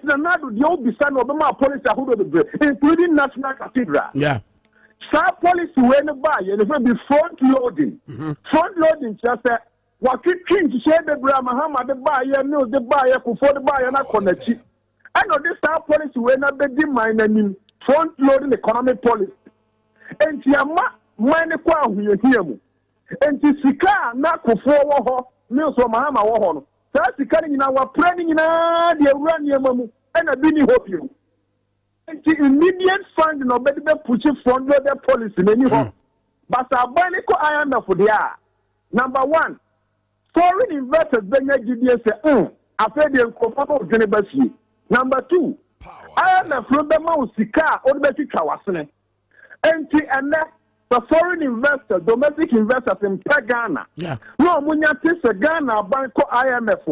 Nanado, the old son of my police are including National Cathedral. Yeah. Sir police when buy and it will be front loading. Front loading just what you king to share the Brahma, the buyer knows the buyer before the buyer not connect. I know this star policy when I begin my name front loading economic policy. And Yama, mine qua we hear me. And Sika, not before Mills or Mahama Wahon. That's the cutting in our planning in the Iranian and I didn't hope you. And the immediate fund no better push it front loaded policy in any home. But I buy I am for the number one, foreign investors then GDS say, I said the comfortable university. Number two, I am a from the Mount Sika or the Kawasane. And the foreign investors, domestic investors in Ghana. Yeah. No, Munyati Ghana, Banco IMF.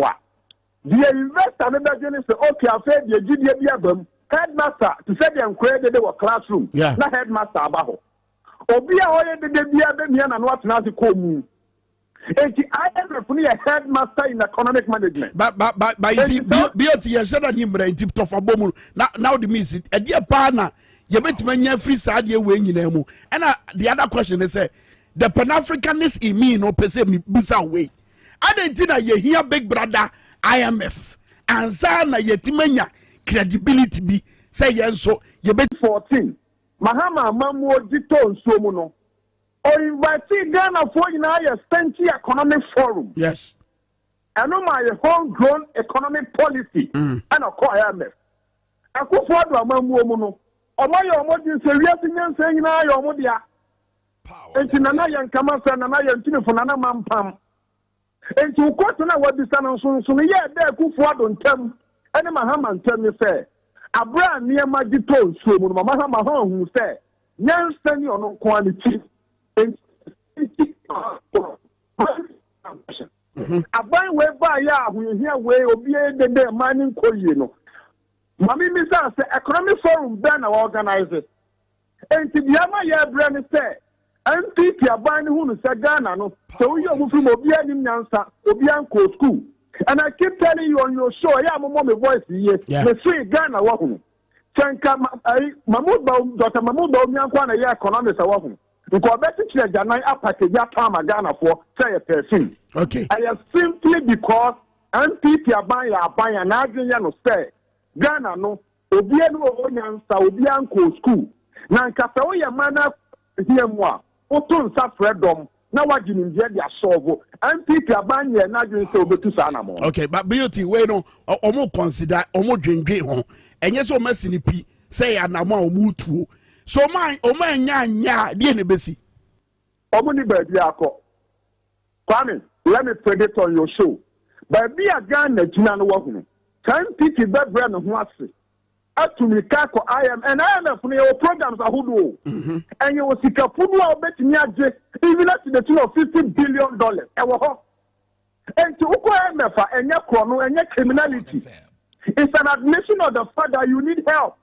The investor never say, okay, I said the GDS headmaster to say them created they were classroom. Yeah. Not headmaster abaho. Obia oye de bia and what now the commune. And the IMF a headmaster in economic management. But you see, beauty has said that him brain tip of a bomb. Now the miss it. A dear partner, you bet me free side you wing in emu. And the other question is the Pan-Africanist in me no per se me busa way. I didn't think you hear big brother IMF and Zana yetimenya credibility be say yen so you bet 14. Mahama Mamu Dito Somuno. Or invite Ghana for a Stanchi Economic Forum. Yes. I know my homegrown economic policy and a call IMF. I could forward a Mamu. Or my omodin serious saying now your modia. And in Nanayan Kamasa and Nanayan Tinifunana Mampam. And to quote what the son so yeah, there could forward on term. And Mahama tell me say, a brand near my dito so Mahama who say, Yan send you on quality. I buy way by ya, we hear way of the mining coin. Mammy Missa say, economic forum then organizes. And to the Yama ya brand say, and people are buying who say Ghana, no, so you are from Obian Yansa, Obianco school. And I keep telling you on your show, I am a mommy voice here, the free Ghana walking. Tanka Mahmoud, Dr. Mahmoud Omiankwana, ya economics are walking. Because better Ghana package Ghana for say a person. Okay. I am simply because and people are buying an argument say Ghana no Obiano Onyansa Obianco school. Nankasa oya mana here moi. Otun sa freedom. Now what you need to solve and people are buying an argument say obetu sana mo. Okay, but beauty we no omo consider omo dwendwe ho. Enye so masini pi say anama omu tuo. So my nya die ne besi. Omuni baby akọ. Kwame, let me predict on your show. Baby a Ghana jina no wo hunu. Kan piti be brand no ho ase. Atumi kako and IMF no your programs ahodo. And you sika pudu a obetimi age even at the tune of $50 billion. E wo ho. And to uko IMF enye krono enye criminality. It's an admission of the fact that you need help.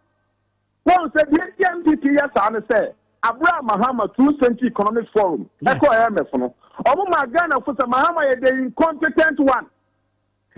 One said the MPP yes and say Abraham Mahama 2nd Century Economic Forum. Echo IMF no. Omo Magana for Mahama is the incompetent one.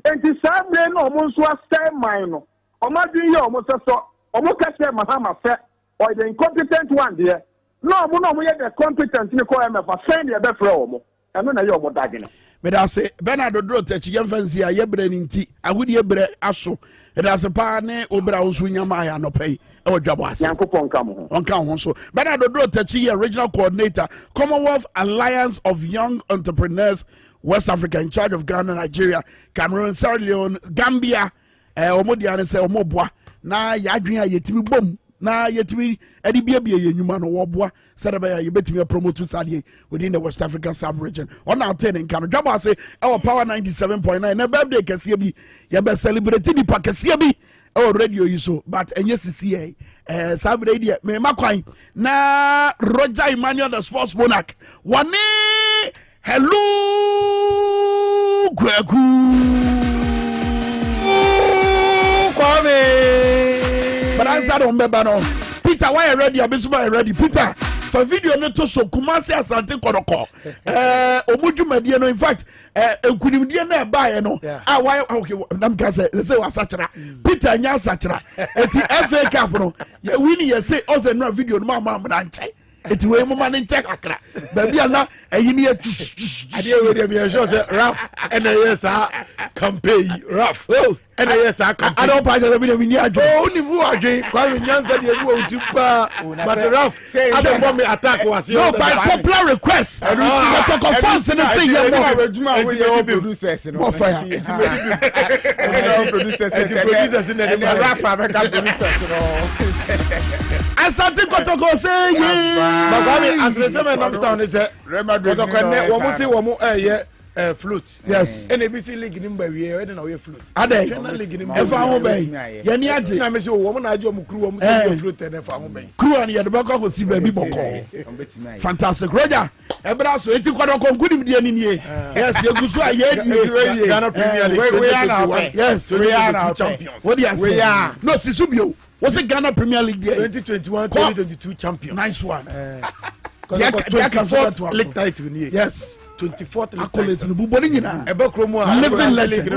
And the same way no omo so stay mine no. Omo din ye omo so omo ka say Mahama say or the incompetent one there. No omo ye the competent ni call IMF send the be frɛ omo. Eno na ye omo dagene. Me da say Bernard Odro techi yem fancy a ye bre ni nti agudi ye bre aso. Da se pa ne obra unsu nyama ya no pay e Dwabo Ase. Yankopon ka mo ho. Onka ho so. Bernard Odro techi regional coordinator Commonwealth Alliance of Young Entrepreneurs West Africa in charge of Ghana, Nigeria, Cameroon, Sierra Leone, Gambia, omodiane se omoboa na yadwen a yetimi bom na yetimi edi bia ye nyuma no woboa sedaba ya yebetimi promote sade within the West African sub-region. On our 10 in Canada. Dwabo Ase our power 97.9 na birthday kase bi ye be celebrate di pa kase bi radio yi so but enye CCA sabre dia me makwan na Roger Emmanuel the sports monarch one hello Kwaku Kwame but answer on beba no Peter why ready abisu ready Peter fa video no to so Kumasi Asante Kodoko omudwumadie no in fact enkunimdie na ba ye no why okay nam ka say wasachara Peter nya asachara eti FA Cup no ya win ye say oze no video no ma na nche eti we mo ma ne nche kakra ba bia na ayini atu ade we dey be sure say Raf and yes campaign Raf and yes campaign I don't pass the video we need adwo ni mu adwen kwa we nyansa de ebu otipa but Raf say for me attack was no by popular request the talk fans and say you mo producers no producers in the Raf American producers no Asante Kotoko say ye as the same number town is Kotoko ne wo mo say wo mo flute yes NBC league ni mba wie e na we flute ade league ni mba fa ho ben ye ni ade na me say wo mo na ade o mo kru wo mo say flute na fa ho ben kru an ye de bako ko si ba bi boko fantastic Roger ebra so enti Kotoko nkunim die ni nie yes egusu aye die Ghana Premier League we are now yes we are now champions what do you say no sisubio was it Ghana Premier League 2021-2022 champion nice one because league title yes 24th accolades no buboni nyina ebe kromo a living legend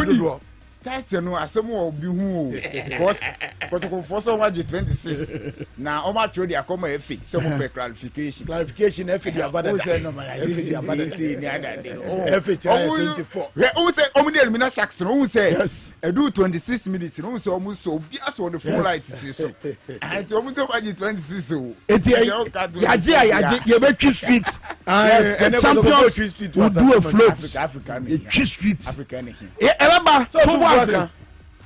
title no asemo obi hu because Kotoko for so much 26 na o ma throw the akoma efi so mo clarification efi the abada o say normalization abada say ni ada de efi 24 o say o mo dey elimina sharks no o say edu 26 minutes no o say o mo so obi aso on the full light say so and o mo say 26 o eti yaje ye betwi street yes champions street will do a float African street African e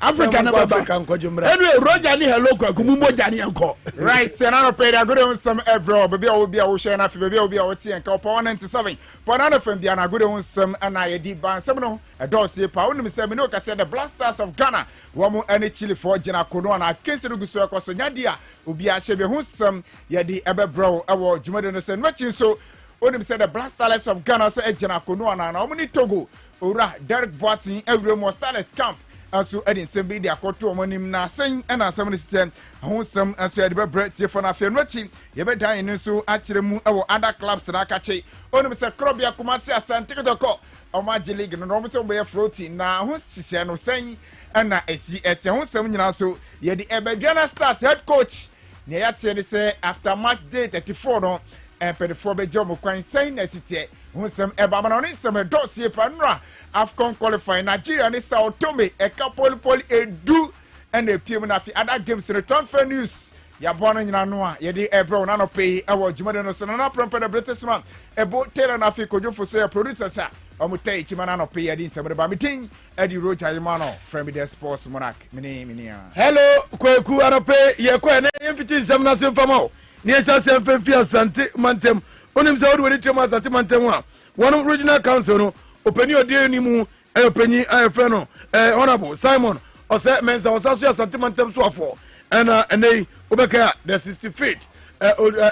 Africa never African kojumra anyway Roger ni hello kwa kumumbo jani yanko right say na pay da good some ebro baby o bia wo share na fi baby o bia wo tie nka po 97 po na fam bia na good some na ye di ban some no e do se pa wonu se me no ka say the Blasters of Ghana wo mo ene chili for gina kono na kense no guso ekoso nyade a obi a hye be hu some ye di ebebro e wo dwumade no se no chin so wonu se the Blasters of Ghana so e gina kono na wo ni Togo ora Derek Boatin ewre mo Starlets camp aso edin sembi dia koto omonim na sen na asem ne system ho sem aso ede be bretie for na fe no chi ye be dan ni so akire mu ewo other clubs na akache onim se Krobia Kumasi Asante Kotoko omaje league no no so be floating na ho sise no sen na esi ete ho sem nyina so ye di Ebediana Stars head coach ne ya tie ni se after match day 34 no pedifo be job kwan sen na sitie Hunsem eba mana oni sem dossier panra Afcon qualifying Nigeria ni Sao Tome poli edu and the PM na fi other games the transfer news ya bona nyina no a ye de ebro na no pay e wo jumade no so na prompt the British man ebo tailor na fi kojofo say producers a omutai chima na no pay ya din sem ba meeting Eddie Rocha Yimano from the Sports Monarch mini hello kweku anope ye kwa na yemfiti sem na sem fama ni esa sem femfi Asante Mantem onim se wodi trim Asante Mantem a one regional council no openi odi ni mu openi ayefe no honorable Simon o say mensa o saso Asante Mantem so afọ na enei obeka the 65th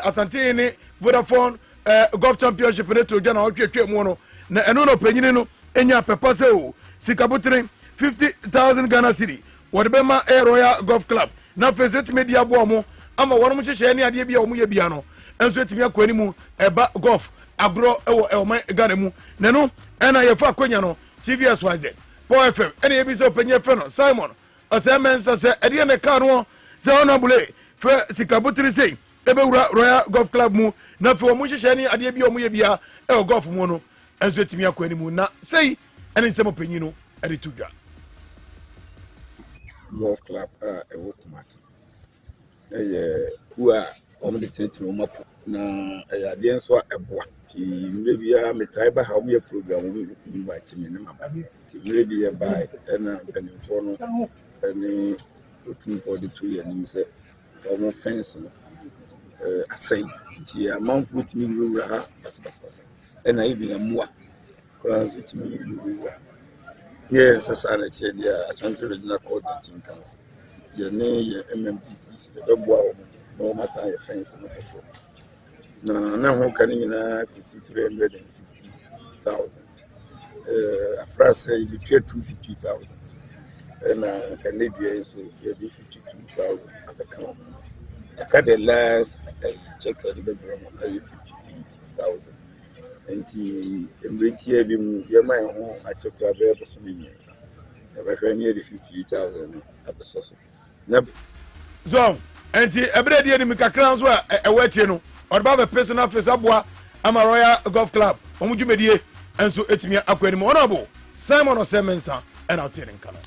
Asante ni Vodafone golf championship ne to gana o twetwe mu no na eno no openi no enya pepa se o sikabutrin 50,000 Ghana cedi wode be ma Royal Golf Club na facet media bo mo ama wonu mo chehye ne ade bia o mo ye bia no enso etimi akwani mu eba golf agro ewo ma Ghana mu ne no ena ye fa akwanya no TVSYZ Paul FM ena ye bi se openye fe no Simon asemensa se ede ne ka no se honorable fe sikabutri sei ebe wura Royal Golf Club mu na fe o mo chehye ne ade bia o mo ye bia ewo golf mu no enso etimi akwani mu na sei ena nsem openyi no ede tudwa Golf Club ewo Kumasi kuwa omo de tete no mapo na ya de nso eboa ti mre bia metai ba ha omo ye program omo invite me na maba ti mre bia bai na penifo no ni otum for the 2 years ni se omo fence no asai ti amanfo ti mi wura ha basa na ibi amua class ti mi wura yes asana che dia Ashanti Regional Coordinating Council ye ne MMDC the Dwabo no masa ye fence no for na ho kan nyina kisi 360,000 afra say between 250,000 and maybe so ye be 52,000 at the count aka the last check the background 58,000 nti emretie bi mu ye man ho achekwa be boso menyensa e be hwa near the 58,000 abesoso na so enti ebre die ni mikakran so e wachi no odba be personal face aboa ama Royal Golf Club omudwumedie enso etimi akwani mo honorable Simon Osemensa and outing kana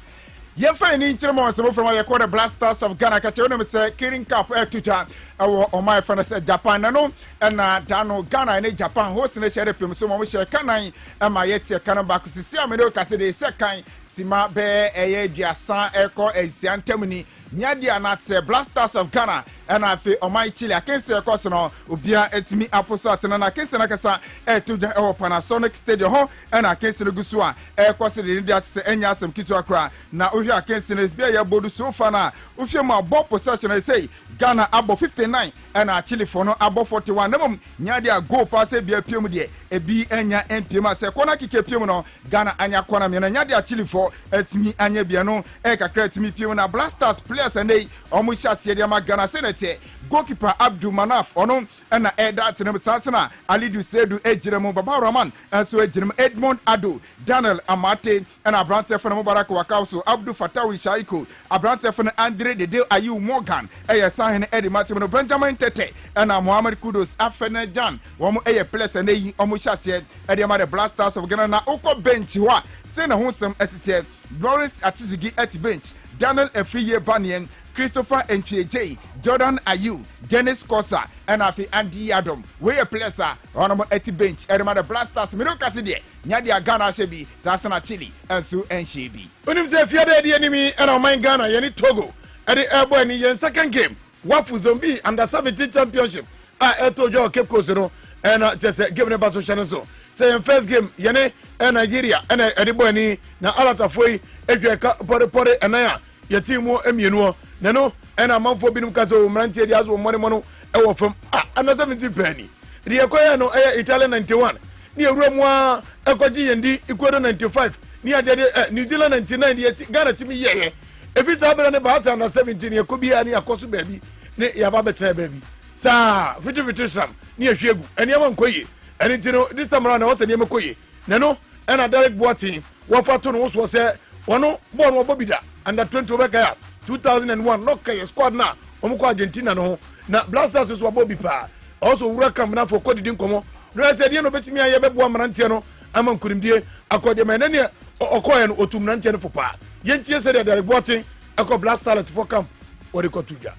Yen fa ni nkyere mo nsemo from your quarter blasters of Ghana ka che no say Kirin Cup tuta o my friend say Japan na no na dano Ghana ne Japan host na share pem so mo share kanan ma yete kanan ba kusisi amene o kase de second sima be eye duasan eko ensiantamni nyade anatse blasters of Ghana and afi o my Chile akense ekoso no obia etimi aposo atena na akense na kasa tuja o Panasonic Stadium ho and akense gusu a ekoso de ndi atse enya asem kitu akra na ohwe akense na bia ya bodu so fa na ohwe ma ball possession say Ghana abo 59 and Chile for no abo 41 nemum nyade a goal pass bia piem de ebi enya mpiem ase kona kike piem no Ghana anya kona me na nyade a Chile for etimi anya bia no kakra etimi piem na blasters players and they almost share their Ghana senate goalkeeper Abdul Manaf ono na that nem sansana Alidu Sedu ejiremu Baba Rahman and so ejiremu Edmond Ado Daniel Amate and Abrante for Mubarak Wakauso Abdul Fatawi Shaiko Abrante for Andre de Ayu Morgan Sahin Eddie Martin Benjamin Tete and Mohamed Kudos Afene Jan one more place and they almost said Eddie Made Blasters of Ghana na Oko bench wa say na honsem STF Lawrence Atizigi at bench Daniel Efriye Banyan Christopher Ntweje Jordan Ayu Dennis Kosa and Afi Andy Adam we a placer on at bench Eddie Made Blasters Miro Kaside Nyadia Ghana Shebi Sasana Chile and so and Shebi unim say fiade the enemy and our mind Ghana yani Togo at the airborne in second game Wafu Zombie under 17 championship eto jo Cape Coast no and just give me about social so say in first game yene Nigeria and ediboni na alata foi edweka pore enaya ya timu emienu no and amanfo binum kaso mrantie dia so money mono e wo fam under 17 penny de ekoya no Italian 91 ni ewuramu a ekoji yendi ikodo 95 ni ajede New Zealand 99 de Ghana timi ye efi sabere ne ba under 17 yakobia ni akoso baby ne yaba betre baby sa fiti sam ni ehwegu ene am nkoye ene ntino this time around what's the name koye ne no ena Derek Boatin wo fato no so se wono ball wo bobida under 20 obeka 2001 no kay squad na omko Argentina no na Blasters so bobi pa also wura kam na for kodidi nkomo no se die no betimi aye bebo amrantie no ama nkurimdie akode me ne okoye no otum nantie no fopa yentie se Derek Boatin akọ Blasters for camp what ko tuja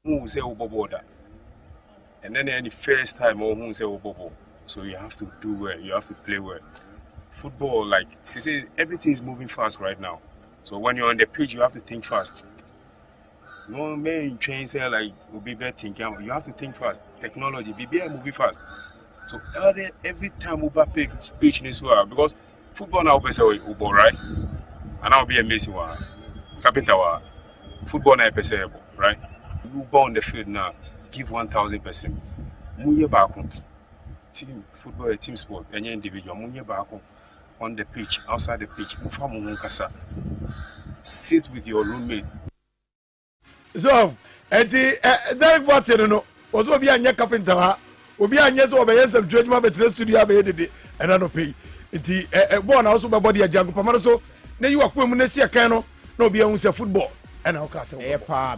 who say oboboda and then any first time or who say obobo so you have to do well, you have to play well. Football, like see, everything is moving fast right now, so when you're on the pitch you have to think fast. No man train say like will be better thinking, you have to think fast. Technology be moving fast, so every time we back pitch this way because football now be say obo right and now be a messy one carpenter football now be say right. You go on the field now, give 1,000%. Munye back team football, team sport, any individual. Munye back on the pitch, outside the pitch. Mufa munkasa. Sit with your roommate. So, Derek Boatin no was obi anya carpenter. Obi anya so obeye some judgment betre studio be dede. And no pay. Nti born also be body ajango pamano so. Na you akwemu na si akan no na obi anu say football. And I'll cast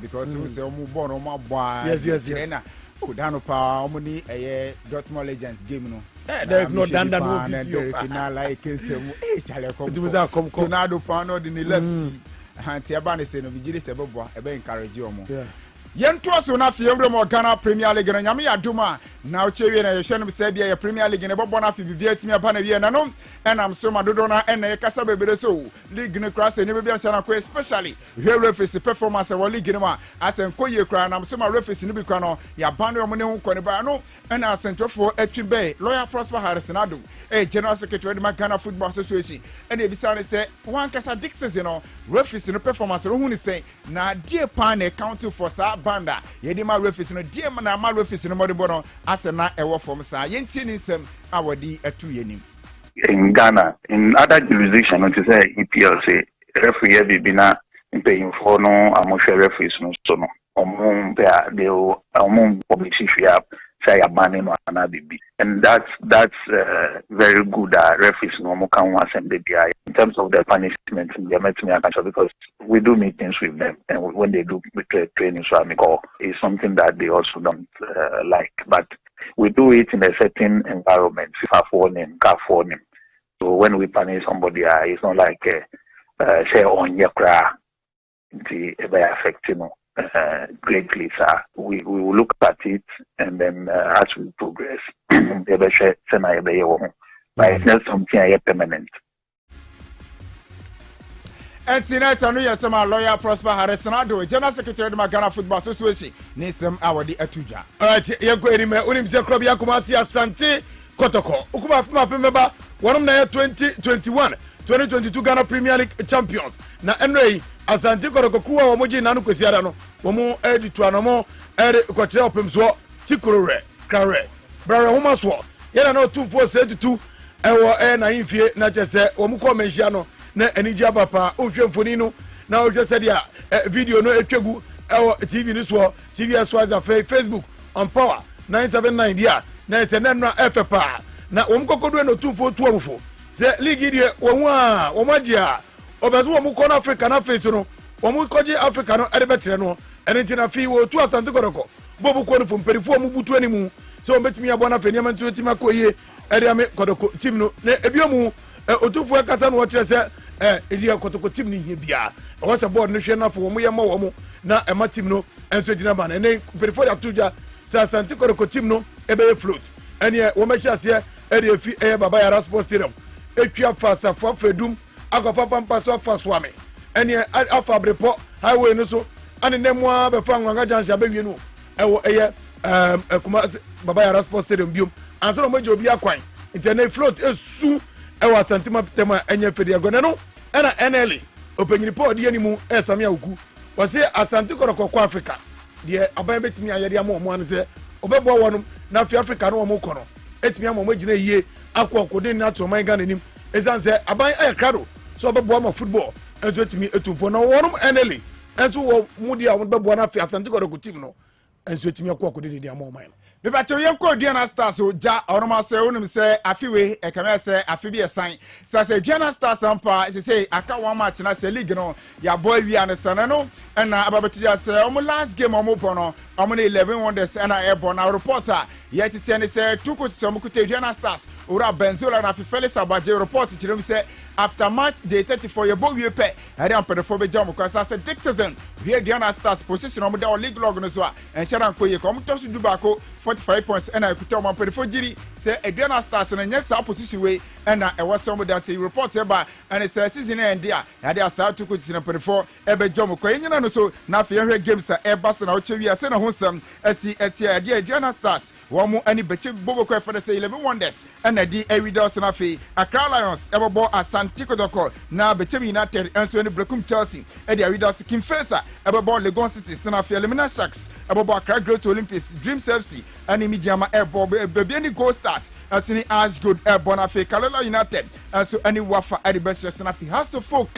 because we say born on my boy. Yes. Dano pa omuni Dortmund Legends game no. There no danda no video. Na like say chale come. It was a come. Ronaldo pa no the left. Anti abane say no vigili say bebo e encourage omo. Yeah. Yento so na fiembre mo Ghana Premier League na nyame aduma na ochewie na yehwe no se bia Premier League ne bobo na fi bibia timi aba na wie na no enam so madodo na ene kasa bebere so league ne cross ne bibia sana ko especially referee performance wa league ne ma asen koye kra na so ma referee ne bi kra no ya bande omo ne hu ko ne ba no ena centrofo atwimbe lawyer Prosper Harrison ado general secretary of Ghana Football Association ene bisa ne se wan kasa Dixon no referee ne performance ro hu ne se na die pa na count for sa banda yedi ma referee no die na ma referee no modern bono asena ewo from sa yenti ni nsem awadi atu yenim in Ghana in other jurisdictions to say EPL say referee bibina mpanyinfoɔ no amohwɛ referees no so no ɔmo publish hwɛ say abanning no ana bibi, and that's very good referees no ɔmo kan ho asɛm de bia in terms of the punishment they met me because we do meetings with them, and when they do training so it's something that they also don't like, but we do it in a certain environment. FIFA warning, CAF warning. So when we punish somebody, it's not like say on your cry, the affecting greatly. We will look at it, and then as we progress, but it's not something permanent. And tonight, I know you're some lawyer Prosper Harrisonado, General Secretary of the Ghana Football Association, Nisem Awadi Atuja. All right, you're going to Unim Sekrobia Kumasi Asante Kotoko. Ukuma Pimba, one of the 2022 Ghana Premier League champions. Na Enrei, Asante Kotoko Kuwa, Wamoji Nanu Kwesiarano, Wamu Edi Tuanomo, Edi Kwacha Pimswo, Tikure, Kare, Brara Humaswo, Yana no 2472, Ewa na Infie, Natese, Wamuko Menjiano. Na enija papa ohwe mfoni no na ohwe said ya video no etwegu TV ni so TV aswaza Facebook on power 979 dia na se na FPA na omkokodo no tumfo tuomfo se league die womagea obezo womko na Africa na face no womkoje Africa no edebetre no enti na fi wo tu asante kodoko bobu ko no fo mperifo omubutu animu se ombetimi abona fani amantu etima koye ediame kodoko team no na ebiomu otufu akasa no wɔkyerɛ sɛ edia kotoko team ni hie bia ɛwɔ sɛ board no hwɛ na fo wɔn yɛ ma wɔn na ɛma team no ɛnso gyina ba na ne perifo ya tuja sɛ asante kotoko team no ɛbɛyɛ float ɛne wɔn ahyɛ aseɛ ɛde efi ɛyɛ baba yara sports stadium etwa fa safo fedum akɔfa pampa so afa swame ɛne afa abrepo highway no so ane ne mo abɛfa nwanga junction abɛwie no ɛwɔ ɛyɛ kuma baba yara sports stadium biom anso no mo gye obi akwan internet float esu ewa santima tema enye fedi agone no ena NLA opanyini po de animu esame awuku wose asante koroko Africa de aban betimi ayede ama omo an se obebo wonum na fi Africa no omo kono etimi ama omo gina yie akokode na to man Ghana nim ezanse aban aykrado so obebo ama football enso etimi etumpo no wonum NLA enso wo mudi a wonbebo na fi asante koroko team no enso etimi akokode de ama omo no me ba tewe ko Diana Stars o ja oroma se onum se afiwe e kama se afi bi esan se Diana Stars ampa se aka one match na se league no ya boy wi an se no na ababetu ja se omo last game omo bono omo na 11 wonders na e bon na reporter yet tell say two coach se omo kuta Diana Stars ora Benzola na Felix Abaje report kirem se after match day 34 ye boy wi pe ade ampedefo be jam ko sa se this season we Diana Stars position omo da league log no so a enhyara nkoye ko omo tosu dubako 45 points and I could tell my pedifo jiri say Diana Stars and yes opposition way and I was some that he reported by and it says season end there and they are sad to coach in a pedifo ebe jomo ko no so na fe games e bas na ochewi ase na honsam asi etia Diana Stars wo mu ani beche bobo ko for the say 11 wonders and di ewidos na fe Accra Lions ebobo Asante Kotoko na beche United enso ni Brekum Chelsea e di ewidos Kimfesa ebobo Lagos City na fe Elimina Sharks ebobo Accra Great Olympics Dreams FC and Midiama Airborne baby any Gold Stars as any Ash Good Airborne afi Kalola United and so any Wafa at the best afi House of Folk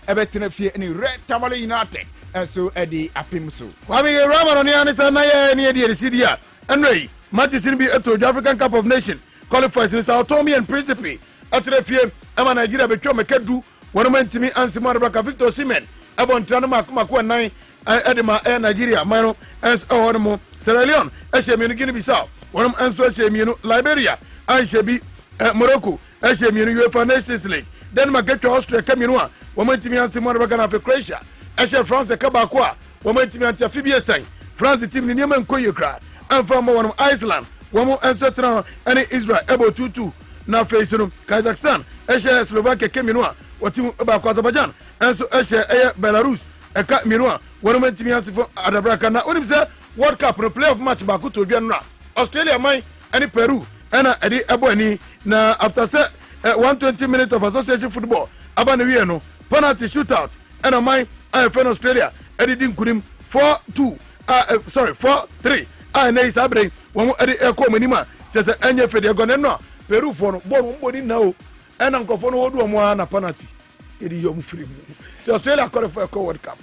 ebetene fi any Red Tamale United and so Eddie Apimso kwami Rama no ani sa na ye ne de sidia enrei matches ni bi eto African Cup of Nations qualifiers in Sao Tome and Principe atere fie ama Nigeria betwa mekadu wono mantimi ansimo Rebecca Victor Osimhen ebon trano makoma nan edema Nigeria mano ens ohono Sierra Leone ehye Guinea Bissau wonum enso ehye Liberia ehye Morocco ehye UEFA Nations League Denmark getwa Austria kamienu a womantimi ansimo Rebecca na Croatia ehye France kabako a womantimi antia bi esan France team ni niam nkoye kra amfa mo wonum Iceland womo enso tena ene Israel ebo 2-2 na face no Kazakhstan ehye Slovakia kamienu a wotimu ba kwa Azerbaijan enso ehye Belarus eka mienua wono mantimi asifo adabraka na onim se World Cup no playoff match ba ko to dwa no Australia man any Peru and edi ebo ani na after say 120 minutes of association football aba na wie no penalty shootout and a man friend Australia edi din kunim 4-2 4-3 na is abre wo edi eko manima tese enye fede go no Peru for no ball mbodi na o and nkofo no wodu omo na penalty yɛde yɔm firi mu so Australia qualify for World Cup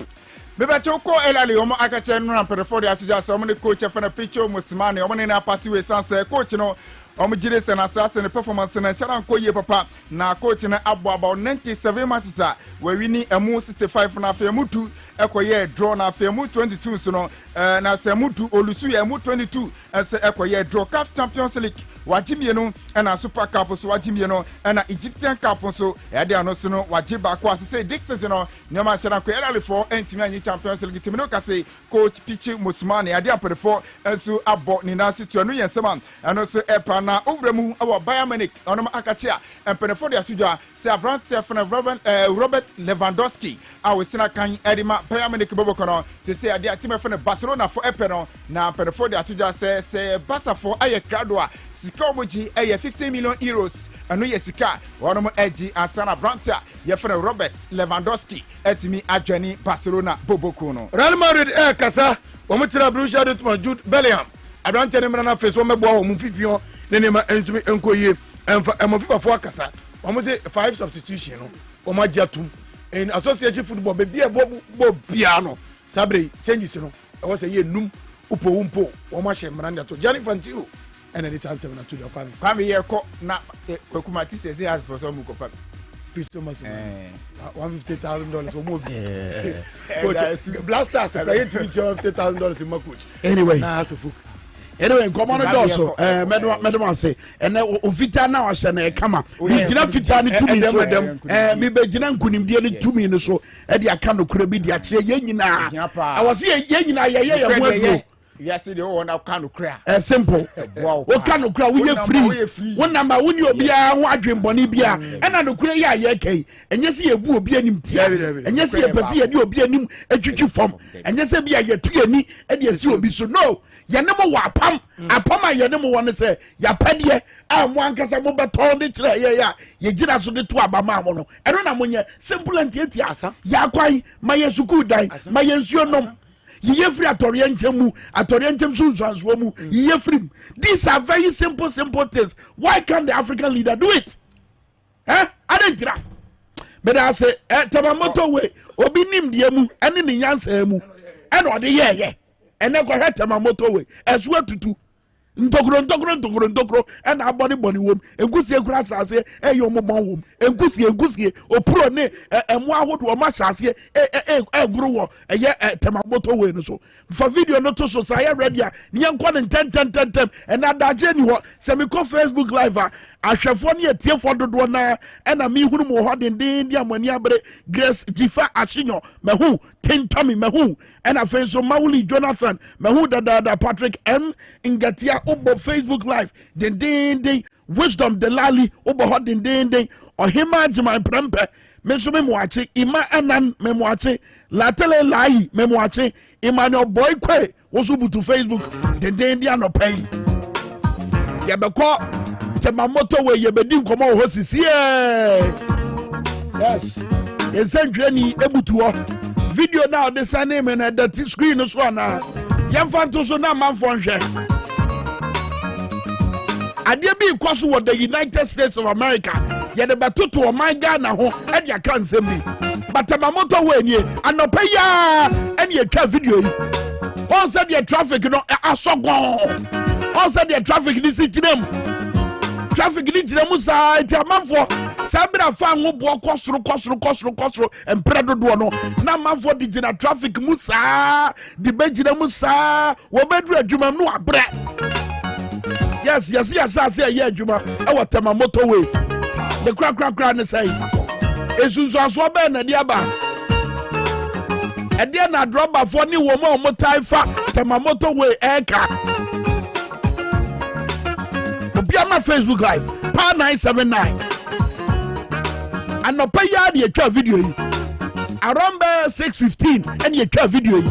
Bebeto ko elali omo akache no rampere de atuja so omo ne coach efena Picho Musimane omo ne na party we sanse coach no omo jire se na sase ne performance na shara nko ye papa na coach na abo about 97 matches a we wini emu 65 na afa emu 2 ekoye draw na afa emu 22 so no na se emu 2 olusu ye emu 22 ese ekoye draw CAF Champions League wajimie no na Super Cup so wajimie no na Egyptian Cup so e de ano so no wajiba ko asese Dixon no nyama shara nko elali for entimi anyi Champions League team no kase coach Pichi Musimane ade apredefo enso abo ni na situ no yensema eno so epa na ovremu awo Bayern Munich onom akatia empedefo de atudwa se Abrant Fena Robert Lewandowski awo sina kan edima Bayern Munich boboko no se ade atima fene Barcelona for epe no na empedefo de atudwa se Barca for aye krado a sika omoji aye 15 million euros anu yesika wonom egi asana Brantia ye fene Robert Lewandowski etimi adwani Barcelona boboko no Real Madrid kasa omutira Borussia Dortmund Jude Bellingham Abrante ne mrana face wo mebo wo mfifio ne ne ma ensumi enkoye emfa FIFA fo akasa omo say 5 substitution no omo agiatum in association football be bia bo bia no sabre changes no e wo say ye num upo omo ahye mrana to Gianni Infantino and it answer na to the kwame ye ko na kwakumati say as for some ko fa Pisto Massimo $150,000 or more. Coach Blasters pay to $50,000 in my coach. Anyway, anyway, come on also. Madam say, and Vita now I say, come on. He's not Vita ni 2 minutes with them. Me be Jinan kunim dia ni 2 minutes so. Edi akano krebi dia che yenina. I was here yenina ye. Yes, they all now can cry. Simple. Wow. What can cry? We are free. One number when you be a wadrim bonibia, and I don't cry yake. And yes, you will be an imtia. And yes, you will be an educated form. And yes, be a yet and yes, you will be so. No, ya number one pump. A pump, ya number one say, ya pedia, and one casamoba told it. Ye did us to the two abamamono. I don't know when you simple and yet yasa. Ya quai, my yasuku die, my yansuno. Ye free atorientem so transform mu ye free. These are very simple things. Why can't the African leader do it? Adentra. But I say Tamamoto way obi nim die mu ene ne nyansa mu ene ode ye ene ko hwe Tamamoto way ezo atutu ntokro and abody wom egusie kura asase eyo momon wom egusie opuro ne emu ahodo o ma asase eguru wo eye Tamamoto we no so for video no to so say ready a nyankwa ne 10 and adaje ni ho se me ko Facebook live a ahwefo ne atiefo dodo na na me hunu mo ho den dia amani abre Grace Jifa Ashinyo mehu Tintomi mehu and afenso Mauli Jonathan mehu dada Patrick M Ngatia obo Facebook live den Wisdom Delali obo ho den ohima jima prempe menso me moache ima anan me moache latele lai me moache Emmanuel boy kwe wosu butu Facebook den dia no pay ya beko Tamamoto we ye bedi nkomo ho sisi yes ensendreni ebutu ho video now the same and that screen so na yemfa to so na manfo nhwe ade bi kwaso wo the United States of America ye de betoto o man Ghana ho e dia kan sembi but Tamamoto we nie anopa ya ene ye twa video yi on said the traffic no asogon on said the traffic ni sitirem traffic ni jiremu sa ti amanfo sabira fa ngo bo kosoro empredo do no na amanfo di jina traffic mu sa di be jiremu sa wo bedru adwuma no abre yes say ye adwuma e wo Tamamoto we the kra ne say esunso aso be na dia ba e dia na droba fo ni wo mo taifa Tamamoto we eka my Facebook live power 979 and no pay ya the twa video yi around 6:15 and ye twa video yi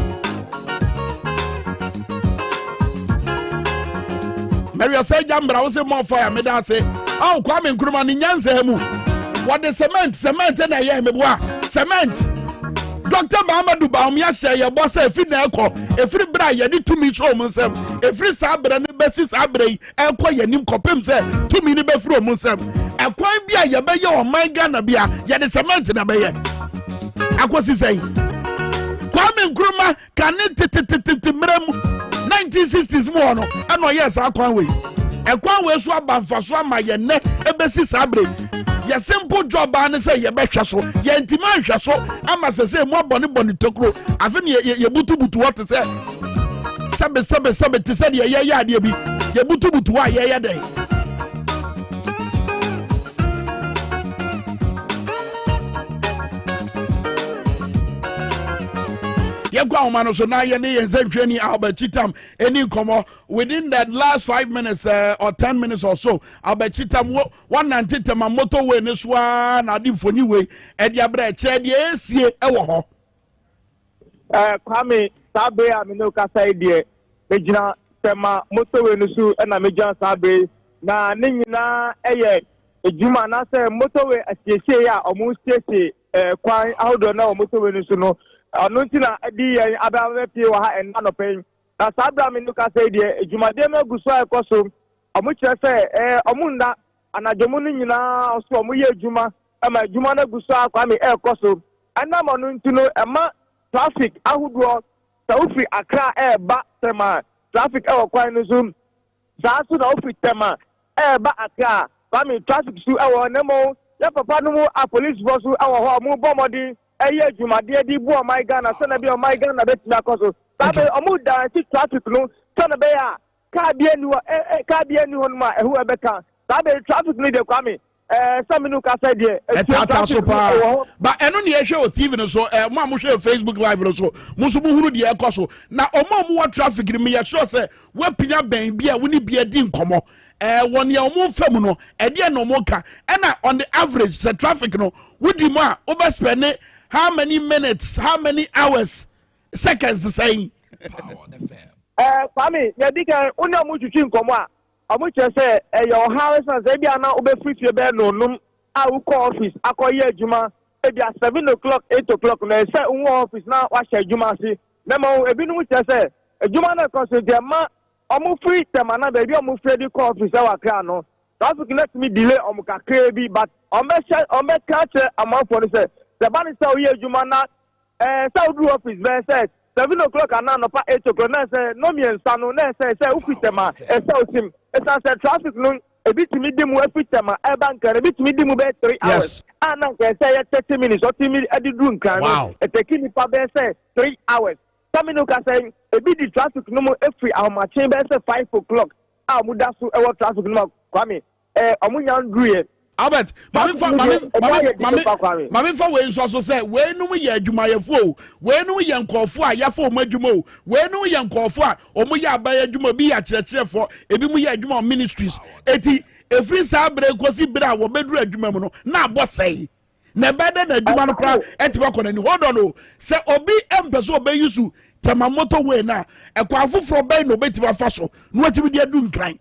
Maria say jambra wo say more fire me da say oh Kwame Nkrumah ni nyansa mu what the cement na ye me boa cement Dr. Mahamadou Baumia share your boss if in echo, if free bra ye need 2 minutes from himself, if free sabre and basis abre, echo ye nim copim say 2 minutes from himself, ekwan bia ye beye o man Ghana bia ye de cement na beye akosi say Kwame Nkrumah kan mrem 1960s mo no eno yes akwan we ekwan we so abanfa so ama ye ne ebesi sabre ye simple job an say ye behwe so ye ntima hwe so ama say mo boni tokro afi ne ye butu what say sabe te say ye ade bi ye butu wa ye dey so now you Albert Chitam any come within that last 5 minutes or 10 minutes or so Albert Chitam 190 tema motorway this one na di foni way e dia bra che dia esie e wo ho Kwame sabe amino kasa die mejina tema motorway no su na mejina sabe na ne nyina eye ejuma na se motorway asiesie ya omu siesie kwan ahodo na motorway no su no Anuntina di abawe pie wa ha en anopen na sabra me nuka say die ejumade ma guso ekoso omu kire say omunda anajomu ni nyina so omu ye ejuma ama ejuma na guso akwa me ekoso anam onuntino ema traffic ahudo sa ofri Accra ba tema traffic e kwan no zoom sa so na ofri tema ba Accra kwa me traffic su e nemo ya papa no mu a police force e ho mu bomodi eye jumade di bu o my Ghana so na be o my Ghana be tina koso sabe omu da ti traffic no so na be ya ka bia ni ho ma ehu ebeka sabe traffic no de kwame saminu ka say de etata so pa ba eno ne ehwe o TV no so mo amhwe Facebook live no so mo so hunu de ekoso na omo wa traffic ni me ya sure say we pinya ben bia woni bia di nkomo won ya omo fam no e de no mo ka na on the average the traffic no wodi mo a obe spend how many minutes, how many hours, seconds saying? Kwame, ya dika una mu chuchi nkomo a omu che say your house and say bia na obe free to be no num a wo call office akoye adwuma e bia 7 o'clock 8 o'clock na say unwo office na wa hye adwuma si na mo ebinu che say adwuma na ko so de ma omu free tema na be bia omu free di call office wa kra no traffic let me delay omu kakra bi but ombe catch amount for say the ban is how you mana South office say 7 o'clock and now 8 o'clock na say no me nsano na say ufitema South team it's say traffic no a bit me dem ufitema e bank a bit me dem be 3 hours and na say 30 minutes or 30 minutes e do nkan e take ni pa be say 3 hours samino ka say e bit the traffic no mo every hour ma chain be say 5 o'clock mu da so e what traffic no kwame omunya ndruye Albert, mami fa we so say we no ye adwumayefo we no ye nkofo a ya fa o madwuma we no ye nkofo a o mo ye abaye adwuma bi ya kirekerefo ebi mu ye adwuma ministries eti efri sa bre kosi bre a wo beduru adwuma mu no na abosai na bede na adwuma no kra etiba konani hold on o say obi empeso obe yusu tema motorway na ekwa afoforo be no betiba fa so no atibi de adu nkran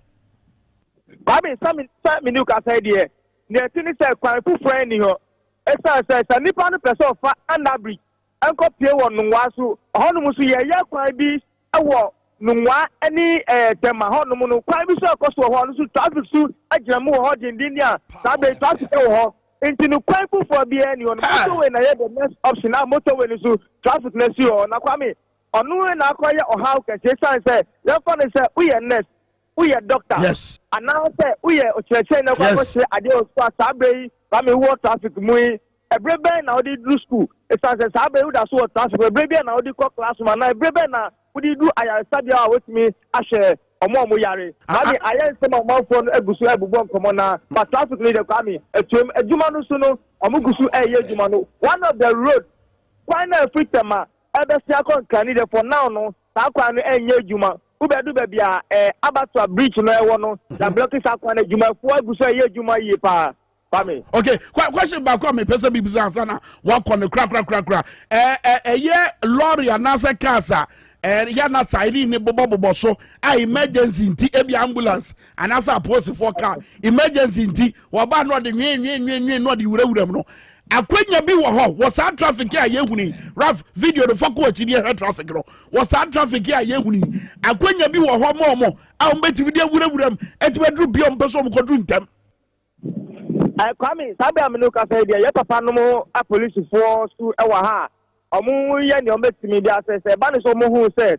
Babe sami new ka say there ne tini say kwan fufure ni ho esa nipa no person fa andabri enko pie wo nwa so honum so ye kwan bi ewo nwa ani tema honum no kwan bi so akoso ho no so traffic so agiramu ho dindin a sabe traffic e ho enti no kwan fufure bi ani ho motorway na ye the next option na motorway no so traffic na si ho na kwame onu na akoye oha ka say ye fa ne say we next we are doctor. Yes. And now say we are na kwa say ade o sabe ba me wo traffic mu ebrebe na odi do school. It say sabe we da so traffic ebrebe na odi ko classroom na ebrebe na we do aya sabia a wetimi ahye omo yare. Abi aya nsema omo fo no egusu ebubo nkomo na but traffic ni de kwa me etuem adwuma no so no omo gusu eye adwuma no. One of the road kwa na fitema ebesi akon kani de for now no ta kwa no enye adwuma. Ubedu baby abatwa bridge no ewo no da block is akwa na jumafo aguso ye juma yi pa me. Okay, question back on me person be business na walk on the crack ye lorry anasa casa ya na siren ne bobo so emergency nti ebi ambulance anasa post for car emergency nti wo ba no de nwen no de wurawuram no akwanya bi wo ho wo sa traffic a yehuni raf video no fako achi ne traffic no wo sa traffic a yehuni akwanya bi wo ho mo a umbeti video wurawuram etibedru biom peso mo kodru ntem Kwame, sabi amino ka say dia papa no mo a police for so e wa ha. Omo ye ne ometimi dia say ba ne so mo hu say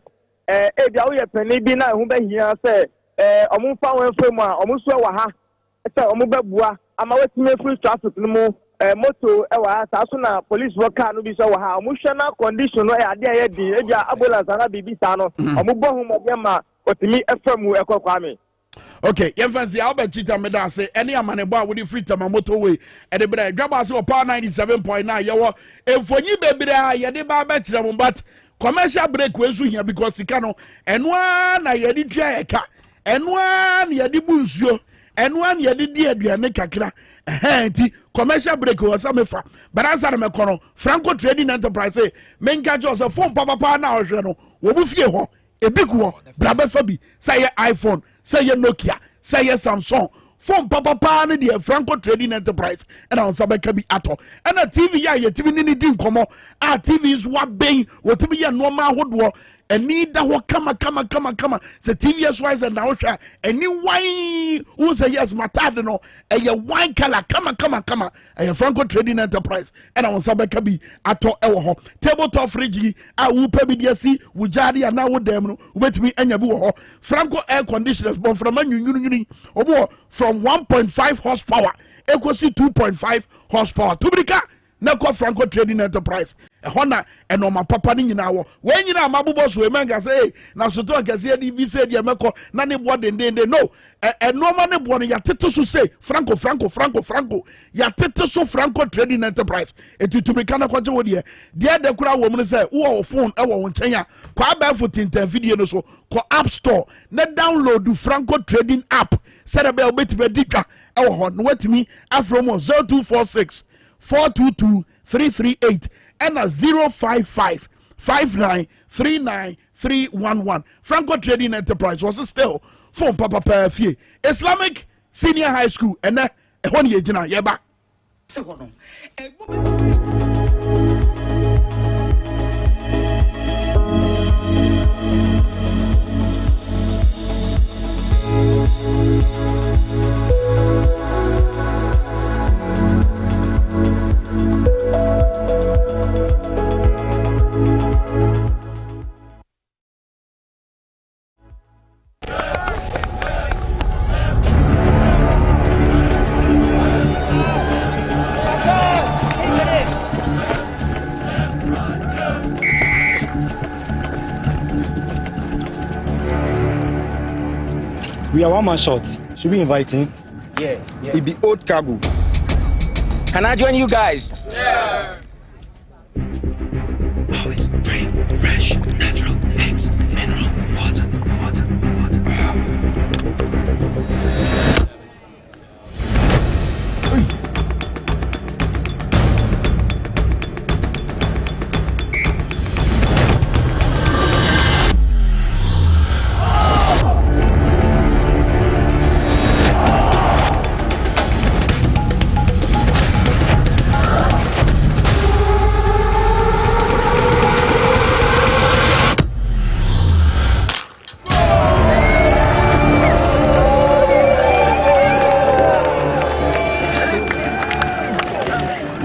dia wo ye pani bi na hu ba hia say omo fa wan fam a omo so e wa ha. Say omo babua ama wetimi free traffic no mo moto e wa ha sa so na police for car no bi so wa ha. Omo hwe na condition no e ade ye di e dia ambulance na bibi sa no. Omo bo hu mo de ma otimi efam e Kwame. Okay, fancy Albert Chita Meda say any amanebo with the free time motorway and the bread Dwabo Ase power 97.9 yawo efoni bebere ya de ba betre but commercial break we so here because sikano enwa na ye di tua eka enwa na ye di bunsuo enwa na ye di aduane kakra enti commercial break was amefa but answer na mekono Franco Trading Enterprise say menka jo so phone papa na ohwe no wo bu fie ho ebiku ho brabe fabi say iPhone say Nokia, say Samsung, phone papa ne the Franco Trading Enterprise, and on Sabeka be ato. And a TV ya TV ni din komo. Ah TV is what being what to be a normal woodwalk. And need that what come. Say TV is wise and now share. And new wine who say yes, matadeno, and your wine color come. And your Franco Trading Enterprise, and on Sabeka be ato ewo. Tabletop fridge, I will pay BDC, Wujadi, and now with them, wait me and your Franco air conditioners, born from or from 1.5 horsepower, equals 2.5 horsepower. Tubrika. Nako Franco Trading Enterprise. Honor and no my papa ni na wo. When you na mabubo so emenga say na so to akase di bi say di emeko na ne bo den no. No man ne bo no ya tete so say Franco. Ya tete so Franco Trading Enterprise. Etutumi na kwaje wo de. De de kura wo mu say wo phone e wo nchen ya. Kwa ba for tinta video no so ko App Store na download du Franco Trading app. Say be obetime dika e wo ho no watimi afro mo 0246 422 338 and a 055 59 39 311. Franco Trading Enterprise was still phone papa fie Islamic Senior High School and one year jina yeba. We are one man short. Should we invite him? Yeah. It be old cargo. Can I join you guys? Yeah. Always drink fresh, natural, X, mineral, water.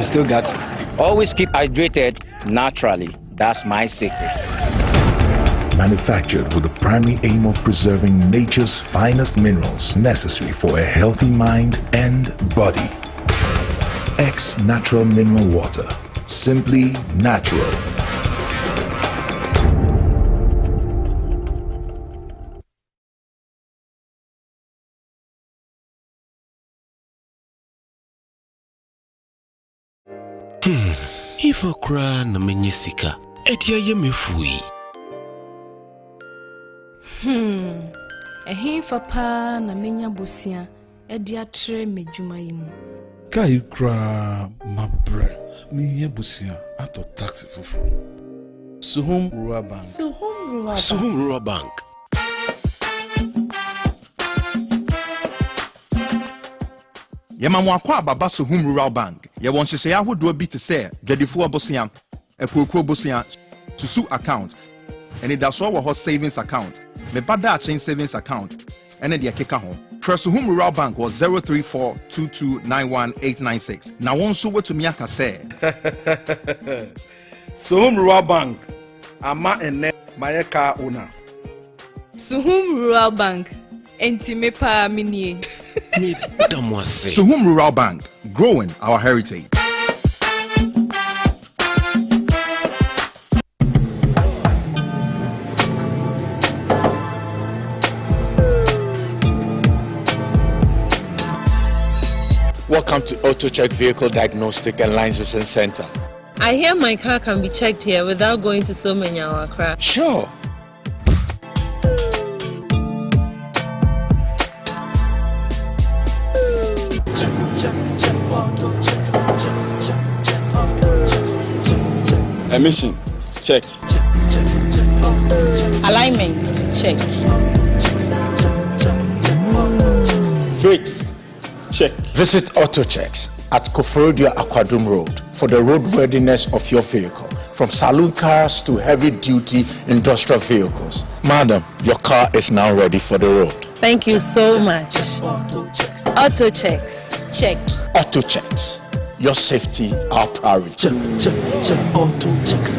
Still got it. Always keep hydrated naturally. That's my secret. Manufactured with the primary aim of preserving nature's finest minerals necessary for a healthy mind and body. X Natural Mineral Water. Simply natural. Ifo kra na menyisika etia ye mefui. Ehin papa na menya bosia edia tre medwuma yimu. Kai kra mabre me busia ato taxi fufu. Suhum Rural Bank. Suhum Rural Bank. Yemamwa kwa baba Suhum Rural Bank. Ye won hyehyɛ ahodoɔ bi te sɛ dwadifo abosia, ekwokuo bosia, susu account, ɛne daso wɔ hɔ savings account, me bada chain savings account, ɛne de keka ho, Suhum Rural Bank was 03422918896. Now one so what to me aka say. Suhum Rural Bank. Ama ene my car owner. Suhum Rural Bank. Enti me pa minie. Dwabo Ase. Suhum Rural Bank, growing our heritage. Welcome to AutoCheck Vehicle Diagnostic and Licensing Center. I hear my car can be checked here without going to so many hours. Sure. Emission, check. Alignment, check. Brakes, check. Visit AutoChecks at Koforodia Aquadum Road for the roadworthiness of your vehicle, from saloon cars to heavy-duty industrial vehicles. Madam, your car is now ready for the road. Thank you so much. Auto checks. Check. Auto Checks. Your safety, our priority. Check. Auto checks.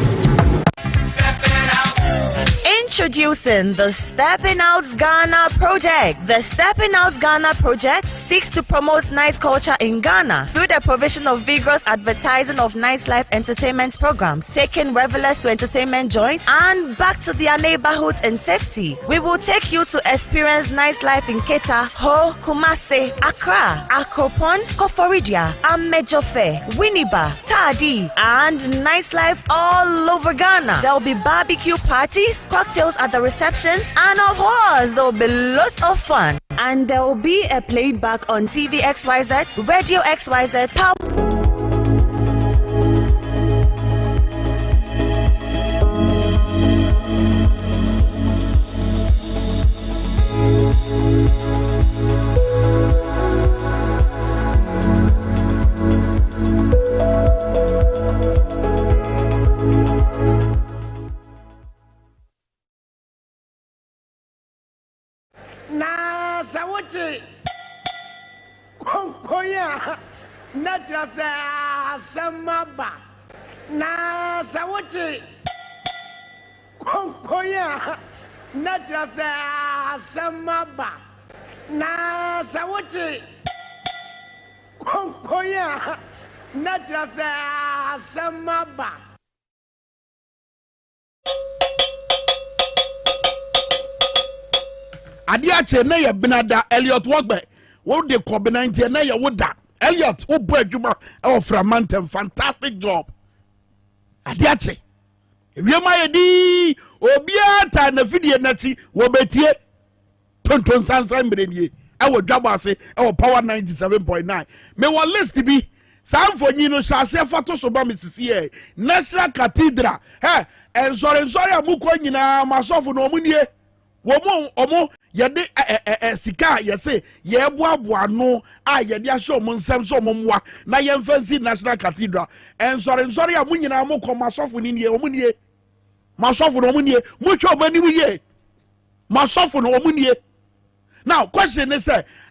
Introducing the Stepping Out Ghana project. The Stepping Out Ghana project seeks to promote night culture in Ghana through the provision of vigorous advertising of nightlife entertainment programs, taking revelers to entertainment joints and back to their neighborhoods in safety. We will take you to experience nightlife in Keta, Ho, Kumasi, Accra, Akropon, Koforidia, Amejofe, Winneba, Tadi, and nightlife all over Ghana. There will be barbecue parties, cocktails at the receptions, and of course there will be lots of fun. And there will be a playback on TV XYZ, Radio XYZ, na sawote konkoya na trasa samaba na sawote konkoya na trasa samaba na sawote konkoya na trasa samaba. Adiache na ye benada Elliot Wogbe wo de COVID-19 na ye woda Elliot wo bo adwuma e wo Framantem, fantastic job. Adiache ewiema ye di obia ta na fidie nati wo betie tonton sansan brenie e wo Dwabo Ase e wo Power 97.9 me wo list bi sanfonyi no hyase foto so ba misisi e National Cathedral ensore amuko nyina masofo no omunie omo yede sika yese ye boaboa no a yede ahye omo nsem so omo mwa na ye mfansi National Cathedral ensore amunyina amukọ masofo ni nie omunie masofo no omunie muhwe obani wiye masofo no omunie. Now question is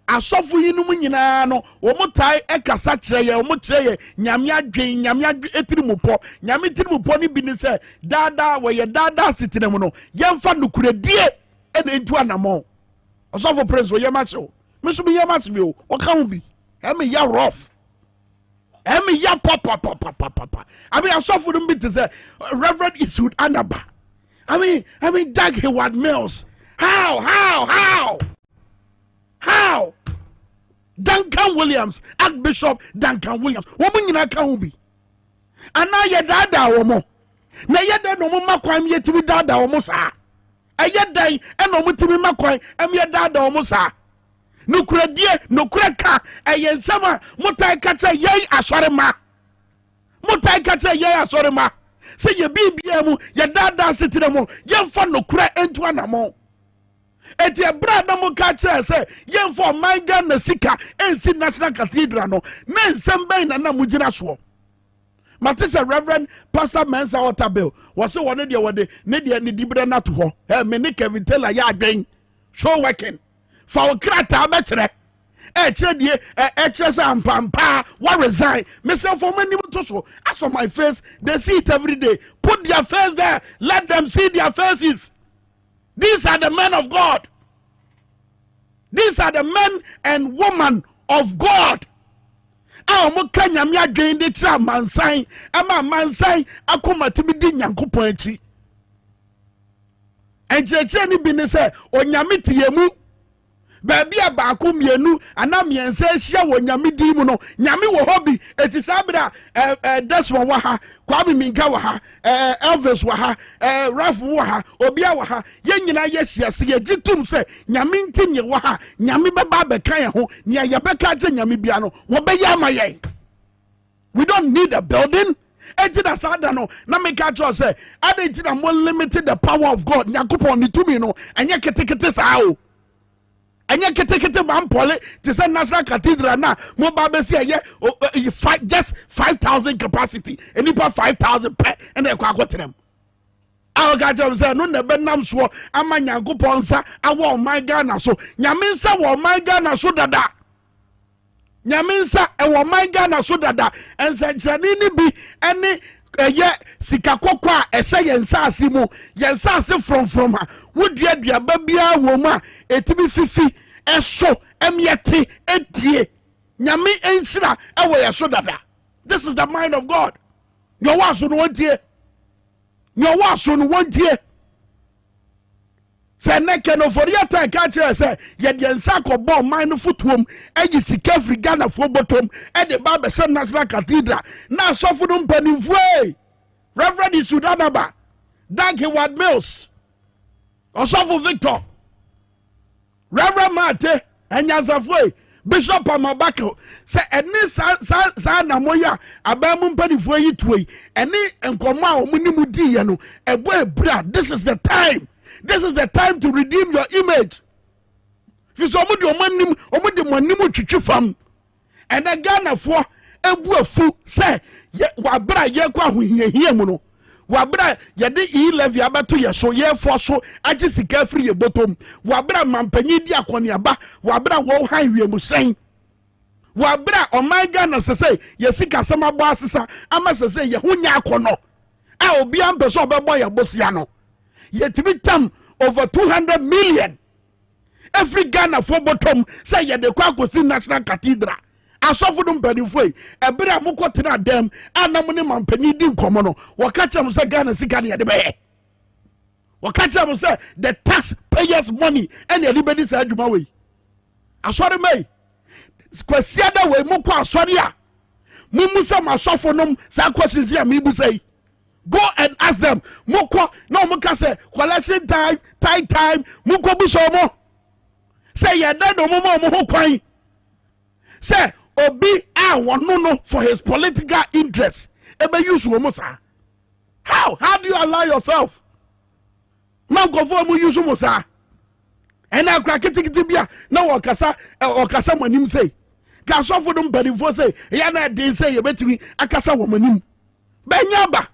asofo yi no munyina no omutai ekasa kire ye omukire ye nyame adwen etirimupo nyame tirimupo ni bi ni se dada we ye dada sitine mu no yemfa nukuredie ene ntu anamo asofo prince we yemacho me so be yemacho bi o ka hu bi eme ya rough eme ya papa I mean asofo no bi te say Reverend Isud Anaba I mean Doug Hayward Mills how Duncan Williams, Archbishop Duncan Williams. Woman in can be. And now your dada woman. Now yet no more crime yet to be dada almost. A yet day and no more to be macquine and your dada almost. No credit, no cracker, a yen summer, multi catcher yay asorema. Multi catcher yay asorema. Say your BBM, your dada sitting mo, young fun no crack into an amount. Eti brada mo ka kire say yen for manga na sika ensi National Cathedral no na nsem na mugina so matisa Reverend Pastor Mensa Waterbill was say one de ne de ne dibre na to ho me ne Kevin Taylor ya adwen show working fa wo krata betre chere die chere say ampampa what resign me say for many to so as for my face they see it every day. Put their face there, let them see their faces. These are the men of God. These are the men and women of God. Mo kanya me adwen de tra mansan ama mansan akoma timi di nyankopon achi encheche ni bi ne se onyame tiyemu baabi abaako mienu ana miense hia wonyame di mu no nyame wo hobi eti sabra deswa wa ha kwami minka wa ha Elvis wa ha Ralph wa ha obia wa ha ye nyina ye hia se ye gitum se nyame ntinye wa ha nyame beba beka ye ho ne ye beka je nyame bia no wo be ya maye. We don't need a building. Ejina sada no na meka cho se adejina mo limited the power of God nyakopon ni tumi no enye ketekete saa o enye ketekete mampole to say National Cathedral na mo ba be say just 5,000 capacity enipa 5,000 per and e kwa akotrem awoga jo say no na benam so ama nyakopon sa awo man Ghana so nyame nsa wo man Ghana so dada nyaminsa ewo man Ghana so dada ensenchani ni bi ene eye sikakoko a ehye yensa ase mu yensa ase from ha wodua ba bia wo mu a etimi fifi eso emiete etie nyame enhira ewo ye so dada. This is the mind of God. Your was no wontie, your was no wontie. Say neke no for your time catch say ye de nsa ko bo man no futuom eji sika free Ghana fo bottom e de ba be National Cathedral na sofo no mpanimfo Reverend Sudanaba Danke Ward Mills Osofo Victor Reverend Mate Enyasafo Bishop Amabako say eni sa na moya abamu mpanimfo yi tuoi eni enkomo a omunimu di ye no ebo ebra. This is the time. This is the time to redeem your image. Fi so mo de manimu twitwi fam. And the Ghana for ebu afu say wa bra ye kwa hohihia mu no. Wa bra ye de e-levy abato ye so ye for so agi sika free ye bottom. Wa bra mampanyi di akoniaba, wa bra wo han wiemu sen. Wa bra o my Ghana say ye sika sama bo asesa ama say ye ho nya akono. A obi ampe so obebo ye bosia no. Yet we tam over 200 million. Every Ghana for bottom say ye de kwa kosi National Cathedral. Asofo dum panifo ebere amukọ tena dem anamune mampanyi di nkomo no. Wakacha mo say Ghana sika ne de be. Wakacha mo say the taxpayers money and everybody say adwuma we. Asori mai. Kwasiada we mukọ asori a. Mumusa masofo nom sa kwasisi a mibu say. Go and ask them. Moko no muka say collection time, time. Moko busomo. Say ya dad omo mo kwan. Say obi no for his political interests. Ebe use wo sa. How do you allow yourself? Man go for mo use mo sa. And na kra kitikiti bia na okasa manim say. Ka so for them bedifo say ya na din say ye betimi akasa wo manim. Benyaba.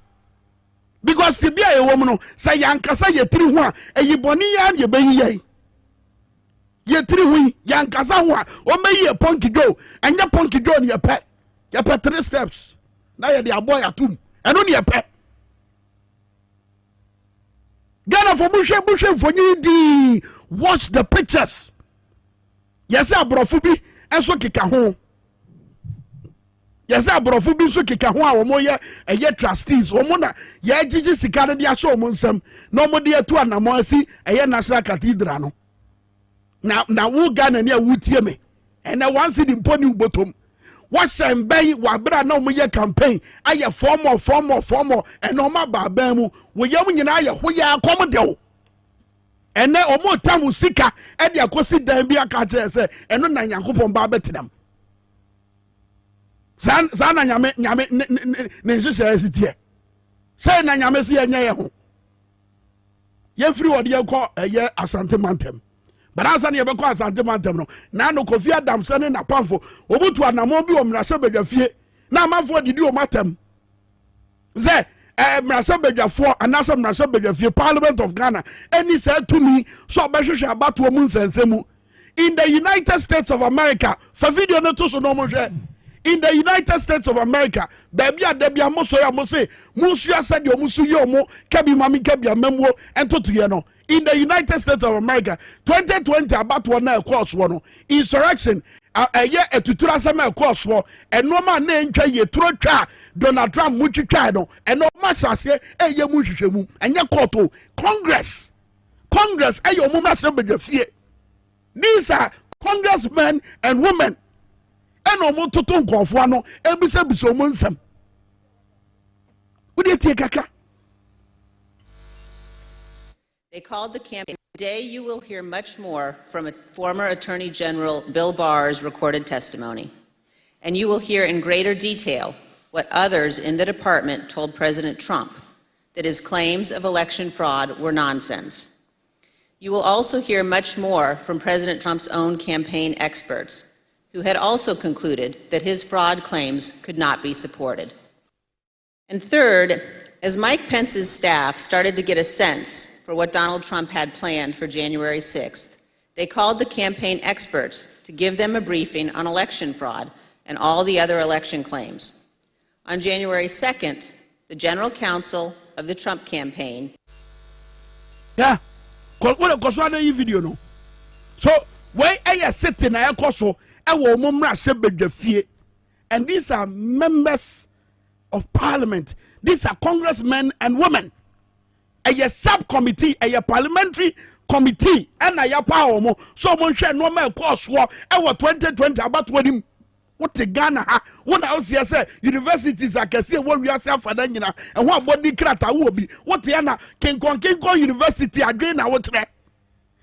Because to be a woman, say Yankasa ye 3 1, and ye bonia ye bay ye 3 we Yankasa one, or may ye punky go, and your punky go in your pet. Your pet 3 steps. Now you're the boy at 2, and only a pet. Ghana for Bushe for you, watch the pictures. Yes, I brought Fubi and so kick a home. Yes, I brought Fubi so kick a home, or ye trustees, or mona, ye Gigi Sicana dia show monsem, no more dear to an amosi, a National Cathedral. Now, who Ghana near would hear me, and I once it in pony bottom. Watch and bay, Wabra no more campaign. I have former, and no more babamu, we young in I, who ya accommodate. And then or more time will seek her, and ya could sit there and be a catcher, and no nine coupon barbetinum. Sana nyame nenhyehyɛ asitie sɛ na nyame se yɛnyɛ yɛ ho yɛmfiri wɔde yɛkɔ ɛyɛ asante mantem baransa ne yɛbɛkɔ asante mantem no na no Kofi Adam sɛ ne napamfo obutu anamɔ bi wɔ mmarahyɛ badwafie na amanfo didi wɔ matem sɛ mmarahyɛ badwafoɔ anasɛ mmarahyɛ badwafie Parliament of Ghana ɛni sɛ tumi so ɔbɛhwehwɛ abatoɔ mu nsɛnsɛmu in the United States of America, for video no to so no more share. In the United States of America, baby debi amoso ya mose, musu ya said yo musu yo mo, kebi mami kebi amemwo, ento to yeno. In the United States of America, 2020 about one course one insurrection. A year a tutura sama course war, and no man name try ye twa Donald Trump muchi try no, and no much as ye a ye mushi and ye koto Congress, a yo muma sebe fear. These are congressmen and women. And no more to talk of one, and be said so munsam. Would you take a crack? They called the campaign. Today you will hear much more from a former Attorney General Bill Barr's recorded testimony. And you will hear in greater detail what others in the department told President Trump, that his claims of election fraud were nonsense. You will also hear much more from President Trump's own campaign experts, who had also concluded that his fraud claims could not be supported. And third, as Mike Pence's staff started to get a sense for what Donald Trump had planned for January 6th, they called the campaign experts to give them a briefing on election fraud and all the other election claims. On January 2nd, the general counsel of the Trump campaign. Yeah, because video no. So where I sitting, I also and these are members of parliament. These are congressmen and women. A subcommittee, a parliamentary committee, and a power mo. So one share no more course war. Our 2020 about him. What the Ghana? What else? Yes, universities are can see what we are saying for them, and what body crata will be. What the Anna can University again? I would say.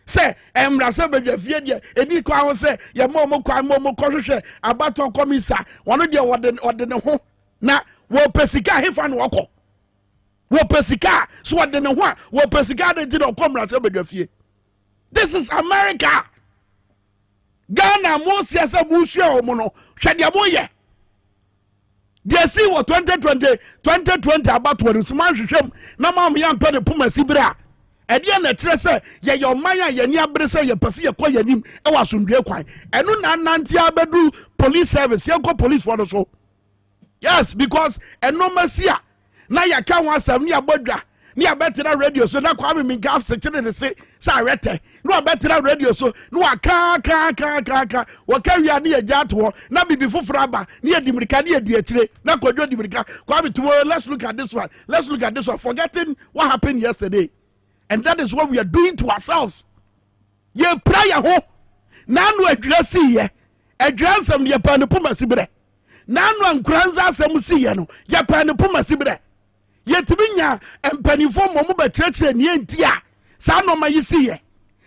Say, Rasabe Fidia, and you can say, your momo crime about to commissar. One of your what the home. Now, wo pesika hefan wako. Wo pesika, so what the no one, wo pesika they did not come Rasabe Fie. This is America. Ghana most yes a bushia mono, Shadiamoye. They see what 2020 about what is man shem, Namam Yan Penny Puma Sibra. Edia na kire se ye your manya ye ni abere se ye pese ye kwa yanim e wasundwe kwan enu na nanti abedu police service ye ko police for so. Yes, because enomasia na ya ka wan asam ni abodwa ni abetira radio so na kwa me gaf sekire de se sa rete no abetira radio so no aka wo ka wi ani eja to na bibi foforo aba ni edimirika ni edi akire na kwadwo edimirika kwa me tomorrow. Let's look at this one, forgetting what happened yesterday. And that is what we are doing to ourselves. Ye prayer ho. Nanu addressing ye. Address them ye panipuma sibre. Nanu ankranza semusi ye no. Ye panipuma sibre. Ye tibinya empanifo momu be church ni entia. Sa no ma yisi ye.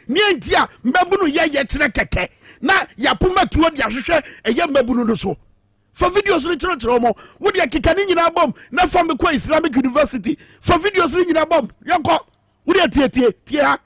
Ni entia mbebunu ye chire keke. Na ya puma tuo dia hwehwe eye mbebunu no so. For videos ni chiro mo. Wo dia kikani nyina bom na fa me kwa Islamic University. For videos ni nyina bom. Yoko. What are you tie?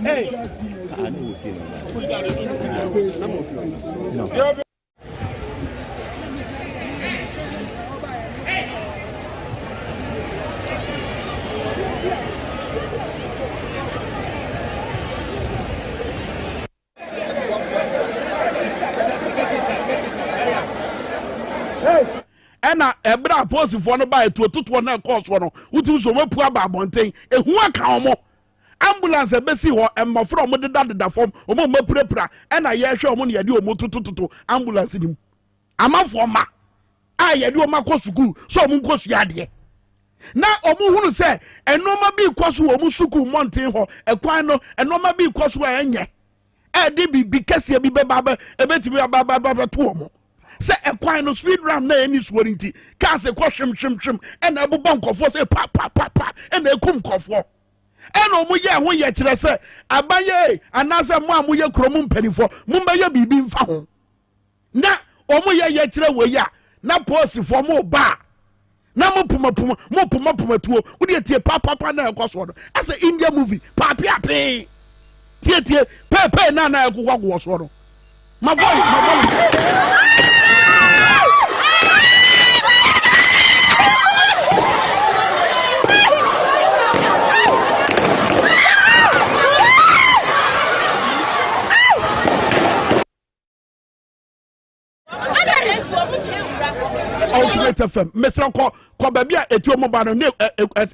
Hey. No. Ena ebra post for no buy to na course no wutu so mapu aba abonten ehu aka omo ambulance ebesi ho emmofro omo deda form omo mapurapura ena ye hwe omo ne yade omo tutututu ambulance nim amafo ma a yade omo akosuku so omo nkosu yade na omo hunu se enoma bi kosu omo suku mountain ho ekwan no enoma bi kosu enye e de bi kese bi beba ebetimi ababa to omo say ekwan no speed ram na any swearinty ka se ko hwem and abobon kofo say pa and ekum kofo and omo ye ho ye kire say abaye anase mo amoye kromu mpanifo mo mbaye bibi mfa ho na omo ye kire we ya na post for mo ba na mo puma tuo wo de tie papa na ekoso do as a India movie papi ape tie pepe na ekwo so do my voice Ultimate FM Mr. Ko baby a etuo mo ba no ne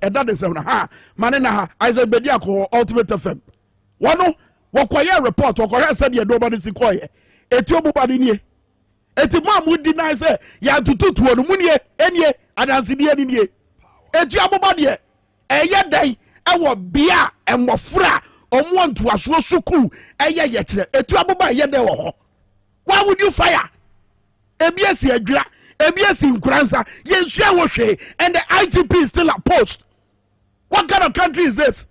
eda de sem na ha mane na ha Isaac Bedia ko Ultimate FM wono wokoye report wokoye said ye do ba si koye etuo mo ba ni eti mo amudi na say ya tututuo no munie enie adanse die ni nie etuo mo ba de eye dan e wo bia emofra omo ntoaso suku eye ye kire etuo mo ba ye de wo ho why would you fire ebiesi adwira ebiesi nkransa yensua wo hwe and the IGP is still at post. What kind of country is this?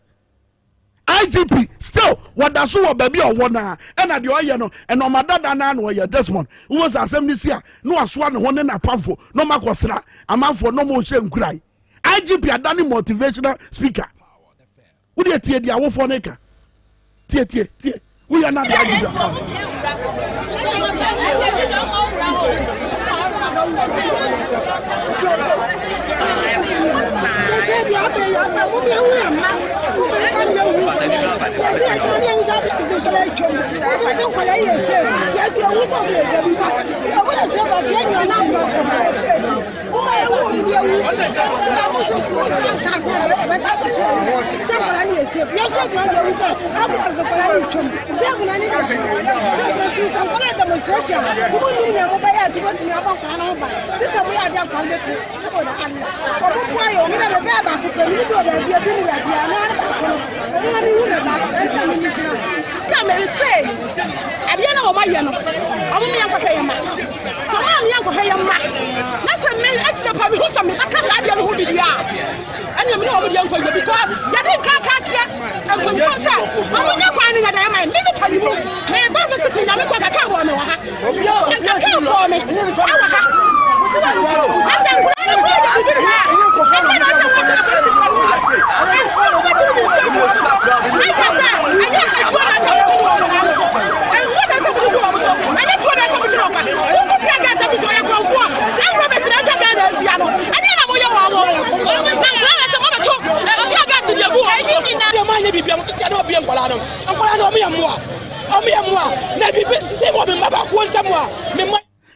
IGP still what does so baby or one and at the oil no and no madada na no ya Desmond who was assembly here no aswan one na pamfo no makosra amanfo no mo hye nkrai IGP adani motivational speaker wo de tie dia wo fo neka tie we are not the IGP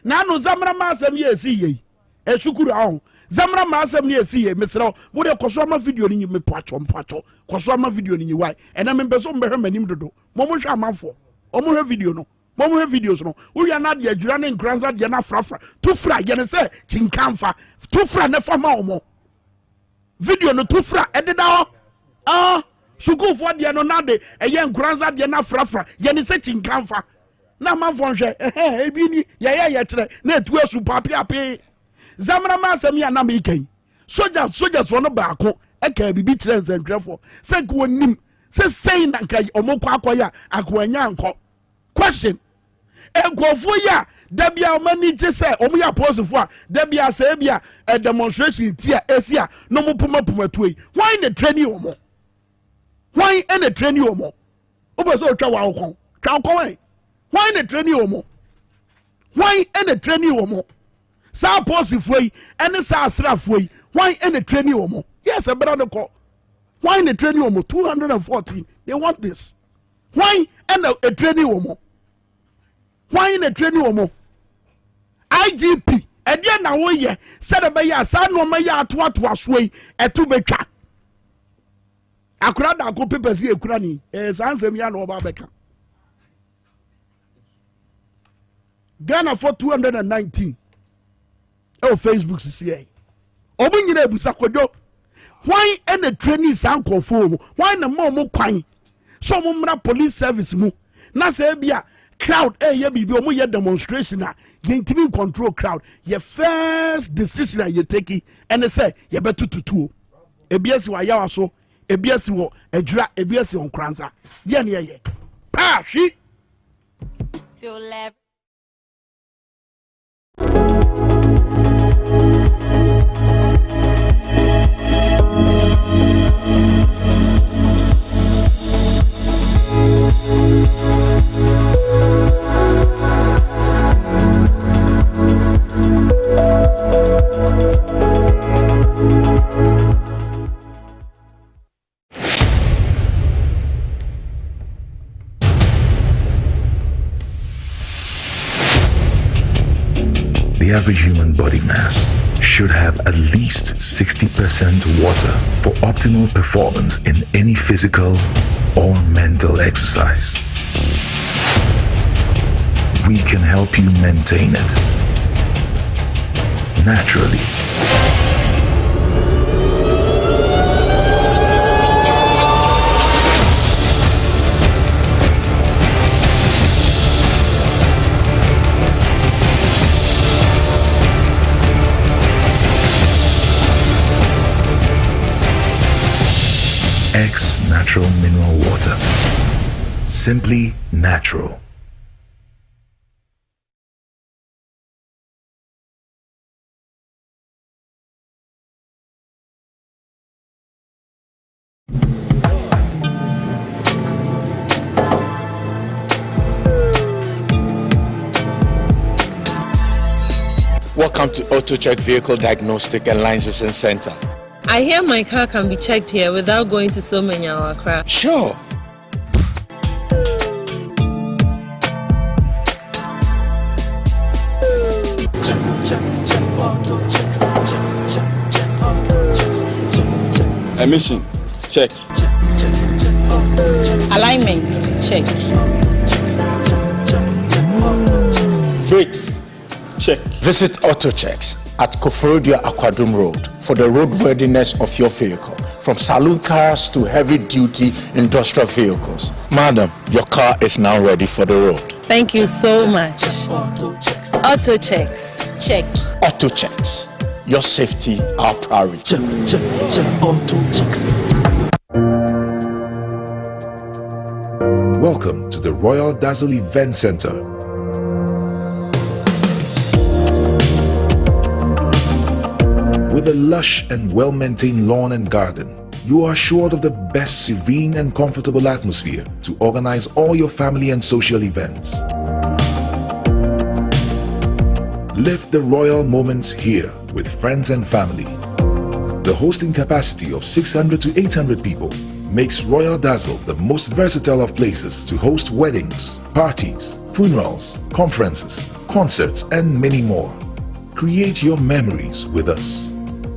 Nanu zamra masem ye si ye eshukuru ahụ zamra masem ye si ye mesra wo de koso ma video ni me pacho koso ma video ni why ena me beso mbehwe manim dodo mo mo hwa amanfo o mo hwa video no mo mo hwa videos no wo ya na de adwura ne nkranza de na frafra to fra ye ne se chinkamfa to fra ne fa ma omo video no to fra ededa ho suku fo de no na de eye nkranza de na frafra ye ne se chinkamfa na manfo hwe ebi ni ye kire na etu asu papi api zamra masem ya na me kan soldiers no ba ko e ka bibi kire nsentwefo se ko nim se sei na kai omokwa akoya akwanya nko question enkofo ya da bia mani je se omo ya posefo a da bia se bia a demonstration tia esia no mo puma tuoi why na training omo why na training omo obo so twa wa okon why na training omo why na training omo sa posefo yi ene sa asrafo yi why na training omo yes e bra no ko why na training omo 214 they want this why na a training omo why na training omo IGP ede na wo ye se de be ya sa no ma ya ato aso yi eto betwa akura da ko papers ye kura ni sansem ya no ba beka Ghana for 219 Facebook CCA omo nyina ebusa kodo why na training san confirm why na mo kwan so mo mra police service mu na se bia crowd ye bibi omo ye demonstration na ye intimi control crowd ye first decision you take and say ye betu tutu ebiasi wa yawa so ebiasi wo adwura ebiasi on kranza ye ne ye pa hwi feel The average human body mass should have at least 60% water for optimal performance in any physical or mental exercise. We can help you maintain it naturally. X Natural Mineral Water. Simply natural. Welcome to AutoCheck Vehicle Diagnostic and Licensing Center. I hear my car can be checked here without going to so many hour crap. Sure. Emission, check. Alignment, check. Brakes, check. Visit AutoChecks at Koforodia Aquadum Road for the roadworthiness of your vehicle, from saloon cars to heavy-duty industrial vehicles. Madam, your car is now ready for the road. Thank you so much. Auto checks. Check. AutoChecks, your safety, our priority. Welcome to the Royal Dazzle Event Center. With a lush and well-maintained lawn and garden, you are assured of the best serene and comfortable atmosphere to organize all your family and social events. Live the royal moments here with friends and family. The hosting capacity of 600 to 800 people makes Royal Dazzle the most versatile of places to host weddings, parties, funerals, conferences, concerts, and many more. Create your memories with us.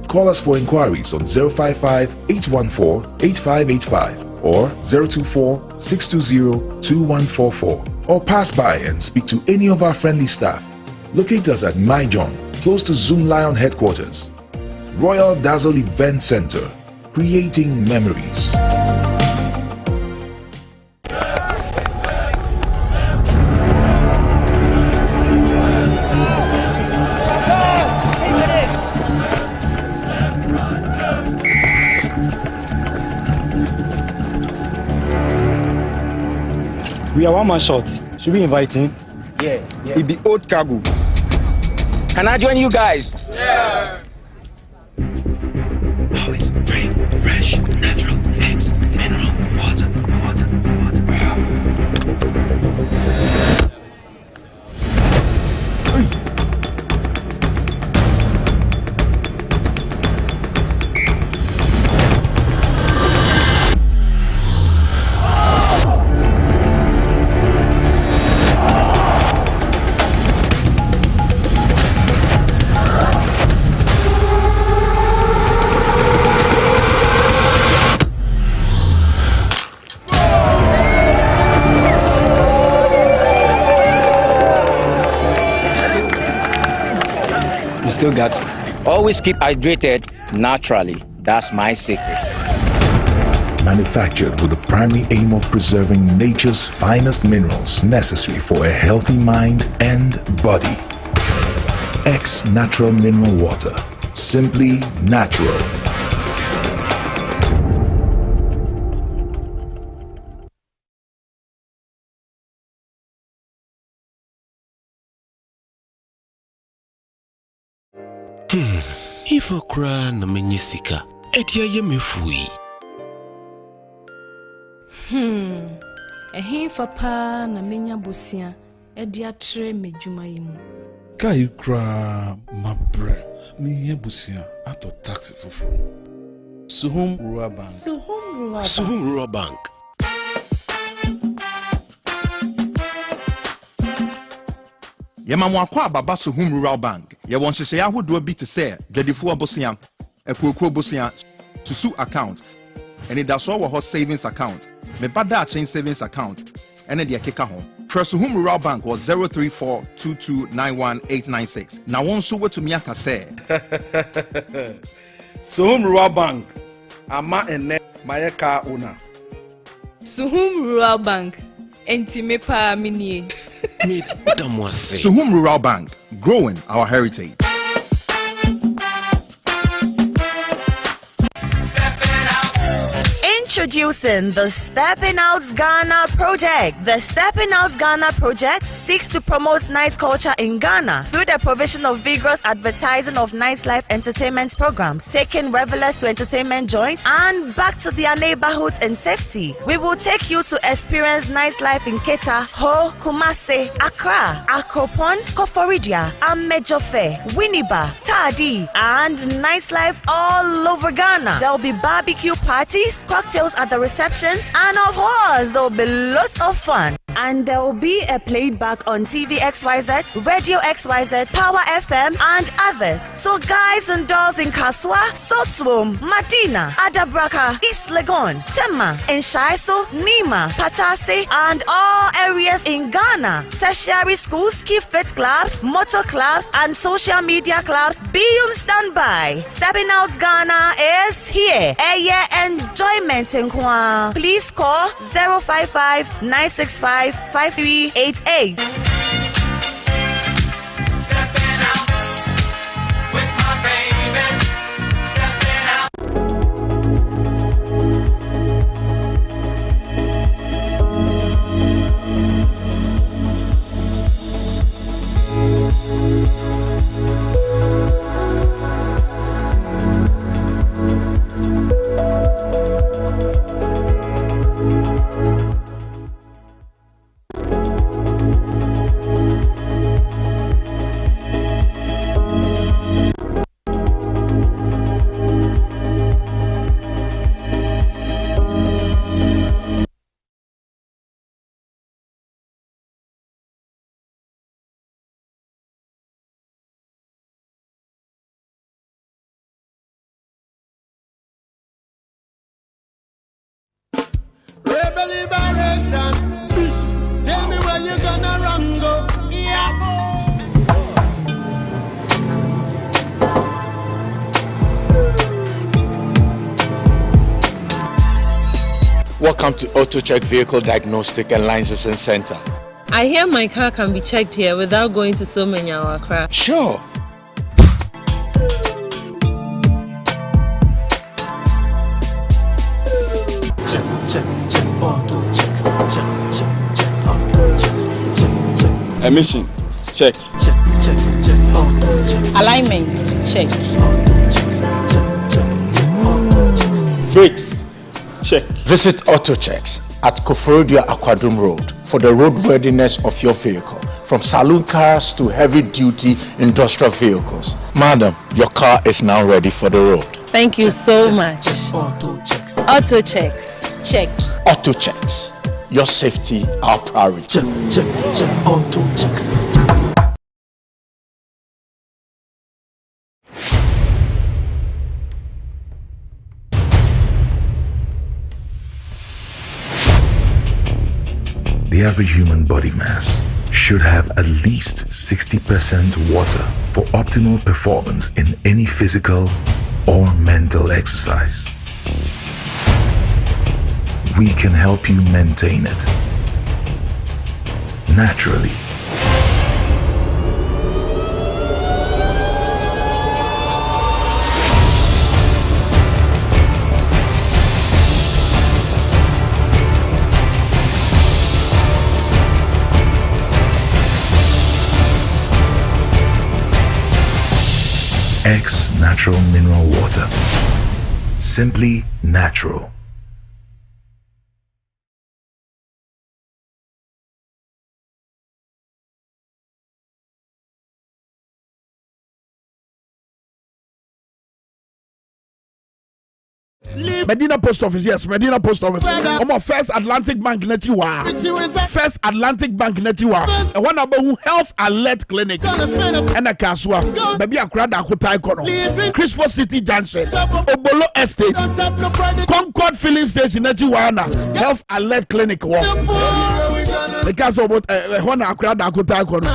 Call us for inquiries on 055-814-8585 or 024-620-2144, or pass by and speak to any of our friendly staff. Locate us at My John, close to Zoom Lion headquarters. Royal Dazzle Event Center, creating memories. We are one man short. Should we invite him? Yeah. It be old cargo. Can I join you guys? Yeah. Always drink fresh, natural, X mineral water. Still got it. Always keep hydrated naturally. That's my secret. Manufactured with the primary aim of preserving nature's finest minerals necessary for a healthy mind and body. X Natural Mineral Water. Simply natural. Ifo kura na menyisika. Edia ye mefui. Ehin fapa na menya bosia edia tre medjuma yimu. Kai kura mabre. Mi yebusia ato taxi fufu. Suhum Rural Bank. Suhum Rural Bank. Yema mwakwa baba Suhum Rural Bank. yɛwɔ nhyehyɛeɛ ahodoɔ bi te sɛ dwadifoɔ bosea akuokuo bosea susu account anidasoɔ wɔ hɔ savings account meba daakyen savings account ɛne deɛ keka ho frɛ Suhum Rural Bank wɔ 034229186 na wɔn nso wɔtumi aka sɛ Suhum Rural Bank ama ene maye car owner. Suhum Rural Bank enti me pa minie. Dwabo Ase. Suhum Rural Bank, growing our heritage. Introducing the Stepping Out Ghana project. The Stepping Out Ghana project seeks to promote night culture in Ghana through the provision of vigorous advertising of nightlife entertainment programs, taking revelers to entertainment joints and back to their neighborhoods in safety. We will take you to experience nightlife in Keta, Ho, Kumase, Accra, Akropon, Koforidia, Amejofe, Winneba, Tadi, and nightlife all over Ghana. There will be barbecue parties, cocktails at the receptions, and of course there will be lots of fun. And there will be a playback on TV XYZ, Radio XYZ, Power FM, and others. So guys and dolls in Kaswa, Sotwom, Madina, Adabraka, East Legon, Tema, Enshaiso, Nima, Patase, and all areas in Ghana. Tertiary schools, key fit clubs, motor clubs, and social media clubs be on standby. Stepping Out Ghana is here. Enjoyment in Kwa. Please call 055 965 5388. Liberation. Tell me where you gonna run go. Yeah. Welcome to Auto Check Vehicle Diagnostic and Licensing Center. I hear my car can be checked here without going to so many Accra. Sure. Check, auto checks. Check, auto checks. Check. Emission, check. Check, auto checks. Alignment, check. Brakes, check. Visit Auto Checks at Koforodia Aquadum Road for the roadworthiness of your vehicle, from saloon cars to heavy-duty industrial vehicles. Madam, your car is now ready for the road. Thank you so much. Auto checks. Auto checks, check. Auto Checks, your safety, our priority. Check, auto checks. The average human body mass should have at least 60% water for optimal performance in any physical or mental exercise. We can help you maintain it naturally. X Natural Mineral Water. Simply natural. Medina Post Office, yes, Medina Post Office. First Atlantic Bank Netiwa. First Atlantic Bank Netiwa. And one about Health Alert Clinic. And a Kaswa. Baby Akrada Kutai Kono. Crispo City Junction. Obolo Estate. Concord Filling Station Netiwana. Health Alert Clinic. The case about one Akrada Kutai Kono.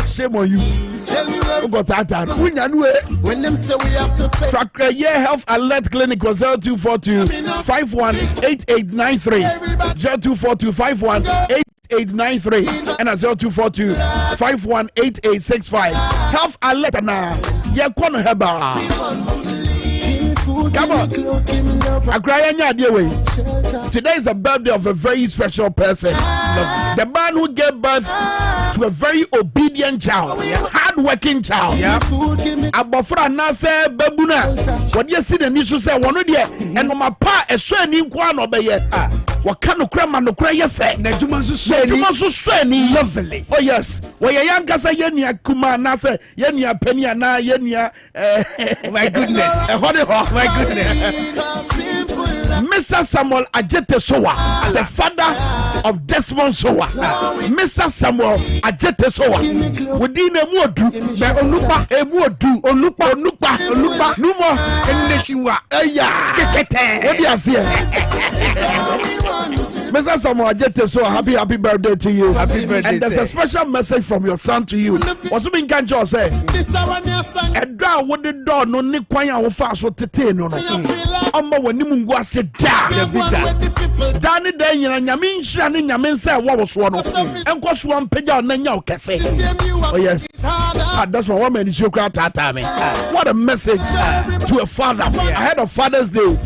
Shame on you. Who got that? When them say we have to pay. Health Alert Clinic was 0242-518893. 0242-518893 and 0242-518865. Health Alert na yakwana heba. Come on. Today is a birthday of a very special person. The man who gave birth to a very obedient child, hard-working child. Abofra nase babuna. What you see the issue say one day and no ma pa e so ani kwa no be ye. Waka no kra ma no kra ye fe. Na djuma so ni lovely. Oh yes. We ye yanka say ye nia kuma na say ye nia pani na ye nia my goodness. My goodness. Mr. Samuel Ajete Sowa, the father of Desmond Sowa. Mr. Samuel Ajete Sowa. Within a modu, Onupa, Onupa, Numo, and Neshiwa. What do you say? Mr. Samuel Ajete Sowa, happy birthday to you. Happy birthday. And there's a special message from your son to you. What's being can't say? A draw with the door, no Nikwaya or fast with the tin. Amba wani mungu ase da Dani den yana nyamin shani nyamin say what was one enko so ampeja na nya okese. Oh yes, that's my woman is your tata me. What a message to a father ahead of Father's Day.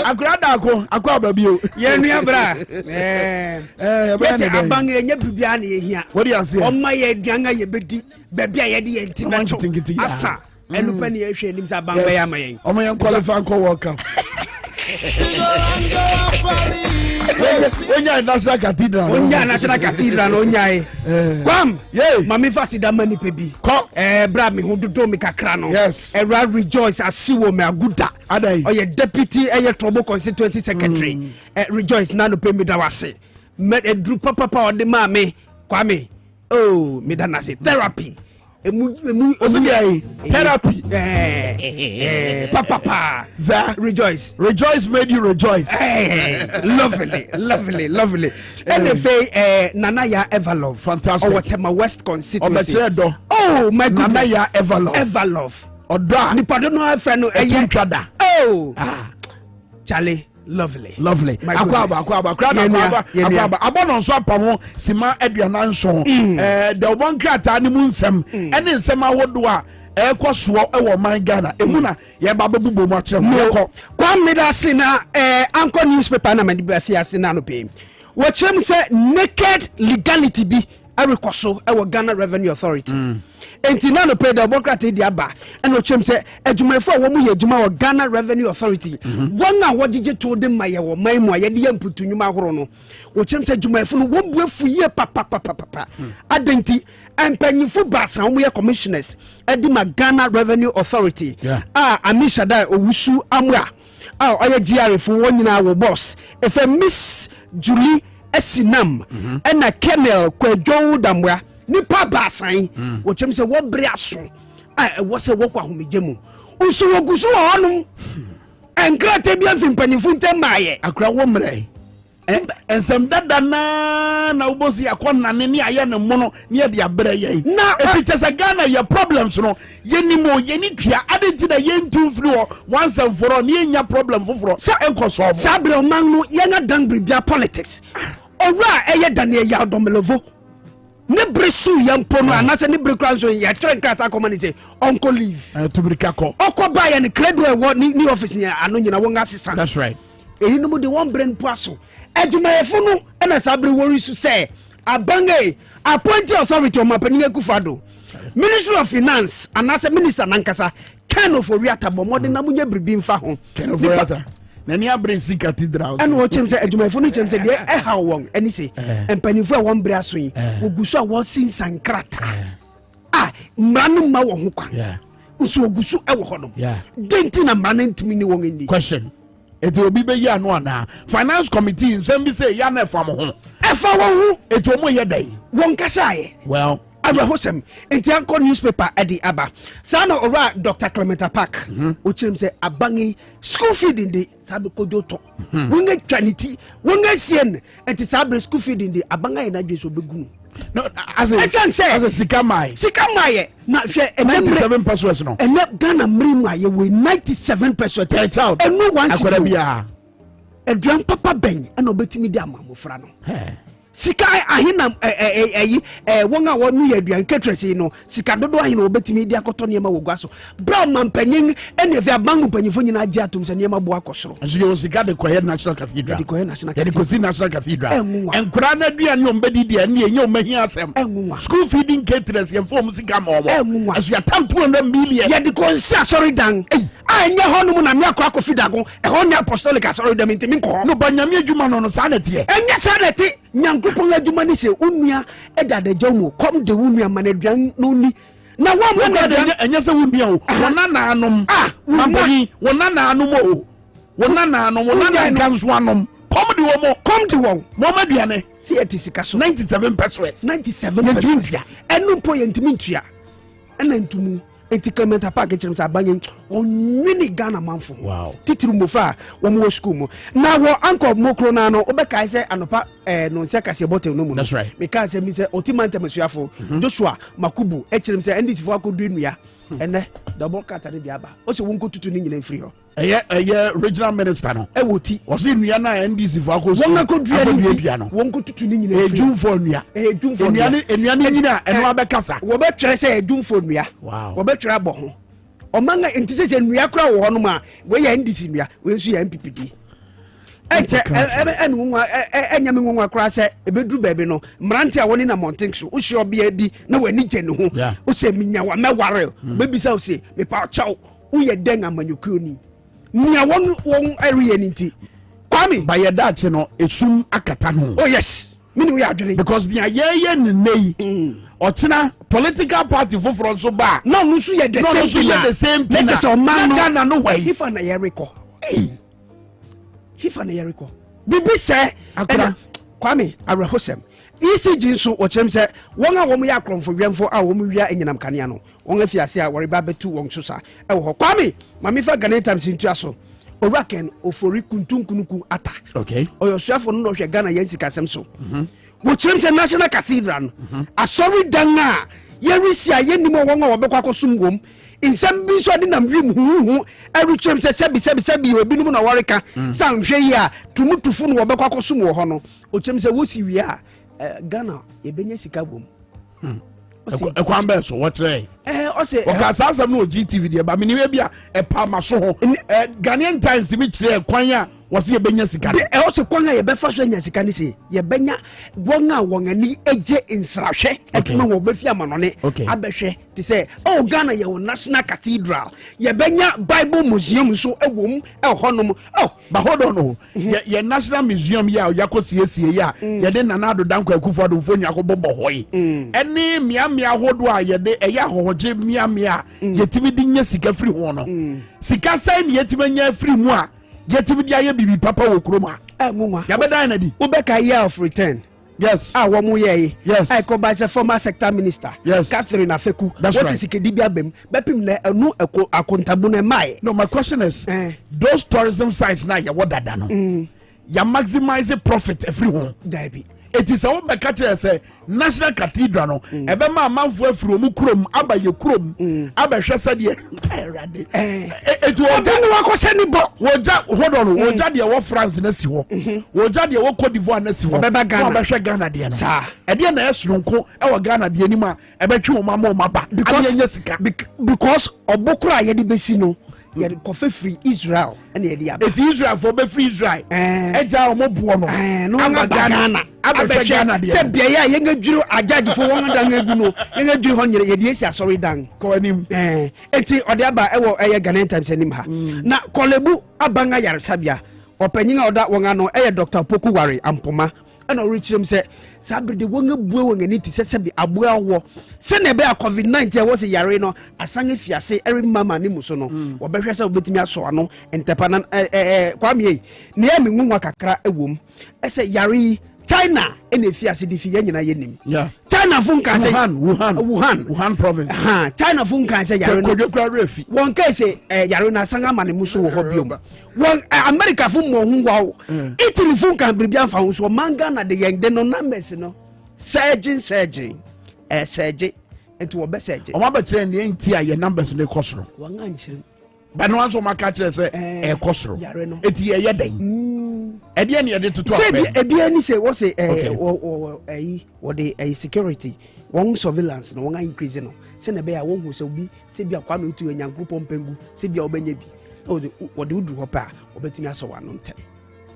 Agrada akwa baby o ye nua bra yes abange nya bibia na ye hia. What do you say? Omma ye duanga ye bedi baby a ye de entimeto asa enu pani ye hwe nim sa banga ya mayen omo yen qualify ko World Cup. Onya National Cathedral onya kwam mami fasida mani pebi bra me ho dodo me kakra no era Rejoice asiwo me aguda oye deputy Trobo constituency secretary Rejoice na no pe me da wase me edru papa o de ma me kwame oh me da na say therapy therapy papa Rejoice made you rejoice. Lovely and the Nana ya Everlove fantastic or Tema West constituency. Oh my goodness, Nana ya Everlove oda ni pardon no friend no oh Charlie lovely akwaba abono so apamo sima aduana nso the one krata ni mu nsem ene nsem awodo a ekoso ewo man Ghana emuna ye ba babubo mu akere kwa mmeda se na anchor newspaper na mandi ba fiase na no pe wo chem se naked legality bi erekoso ewo Ghana Revenue Authority enti na no pay the democrat di aba and o chem se adwumayefo wo mu ye adwuma wo Ghana Revenue Authority won na wogige to de maye wo man mu ye de yamputu nwuma ahoro no o chem se adwumayefo no wo buafu ye papa adenti empanyifo basa wo ye commissioners edima Ghana Revenue Authority Amisha Dai Owusu Amura oye GRA fu won nyina wo boss efe Miss Julie Esinam ena Kennel Kwadwo Damwa nipa basan wo chem se wo bre aso wo se wo kwa homejemu usu wo gusu honum enkrate bia mpanyifu ntemaye akra wo mre ensem dada na ubosi akonna ne aye ne mono ne de abre ye na efichese Ghana ye problems no yenimo yeni tua adenti na yentu firi ho once and for all ne nya problem foforo sa enkoso sabre man no yenya dan bibia politics owura eye Daniel ya domelovo ne bresu yampo no anase ne brekranso ya tren kata komani say uncle leave to brikako okoba ya ne credo e wo ni office ni ano nyina won asesa. That's right. Eyi no de one brain poaso adwumayefo no na sabre wori su say abange appointed authority o mapani akufado Ministry of Finance anase minister nankasa kind of oriata bo modern na munya bribi mfa ho kind of oriata na ni abrensi cathedral and wo chem say adwumayefo no chem say de ha won ani say empanifo a won bre aso yi oguso a won sinsan krata mranu ma wo ho kwa nso ogusu ewo hodom denti na mra na ntimi ni won ni question it will be ya no na finance committee nsem bi say ya na efam ho efa won ho eto mo ye dai won kasa ye well Abrahosem, enti anko newspaper edi aba. Sana ora Dr. Clementa Park. Ochim say abangi school feeding the sabe kodo to. Wonge twaniti, wonge sien enti sabe school feeding the abanga na dweso begunu. No, as a sikamai na hwe 97% no. And Ghana mrimu aye we 97% per child. And no one akwara bia. Eduan papa ben and obetimi di amamofra no. Sika ahina wonga wonu ye aduan ketresi no sika dodo ahina obetimi di akoto niema wogwa so bra mampanyin ene via bangu panyifo nyina agi atom se niema bo akosoro so yo sika de kohe national cathedral de kohe national cathedral enkura na aduan yo mbedi di ene enye omahi asem school feeding caterers ye form sika ma omo aso ya 200 million ye de konsi asori dan anya honum na me akwa kofidago e hon apostolic asori dan ntimi ko no banyame adwuma no sa na tie enya sa na tie nyankopon adwuma ni se onua edade jamu kom de onua maneduan no ni na wa mo na enya se onua o wona na anom mampani wona na anom o wona na anom wona na ganso anom kom de wo mo maduane si etisika so 97% enu po yentimi ntua ena ntumu enti Clementa Park echirim sa banyen onwini Ghana manfo wow titiru mofa wo mo school mo na wo anko mokro na no obeka ise anopa no nsia kase botel no mu that's right me ka se mi se otimanta masuafo Joshua Makubu echirim se ndc fo akodu nua ene double cat ade bi aba o se wonko tutu ni nyina mfiri ho eye regional minister no e woti o se nua na ndc fo akodu wonga kodu ni bia no wonko tutu ni nyina mfiri ejumfo nua nua ni nyina eno abekasa wo be twere se ejumfo nua wow wo be twere abo ho omanga ntise se nua kra wo ho no ma we ya ndc nua we nsu ya MPPD enya me nwa kra se ebeduru baabi no mrante a woni na mountain so uhye obia bi na wani gye ne ho o se minya wa meware bebisa o se me pa chaw uye den amanyokoni nya won area ni nti kwami ba ye dache no esum akata no oh yes mini we adwene because bia ye nei otina political party foforo so ba no no so ye the same thing let us o man Ghana no way if na ye record hifa na yeriko bibi se akora kwame Abrahosem ECG nso ochem se won a wom ya akromfo wemfo a wom wia enyinam kanea no won afiase a wori ba betu won so sa e wo kwame mami fa Ghana Times ntua so oraken ofori kuntunkunuku ata okay oyosuafo no hwe Ghana yansi kasem so wo chem se National Cathedral asori dan a yerisi a yenimo won a wobekwa akosum wom insem bi so de nam wim hu eruchem se sebi obi num na woreka san hwe yi a tumutufu no wobekwa akosum wo ho no ochem se wosi wi a Ghana ye benya sika bom ekwan be so what say o se o ka sa sam no GTV de ba meni we bia e pa ma so ho Ghanaian Times mi kire kwan a wose ye benya sika e o se kwan a ye be fa so nya sika ni se ye benya won a won ani eje nsrahwe etuma wo be fi amanone abehwe ti se o Ghana ye National Cathedral ye benya Bible Museum so ewom e honom ba hold on no ye National Museum ya yakosiesie ya ye de nanado danko akufo do fo nya ko bobo hoyi eni mia hodo a ye de eya hohoje mia ye timi di nya sika free ho no sika sai ne ye timi nya free mu a yetimi dia ye bibi papa wo kroma nwa ya bedan na di ubeka year of return yes wo mu ye yes I come by the former sector minister Catherine Afeku what is sikedi bia bem bepim na enu akontabu na mai no my question is those tourism sites na ya wodada no ya maximize profit everyone dabi it is a be catch say National Cathedral no ebe ma manfo afuro mu krom aba ye krom aba hwese de erade etu oja no akose ni bo woja hold on woja de wo France na si ho woja de wo Cote d'Ivoire na si ho aba hwe Ghana de no sa e de na esronko e wo Ghana de ni ma ebe twe wo mama o maba because obokura ye de besi no ye kofe free Israel and ye dia it Israel for be free Israel eja o mo buo no aba Ghana aba Ghana de se bia ya ye ngadwiro ajaji fo won dan egu no ye ngadwiro ho nyere ye de esi asori dan ko anim enti ode aba e wo eye Ghana Times anim ha na kolebu abanga yaresabia opanyin a oda won ano eye Dr. Poku Ware Ampoma ɛna ɔrekyerɛm sɛ saa bere de wɔn abue wɔn ani te sɛ bi aboa wɔ sɛnea ɛbɛyɛ covid-19 ɛwɔ sɛ yare no asan afiase ɛremama ne mu so no wɔbɛhwɛ sɛ wɔbɛtumi asɔ ano ntɛpa na kwame yi nea me nwunwa kakra ɛwom ɛsɛ yare China ɛna afiase de fi yɛn nyinaa yɛnim China fo nka sɛ Wuhan province China fo nka sɛ yare no wɔn ka sɛ yare no asan ama ne mu so wɔ hɔ biom wɔn America fo mmɔ ho waw Italy fo nka biribi amfa ho so manga na de yɛn de no numbers no surging surge nti wɔbɛ surge ɔma bɛkyerɛ ne nti a yɛ numbers no kɔ soro wɔn ankyerɛ ba no anso maka kyerɛ sɛ ɛkɔ soro eti yɛyɛ dɛn ɛdeɛ ne yɛde toto apɛ ebia ni sɛ wɔ sɛ wɔde security wɔn surveillance no wɔn increase no sɛ na bɛyɛ wɔn hu sɛ obi sɛ bia kwame otu enyankopɔ mpengu sɛ bia wɔbɛnya bi wɔde udu hɔ pa wɔbɛtumi asɔ wɔn ano ntɛm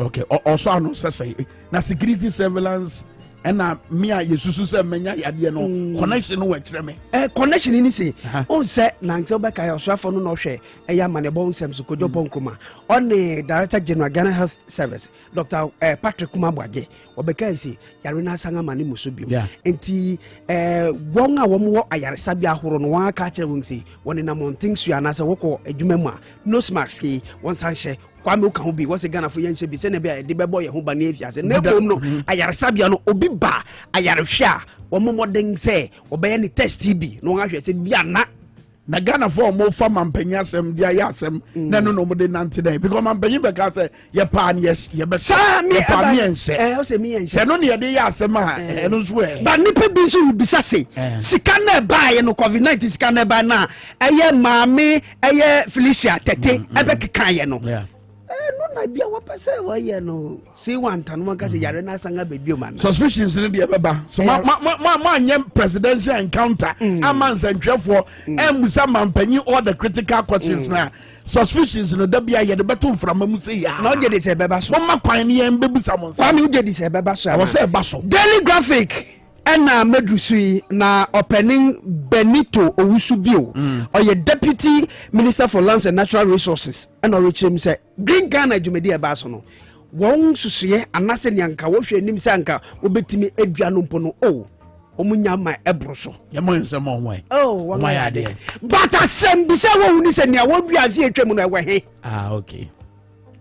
okay ɔsɔ ano sɛsɛ na security surveillance ɛna me a yesusu sɛ menya yadeɛ no connection no wɔkyerɛ me connection ni se on sɛ nantel bɛka yɛ ɔsoafo no no hwɛ ɛyɛ amanebɔ nsɛm so kodwo pɔnkoma ɔne director general Ghana Health Service Dr. Patrick Kumabwage wɔbɛka sɛ yare no asan ama ne mu so bio nti wɔn a wɔn wɔ ayaresa bi ahoro no wɔn aka kyerɛ wɔn sɛ wɔn nam ɔnten so anaasɛ wɔkɔ adwuma mu a nose mask wɔn san hyɛ kwame uka ho bi wɔ sɛ Ghana fo yɛnhyɛ bi sɛ na bia de bɛbɔ yɛ ho ba ne afiase na ebom no ayaresa bia no obi ba ayarehwɛ a wɔn mmɔden sɛ wɔbɛyɛ ne test bi na wɔn ahwɛ sɛ bia na Ghana for mo fa mampanyi asɛm dia yɛ asɛm na no no mo de nante dai because mampanyi bɛka sɛ yɛ pa ne yɛ bɛ sa me pa me enhyɛ ɔsɛ me enhyɛ sɛ no ne yɛ de yɛ asɛm a ɛno nso ba nipa bi nso bisa se sika na ba yɛ no covid-19 sika na ba na ɛyɛ maame ɛyɛ Felicia Tete ɛbɛkeka yɛ no no na bia wapɛ sɛ wɔyɛ no si wanta no manka sɛ yare no asan abɛbio ma no suspicions no deɛ bɛba so maanyɛ presidential encounter ama nsɛntwerɛfoɔ ɛmmusa mampanyi all the critical questions na suspicions no da bia yɛde bɛto mframa mu sɛ yɛ na wogye de sɛ ɛbɛba so wɔma kwan ne yɛn bɛbusa mo nsa kwame wogye de sɛ ɛbɛba so ɛwɔ sɛ ɛba so Daily Graphic ɛna medrusu yi na ɔpɛnin Benito Owusu bio ɔyɛ deputy minister for lands and natural resources ɛna ɔrekyerɛm sɛ Green Ghana dwumadi ɛbaa so no wɔn susuɛ anasɛ ne anka wɔhwɛ anim sɛ anka wɔbɛtumi adua no mpo no ɔmo nya ma ɛboro so yɛmɔ nsɛm ɔhɔn wɔn ayɛ adeɛ but asɛm bi sɛ wɔn ni sɛ nea wɔdua ase atwa mu no ɛwɔ he okay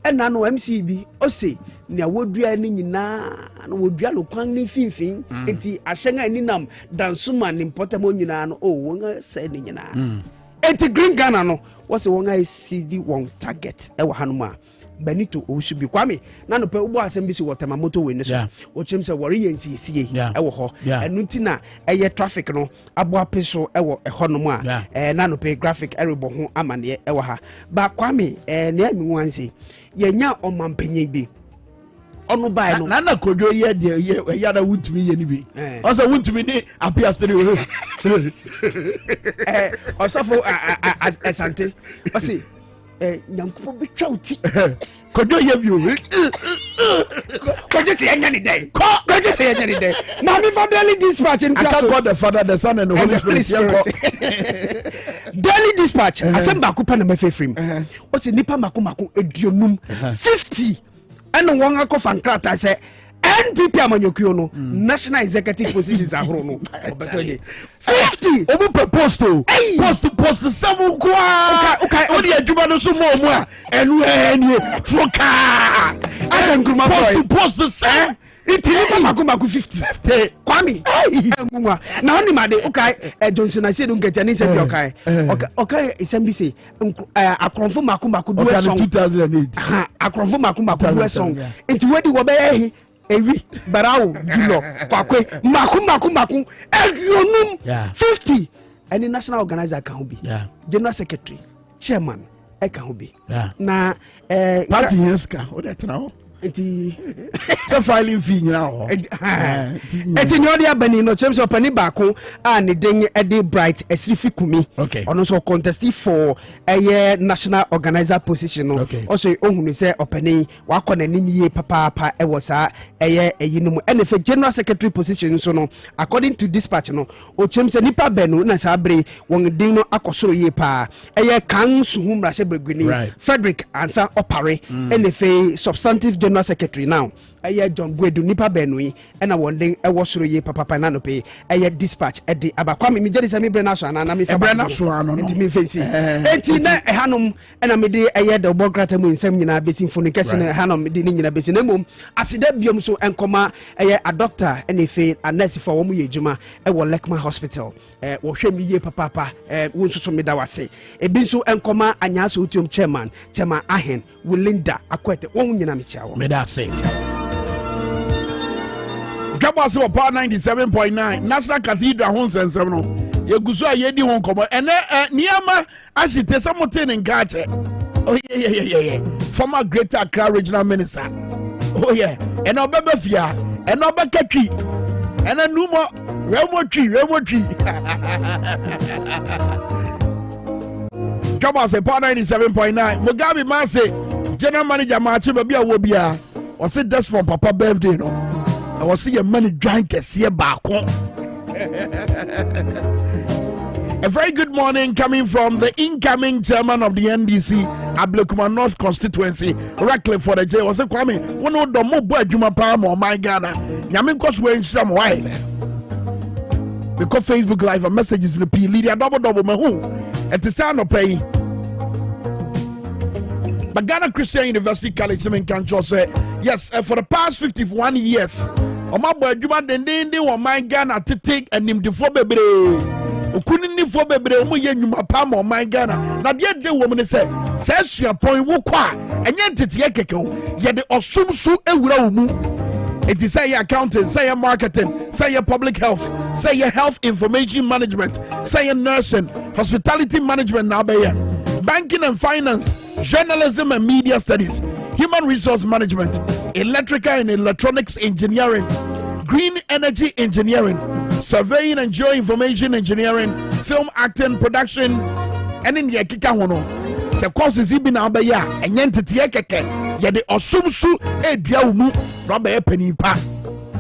ɛna no MC bi ɔse nea wɔdua ne nyinaa na wɔdua no kwan ne finfin enti ahyɛn a ninam dansoma ne mpɔtam nyinaa no wɔn sɛ ne nyinaa enti Green Ghana no wɔsɛ wɔn a sidi wɔn target ɛwɔ hanom a Benito Owusu bi kwame na no pɛ wo asɛm bi si wɔtama moto we ne so wɔkyerɛm sɛ wɔreyɛ nsiesie ɛwɔ hɔ ɛno nti na ɛyɛ traffic no aboa pe so ɛwɔ ɛhɔ nom a na no pɛ graphic ɛrebɔ ho amaneɛ ɛwɔ ha ba kwame nea mi wan sɛ yɛnya ɔmampanyin bi ɔno bae no na kodwo yɛ deɛ yɛ da wuntumi yɛ ni bi ɔsɛ wuntumi ne apia story ɔsɔfo asante ɔsɛ nyankopɔ bɛtwa wo ti kodwo yɛ bio kodwo sɛ yɛnya ne dɛn kodwo sɛ yɛnya ne dɛn na mefa Daily Dispatch ntia so God the Father the Son and the Holy Spirit Daily Dispatch asɛm baako pɛ na mɛfɛfiri mu ɔsɛ nipa mako aduonum 50 ɛne wɔn akɔfa nkrataa sɛ NPP amanyokuo no national executive positions ahoro no obesode 50 obu post 7 kwa odi adwuma no so mo a enu enie troka asa nkruma post 7 itini mako 50 kwami enwa na oni made okay Johnson ase do nketa ni se bi okay isembi se akronfo mako do song 2008 akronfo mako do song enti wedi wo be ewi barao julo kwakwe mako aduonum 50 any national organizer kan bi general secretary chairman e kan bi na party yeska o de tena ho enti so filing fee nyina ho enti no dia bani no chem so pani baako a ne den e dey bright esrifi kumi ono so contest for a national organizer position no also ohunu say opani wa kɔ n'anim yie papa e wo sa eyinum ene fe general secretary position so no according to dispatch no o chem say nipa benu na sa bre won din no akosoro yie pa kan suhum rahye begwini Frederick Ansa Opare ene fe substantive general secretary now ɛyɛ John Gwedu nipa benui ɛna wɔnden ɛwɔ soro ye papa na no pe ɛyɛ dispatch ɛde abakwa me gye sɛ me bre na so ana na me fa bre na so ano enti me fancy enti na ɛhanom ɛna me de ɛyɛ de bograta mu nsɛm nyina besin fo ne kɛse ne ɛhanom de ne nyina besin na mom asida biom so ɛnkɔma ɛyɛ a doctor ɛna fe a nurse fo wɔn yɛ adwuma ɛwɔ Lekma Hospital wɔhwɛ me ye papa wo nso so me da wase ebi nso ɛnkɔma anya so utiom chairman Ahen Wilinda Akwete wɔn nyina me kya wo me da say Dwabo Ase wɔ Power 97.9 National Cathedral ho nsɛnsɛm no yɛguso a yɛdi ho nkɔmɔ ɛnɛ nneɛma ahyete sɛ mote ne nka akyɛ oh yeah former Greater Accra Regional Minister oh yeah ɛnɛ ɔbɛbɛ fia ɛnɛ ɔbɛka twi ɛnɛ numɔ remo twi Dwabo Ase Power 97.9 Mugabe Mase General Manager Machi baby a wo bia ɔse Desmond Papa birthday no I was see a money drink kɛseɛ baako. A very good morning coming from the incoming chairman of the NDC, Ablekuma North constituency, Radcliffe for the J. Was a Kwame, one of the more boy Juma Palm or my Ghana. Yamin Coach wearing some wife. Because Facebook Live, a message is repeat, Lydia double mahu at the sound of pay. But Ghana Christian University College, Semen Kancho said, yes, for the past 51 years, Oma boy Juma Dende or my Ghana to take and him to bebre. Okuni for bebre, Omo Yuma Pam or my Ghana. Now, yet the woman said, says your point wukwa, and yet it's Yakeko, yet the Osum Su Ewumu. It is say accounting, say marketing, say public health, say health information management, say nursing, hospitality management, now banking and finance, journalism and media studies, human resource management, electrical and electronics engineering, green energy engineering, surveying and geoinformation engineering, film acting, production, and in the Kika Hono. The courses he been out ya and entity keke, ya de osumsu e diaumu, Robert Penipa.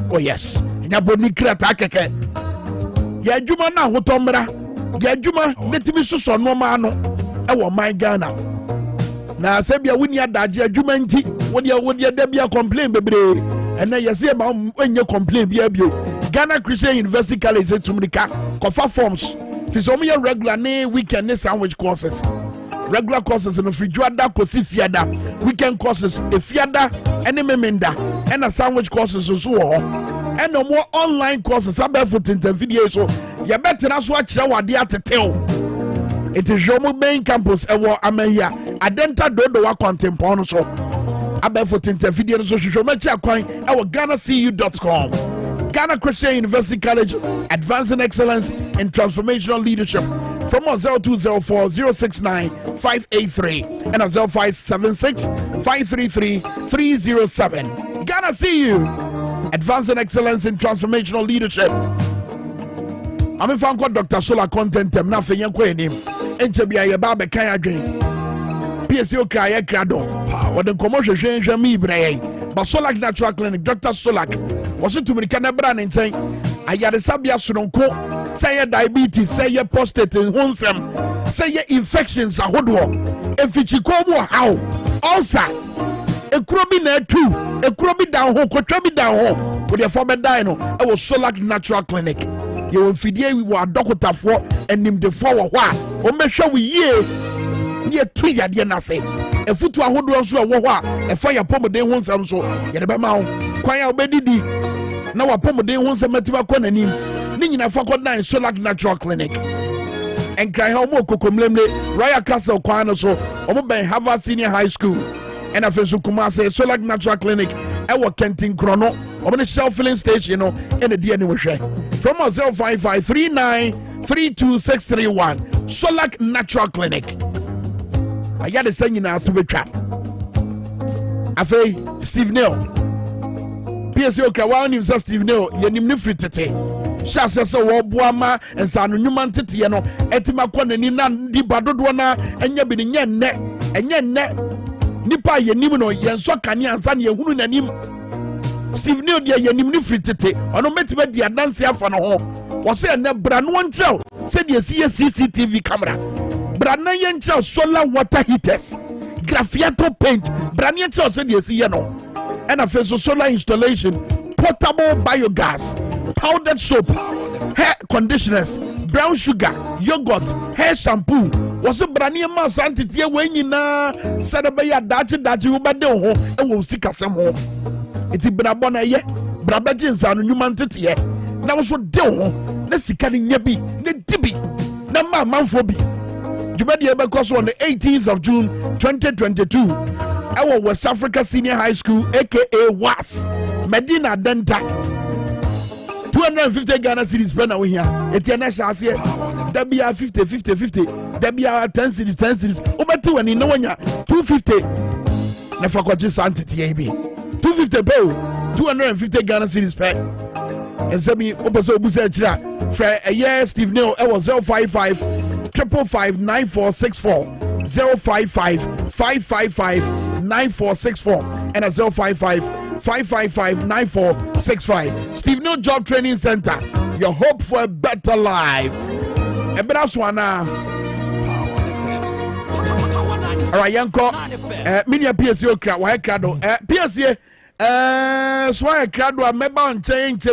Oh, yes, Yaboni Krata keke. Ya Juma na Hotombra, Ya Juma, Netivisu no mano, ewa my Ghana. Na sebia winya daje adwuma nti wodi debia complain bebre ena yese ma onye complain bia bio Ghana Christian University College tumrika kofa forms fisomo ye regular ne weekend ne sandwich courses regular courses no frijuada kosi fiada weekend courses efiada ene memenda ena sandwich courses so ho ena mo online courses abefo tinta video so ye betena so a kire wade atetew. It is your main campus ewo amaya adenta dodo wa contemporary so abefo tinta video so hwehwe machi akwan ewo ghanacu.com. Ghana Christian University College, advancing excellence in transformational leadership. From 0204 069 583 and 0576 533 307. Ghana CU, advancing excellence in transformational leadership. I'm in Franco Dr. Sola content na fe yanko enim enche bia ye ba be kan adwen PSO kaya krado what the commercial hwehwe mi brey but Solak Natural Clinic Dr. Solak was to me can bra ne nchen ayare sabia soronko say diabetes say prostate honsem say infections ahodo efichi ko mu how ulcer ekuro bi na atu ekuro bi down ho kotwa bi down ho wo de for be die no e was Solak Natural Clinic. You will feed you with a doctor for and him the forward. Or make sure we ye near 2 years. Say a foot to a hundred or so a fire pomade once I'm so get a bamau. Quite obedi. Now a pomade once a metima con and him. Nina Fakot 9 Solak Natural Clinic. And cry homo cocomlemle, Raya Castle, Quano so, Omo Harvard Senior High School. And a Fesukuma say Solak Natural Clinic. Our Kenting Chrono, on the shelf filling station, and the DNA share. From 055 39 32631, Solak Natural Clinic. I got to send you now to the trap. Afe, Steve Neal. PSO Kawan news Steve Neal, Yanim Nifritete. Shasa so Boama and Sanu Newman Titiano, Etima Kwanina, Di Badodwana, and Yabin Yen net, and Yen net. Nipa ye nimno yen so kani ansa ne hunu nanim Steve Neal dia ye nimni fritete ono metime dia dance afa no ho wo se na bra no nchel se dia si CCTV camera bra na ye nchel solar water heaters graphiato paint bra ne nchel se dia si ye no and a face solar installation, portable biogas, powdered soap, hair conditioners, brown sugar, yogurt, hair shampoo. Was a brand new man sanity when you na said about your dachi you bade ho and will seek us some home. It's Brabona ye, Brabajins and human titty ye. Now so do let's see can yebi, ne dibi, number manphobi. You made the because on the 18th of June 2022. Our West Africa Senior High School, aka WAS, Medina Denta. 250 Ghana cedis per now here. Etiana here. That be 50. That be 10 cedis. Over 2 and in no one 250. Never got just anti 250 per 250 Ghana cedis per. And Semi Obaso Busachra. For a year, Steve Neil, I was 055 555 9464. 055-555-9464 and a 055-555-9465. Steve No Job Training Center, your hope for a better life. A better one now. Alright, Yanko, Minia PSO crowd, why crowd, PSA, Swire crowd, I remember on change,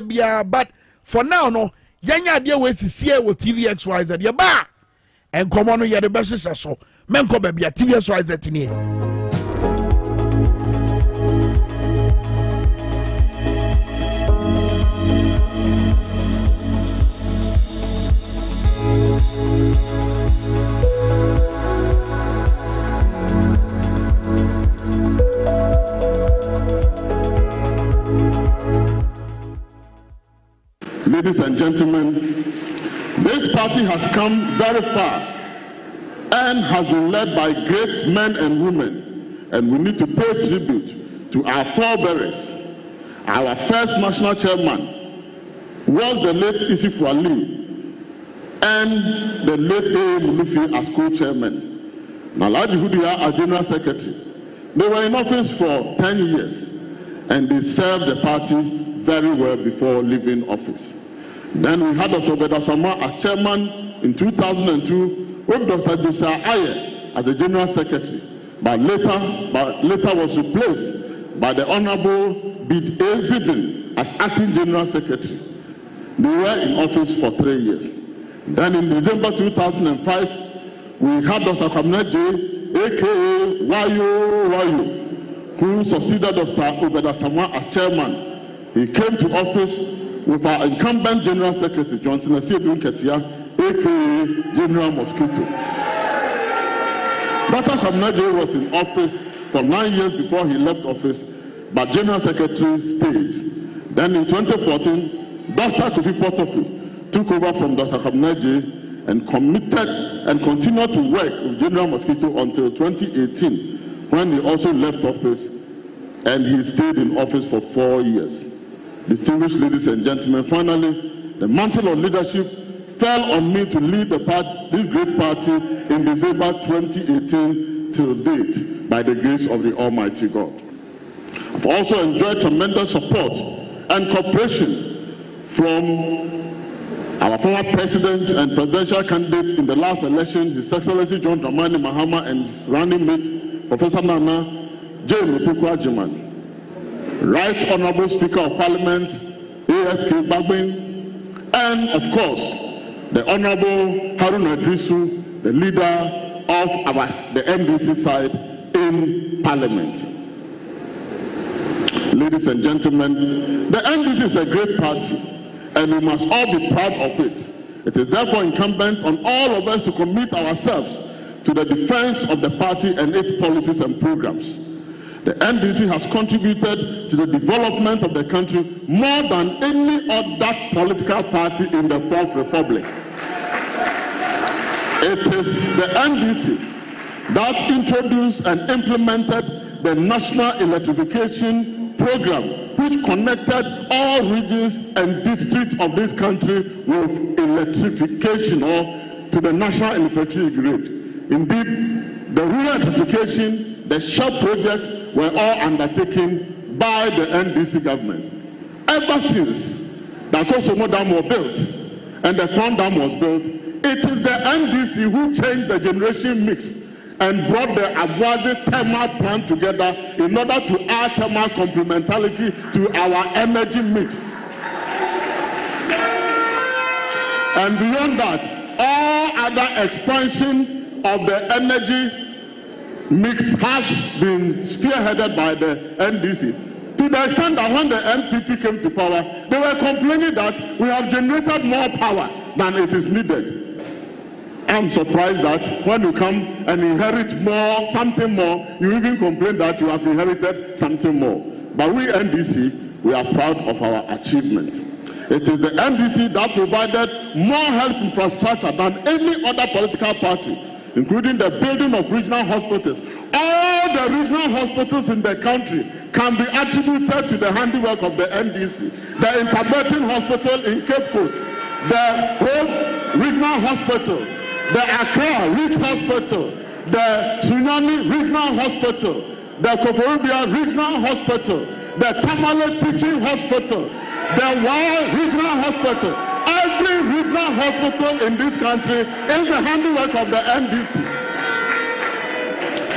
but for now, no, young idea was to see with TVXYZ, your bar. And come on, you're the best so. Men come baby at TV Rise at me. Ladies and gentlemen, this party has come very far and has been led by great men and women, and we need to pay tribute to our forebearers. Our first national chairman was the late Isifu Ali and the late A. Mulufi as co-chairman. Naladi Hudia as general secretary. They were in office for 10 years and they served the party very well before leaving office. Then we had Dr. Bedasama as chairman in 2002 with Dr. Dusa Aye as the general secretary, but later was replaced by the Honorable Bid Ezidin as acting general secretary. They were in office for 3 years. Then in December 2005, we had Dr. Kamneje, aka Wayo, who succeeded Dr. Obedasama as chairman. He came to office with our incumbent general secretary, Johnson Asiedun Ketia, aka General Mosquito. Dr. Kamnaje was in office for 9 years before he left office, but General Secretary stayed. Then in 2014, Dr. Kofi Potofu took over from Dr. Kamnaje and committed and continued to work with General Mosquito until 2018, when he also left office and he stayed in office for 4 years. Distinguished ladies and gentlemen, finally, the mantle of leadership fell on me to lead this great party in December 2018 till date by the grace of the Almighty God. I've also enjoyed tremendous support and cooperation from our former president and presidential candidate in the last election, His Excellency John Dramani Mahama, and his running mate, Professor Nana J. Mupuku Ajiman. Right Honorable Speaker of Parliament, ASK Bagbin, and of course, the Honorable Harun Adrisu, the leader of the NDC side in Parliament. Ladies and gentlemen, the NDC is a great party, and we must all be proud of it. It is therefore incumbent on all of us to commit ourselves to the defense of the party and its policies and programs. The NDC has contributed to the development of the country more than any other political party in the Fourth Republic. It is the NDC that introduced and implemented the National Electrification Program, which connected all regions and districts of this country with electrification or to the national electricity grid. Indeed, the rural electrification, the SHARP projects were all undertaken by the NDC government. Ever since the Kosomo Dam was built and the Kwan Dam was built, it is the NDC who changed the generation mix and brought the Abuaze thermal plant together in order to add thermal complementarity to our energy mix. And beyond that, all other expansion of the energy mix has been spearheaded by the NDC. To the extent that when the NPP came to power, they were complaining that we have generated more power than it is needed. I'm surprised that when you come and inherit something more, you even complain that you have inherited something more. But we NDC, we are proud of our achievement. It is the NDC that provided more health infrastructure than any other political party, including the building of regional hospitals. All the regional hospitals in the country can be attributed to the handiwork of the NDC. The Interbetin Hospital in Cape Coast, the Hope Regional Hospital, the Accra Ridge Hospital, the Tsunami Regional Hospital, the Koforobia Regional Hospital, the Tamale Teaching Hospital, the Wild Regional Hospital. Every regional hospital in this country is the handiwork of the NDC.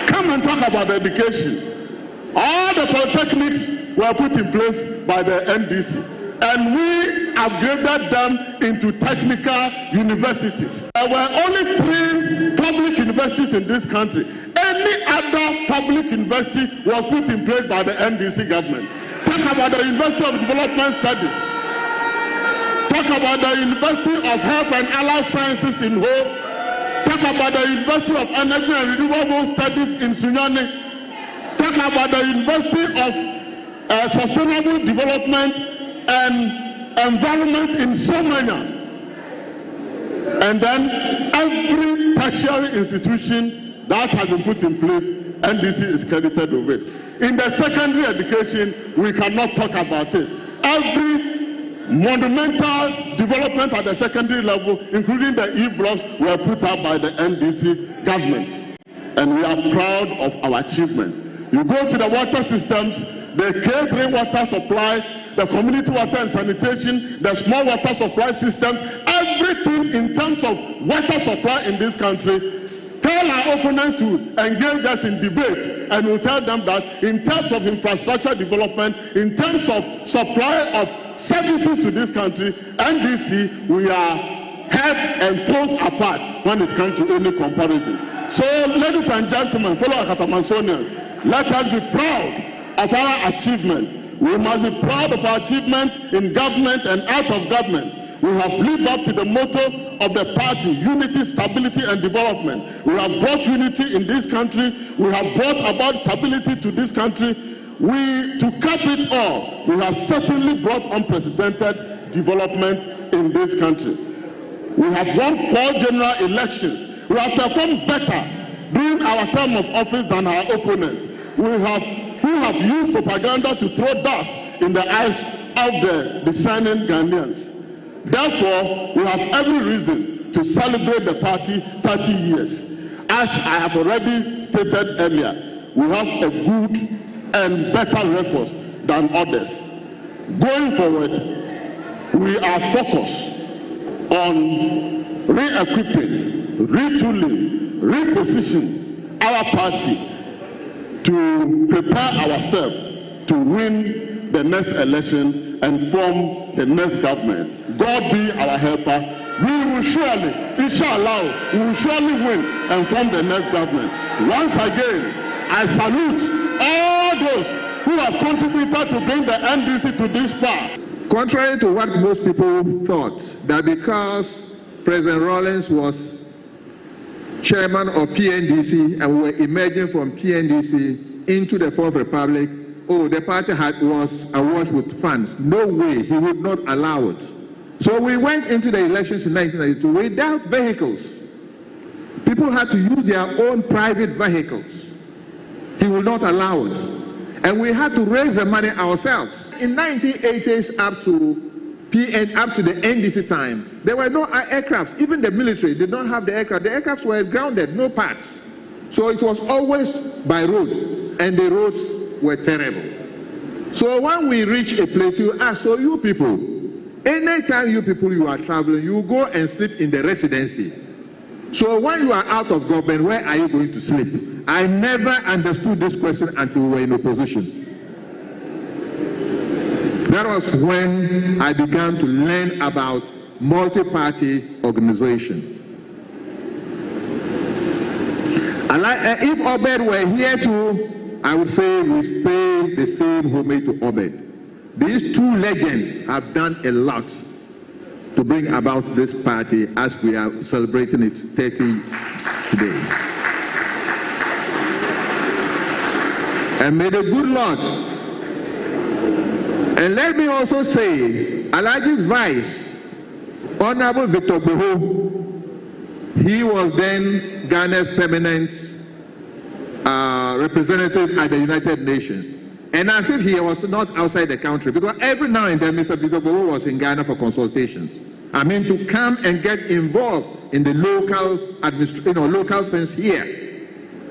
Come and talk about education. All the polytechnics were put in place by the NDC, and we upgraded them into technical universities. There were only 3 public universities in this country. Any other public university was put in place by the NDC government. Talk about the University of Development Studies. Talk about the University of Health and Allied Sciences in Ho. Talk about the University of Energy and Renewable Studies in Sunyani. Talk about the University of Sustainable Development and Environment in Somania. And then every tertiary institution that has been put in place, NDC is credited with it. In the secondary education, we cannot talk about it. Every monumental development at the secondary level, including the E-blocks, were put up by the NDC government. And we are proud of our achievement. You go to the water systems, the K3 water supply, the community water and sanitation, the small water supply systems, everything in terms of water supply in this country. Tell our opponents to engage us in debate, and we'll tell them that in terms of infrastructure development, in terms of supply of services to this country, NDC, we are head and toes apart when it comes to any comparison. So, ladies and gentlemen, fellow Akatamansonians, let us be proud of our achievement. We must be proud of our achievement in government and out of government. We have lived up to the motto of the party, unity, stability, and development. We have brought unity in this country. We have brought about stability to this country. To cap it all, we have certainly brought unprecedented development in this country. We have won 4 general elections. We have performed better during our term of office than our opponents. Who have used propaganda to throw dust in the eyes of the discerning Ghanaians. Therefore, we have every reason to celebrate the party 30 years. As I have already stated earlier, we have a good and better record than others. Going forward, we are focused on re-equipping, retooling, repositioning our party to prepare ourselves to win the next election and form the next government. God be our helper. We will surely, inshallah, we will surely win and form the next government. Once again, I salute all those who have contributed to bring the NDC to this far. Contrary to what most people thought, that because President Rawlings was chairman of PNDC and we were emerging from PNDC into the Fourth Republic, the party was awash with funds. No way, he would not allow it. So we went into the elections in 1992 without vehicles. People had to use their own private vehicles. He would not allow it. And we had to raise the money ourselves. In 1980s up to the NDC time, there were no aircrafts. Even the military did not have the aircraft. The aircrafts were grounded, no parts. So it was always by road, and the roads were terrible. So when we reach a place, you ask, so you people, anytime you are traveling, you go and sleep in the residency. So when you are out of government, where are you going to sleep? I never understood this question until we were in opposition. That was when I began to learn about multi-party organization. If Obed were here too, I would say we pay the same homage to Obed. These two legends have done a lot to bring about this party as we are celebrating it 30 today. And may the good Lord, and let me also say, Alaji's vice, Honorable Victor Boho, he was then Ghana's permanent representative at the United Nations. And as if he was not outside the country, because every now and then Mr. Victor Boho was in Ghana for consultations. I mean, to come and get involved in the local local things here.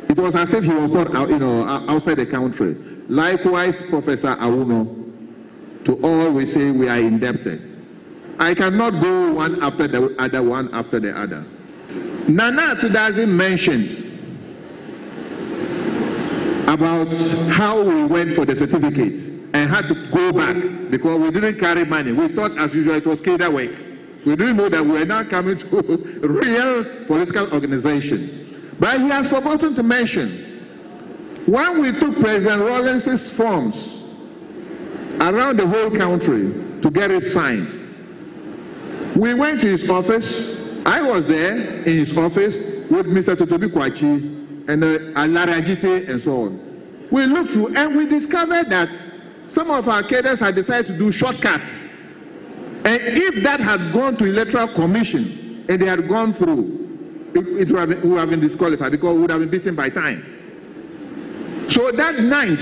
It was as if he was not outside the country. Likewise, Professor Awuno, to all we say we are indebted. I cannot go one after the other, one after the other. Nana Tudazi mentioned about how we went for the certificate and had to go back because we didn't carry money. We thought, as usual, it was cadre work. We didn't know that we were now coming to real political organization. But he has forgotten to mention, when we took President Rawlings's forms around the whole country to get it signed, we went to his office. I was there in his office with Mr. Totobi Kwachi and Alarajite and so on. We looked through and we discovered that some of our cadres had decided to do shortcuts. And if that had gone to Electoral Commission and they had gone through, it would have been disqualified because we would have been beaten by time. So that night,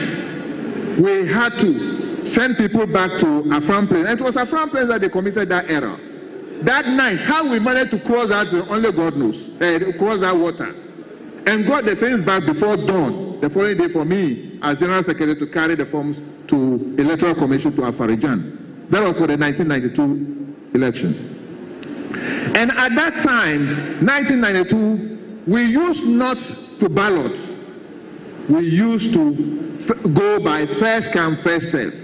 we had to send people back to Afram Plains. And it was Afram Plains that they committed that error. That night, how we managed to cross that, only God knows, cross that water. And got the things back before dawn, the following day for me, as General Secretary, to carry the forms to Electoral Commission to Afarijan. That was for the 1992 elections. And at that time, 1992, we used not to ballot. We used to go by first come, first serve.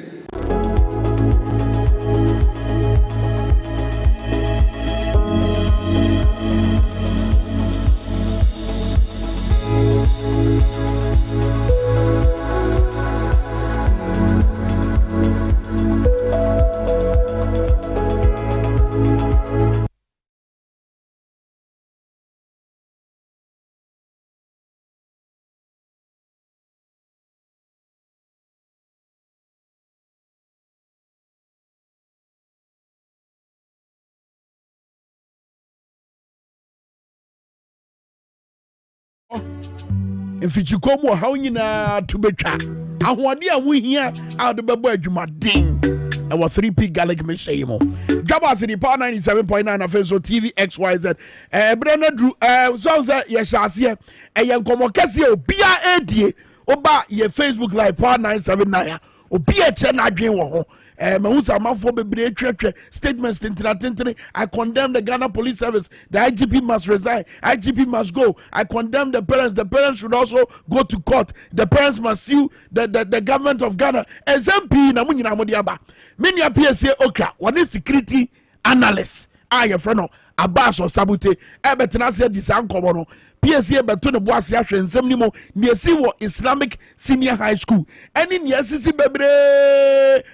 Mfichikomo how nyina to betwa ahode a wohia a de bebo adwumaden e wo 3P Garlic mixture yimo Dwabo Ase the Power 97.9 afenso TV XYZ ebre na dru so say ye hyase ye nkomo kase obia edie oba ye Facebook live Power 979 obia che na adwen wo ho Mahusa Mafo Bebre Trek statements tintin. I condemn the Ghana Police Service. The IGP must resign. IGP must go. I condemn the parents. The parents should also go to court. The parents must sue the government of Ghana. SMP na munyi na modiaba. Many PSA okra. One is security analyst. Your friend no Abbas or Sabute. Ebetena se disankomo no. PSA beto ne boase ahwe nsem ni mo. Niesi wo Islamic Senior High School. Eni niesi bebre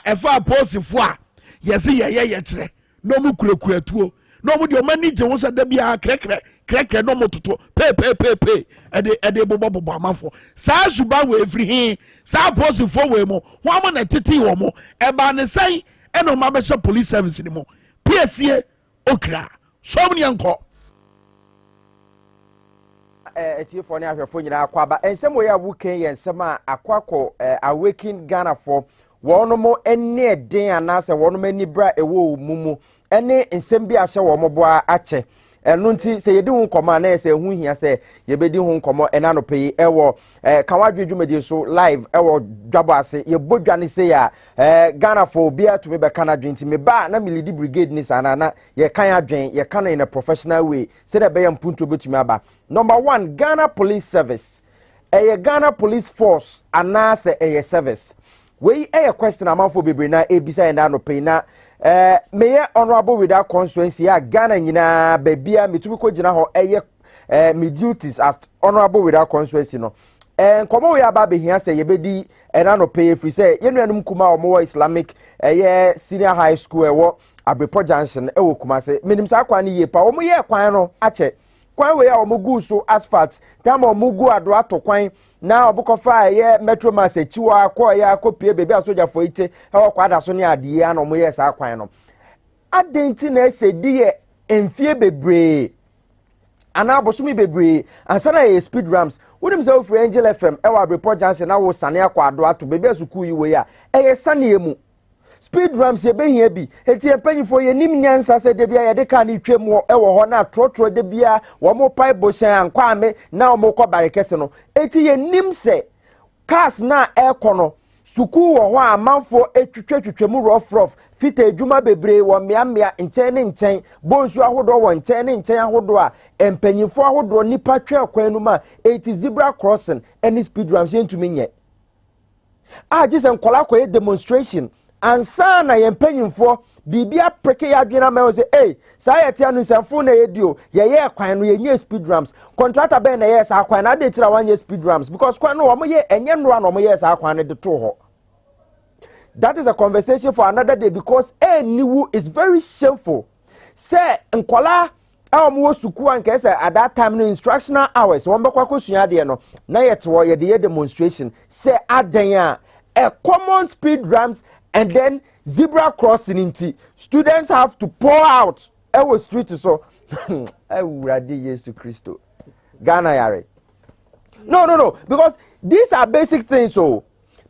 efa posifo a yesi ye kire no mu kurekure tuo no mu de o mani je won se da bia krekre no mu toto pe ede bobo amafo sa suba we free hin sa posifo we mo ho am na titi wo mo e ba ne sai e no ma be police service ni mo PSA okra so mni anko etiefo ne ahwefo nyina akwaba ensem we ya wuken ye ensem a akwakọ awaken Ghana for wonomo enne den anase wonomo ani bra ewo mumu ene nsem bi ahye wo moboa ache ɛno nti sɛ yɛdi ho nkɔmmɔ na ɛsɛ ho hia sɛ yɛbɛdi ho nkɔmmɔ ɛna no pɛyi ɛwɔ kawadwe dwumadi so live ɛwɔ Dwabo Ase yɛbɔ dwa ne sɛ a Ghana for bia to me bɛka no adwen nti me ba na me lead brigade ni sana na yɛkan adwen yɛka no in a professional way sɛ dɛ bɛyɛ mpunto bɛtumi aba. Number 1, Ghana Police Service. Ghana Police Force anase service. We question amanfo bebre na ebisa enda no pay na meye honorable with that constituency ya Ghana nyina bebia metumi ko gina ho me duties as honorable with that constituency no. Nkomo we aba be hia say yebedi enda no pay free say yenuanum kuma omo Islamic senior high school ewo Abrepo Junction ewo kuma say menim sa kwa ne ye pa omo ye kwan no ache kwan we a omugu so asphalt tam omugu ado atokwan na obukofa ye metro mass echiwa akọ ya akopie bebe asoja fo ite e kwada so ne ade ya no mo ye sa kwan no adenti na esedi ye emfie bebre ana abosumi bebre ansana ye speed ramps wonim say ofre Angel FM e wa Abrepo Junction na wo sane akọ ado ato bebe asuku yi we ya eye sane emu speed ramps ye behia bi eti empanyifo ye nim nyansa se de bia ye de ka ne twem e wo ho na trotro de bia wo mo pai boshan ankwa ame na wo mo ko barekese no eti ye nim se cars na ekono suku wo ho amanfo etwetwetwemu rough fita ejuma bebre wo meamea nchen ne nchen bonsu ahodo wo nchen ne nchen ahodo a empanyifo ahodo nipa twa kwanu ma eti zebra crossing any speed ramps ye ntumi nye just enkola ko demonstration ansa na yempanyimfo bibia preke ya dwena ma say eh sa yete anu nsamfo na yedio ye kwan no yenye speed ramps contractor ben na ye sa kwan na dey tira wanye speed ramps because kwan no wo ye enye nro na wo ye sa kwan de to ho. That is a conversation for another day because niwu is very shameful. Say nkola mo suku anka say at that time no instructional hours won be kwakosua de no na yete wo ye de demonstration say adan a common speed ramps and then zebra crossing inti students have to pour out our street so Radi Jesus Christo Ghana yare no because these are basic things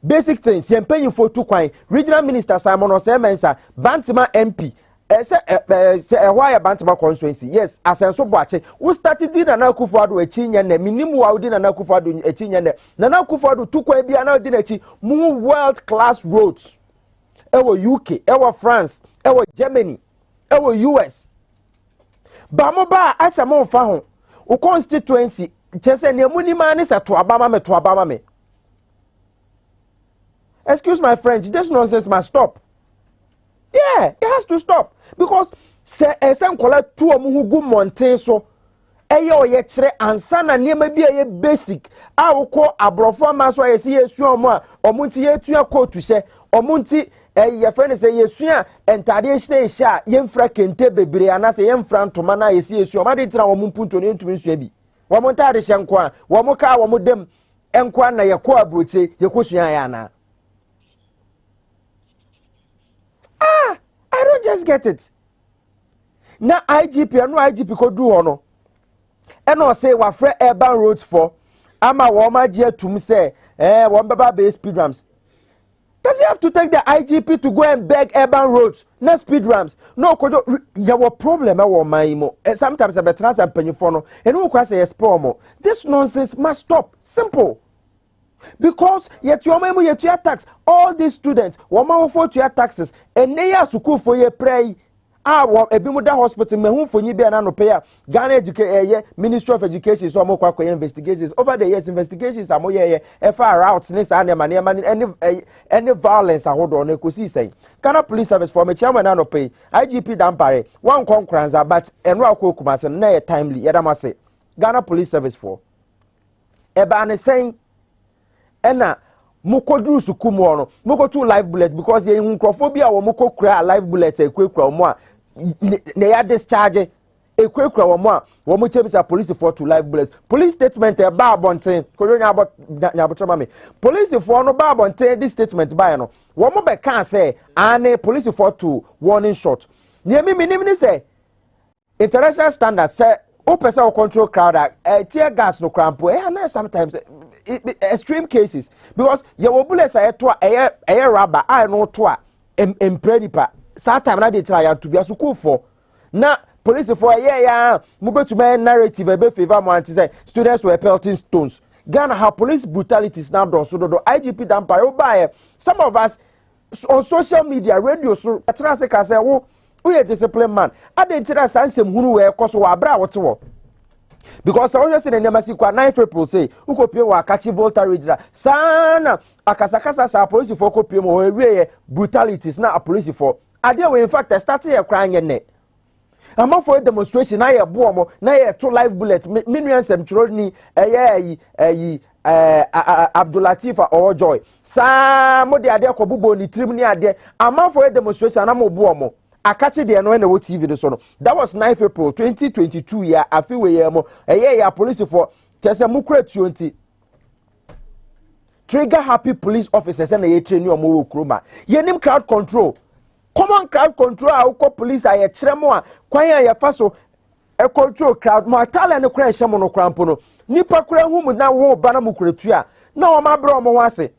basic things yen paying for two kwan regional minister Simon Osemensa Bantima MP why Bantima constituency yes asenso boache we started di Nana Akufo-Addo echinya na minimu wa udi Nana Akufo-Addo echinya na Nana Akufo-Addo two kwan bia na odi na echi mu world class roads ewo UK, ewo France, ewo Germany, ewo US. Ba mo ba asa mo fa ho. O constituency chese ne mu ni ma ne se to abama me. Excuse my French, this nonsense must stop. Yeah, it has to stop because se nkola tu omu gu mountain so eye oye kire ansa na niema bi eye basic a wokọ abrofo amaso ayesi yesu omu a omunti yetu akotu hye omunti ye friend say yesua entade hye yemfra kente bebre anase yemfra ntoma na yesi yesu omade tira wo mpunto ne ntumi nsua bi wo mo ntade hye nko a wo mo ka wo mo dem enko na yekọ abroche yekosua ya na I don't just get it. Na IGP no IGP ko du hono eno say wa frɛ urban roads for ama wo ma je atum say wo mbaba be speed ramps. Does he have to take the IGP to go and beg urban roads na speed ramps? No kojo your problem e wo man mo sometimes a better as panyifo no eno kwa say explore mo. This nonsense must stop. Simple. Because yet you memu yet your tax all these students woman for your taxes and they are school for your pray ebimuda hospital mehu fonyi bia na no pay Ghana education Ministry of Education so amokwa investigations over the years investigations amoye far out ne sa any violence ahodo na ekosi say Ghana Police Service for me chairman na no pay IGP dampare one concurrence but enro akokuma se na timely yedamase Ghana Police Service for eba ne saying ena mukodru sukumu ono mukotu live bullet because ye hunkrofobia wo mukokura live bullet ekwekura omo a ne ya discharge ekwekura omo a wo mu chemisa police for to live bullets police statement e ba abonten kodonya abotoma me police for no ba abonten this statement ba no wo mu be kan say ane police for to warning shot ne mi ni say international standard say o person will control crowd tear gas no crampo and sometimes extreme cases because your bullets are to a rubber I know to empredipa sat time na dey try to be a school for na police for move to my narrative a favor mo anti say students were pelting stones. Ghana have police brutalities now do so do IGP Dampare buy some of us on social media radio so atrase ka say wo you discipline man identity sansem hunu we koso wa bra wote wo because I always say the name kwa 9 people say ukopie wa kachi voltage sana akasakasa sa police for kopie mo we brutalities na a police for ade we in fact started a crying ne ama for a demonstration na ye bo mo na ye to live bullet minuan sem churo ni Abdulatif or Joy sa mo de ade akobubo ni trim ni ade ama for a demonstration na mo bo mo akachi de no na wo TV de so no that was 9 April 2022 year afi we ye mo ya police for tese mukura 20 trigger happy police officers na ye train omo wo kroma ye nim crowd control common crowd control a ko police a ye kire mo a kwan ya fa so e control crowd mo atale ne kura hye mo no krampo no nipa kura hu mu na wo ba na mukura tu a na o ma bro mo wase.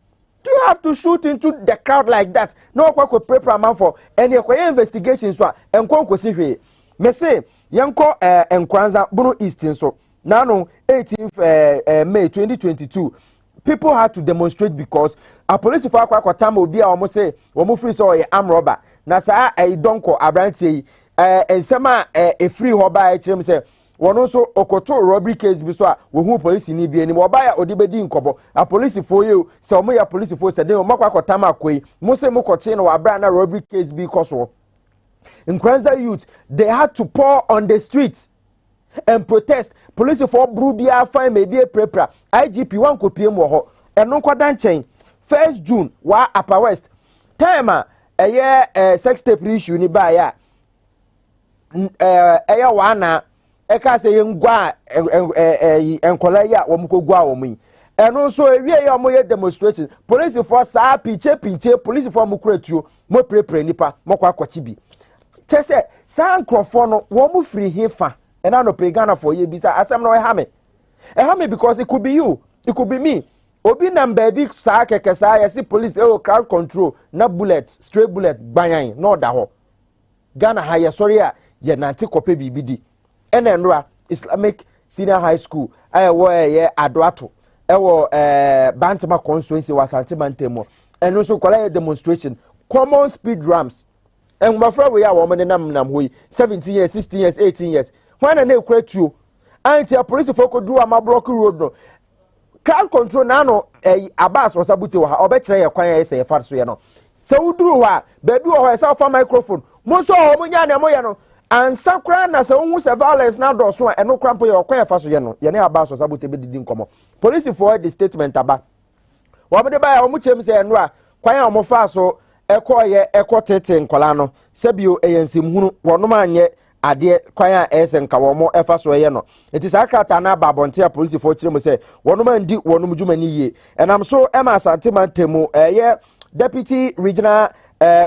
Do you have to shoot into the crowd like that? No, kwa prepare man for any investigation so enko nkosi hwe. Me say yenko enkranza Bono East so. Now no 18th May 2022 people had to demonstrate because a police for akwa time obi a omo say omo free so am robber. Na sa donko abrantie ensema free ho ba e kirem say wono so okoto robbery case bi so a wo hu police ni bi ani mo ba ya odibedi nkobo a police for you se omo ya police for se den o makwa akotama akoi mo se mo koche no abra na robbery case bi koso in Kwanza youth they had to pour on the street and protest police for brubia fine maybe a prepra IGP wan kopie mo ho eno kwada nchen 1st June wa Upper West time sex tape issue ni ba ya wana eka se yengwa enkola ya wo mkogwa wo mi eno so ewie ya mo ye demonstration police for sa pinche police for mukretuo mo prepare nipa mo kwa kwachi bi tese sa nkrofo no wo mu free hefa ena no pe Ghana for ye bi sa asem no ha me because it could be you it could be me obi number bi sa keke sa ya si police crowd control na bullet straight bullet banyan no da ho Ghana ha ye sorry a ye nanti kope bibidi enenra Islamic Senior High School ayewo Adoato ewo Bantama constituency wasante Bantemo eno so kwala demonstration common speed ramps en mafra we ya wo me nam hoyi 17 years 16 years 18 years when na ekwatuo anti a police for ko do ama block road no crowd control na no abas wasabute wo ha obekire ye kwan ye se ye fa so ye no se uduru wa baby wo ho e sa fa microphone mo so ho mo nya na mo ye no ansakra na se hu se violence na do so eno krampo ye okwan fa so ye no ye ne aba so sabote be didi nkomo police for the statement aba wo be ba ya wo chem se eno a kwan ya mo fa so ekotete nkola no sebio eyensim hunu wonom anye ade kwan a ese nka wo mo efa so ye no enti sakrata na babonte a police for kirem se wonom andi wonom dwumani ye enam so ema asante mantemu deputy regional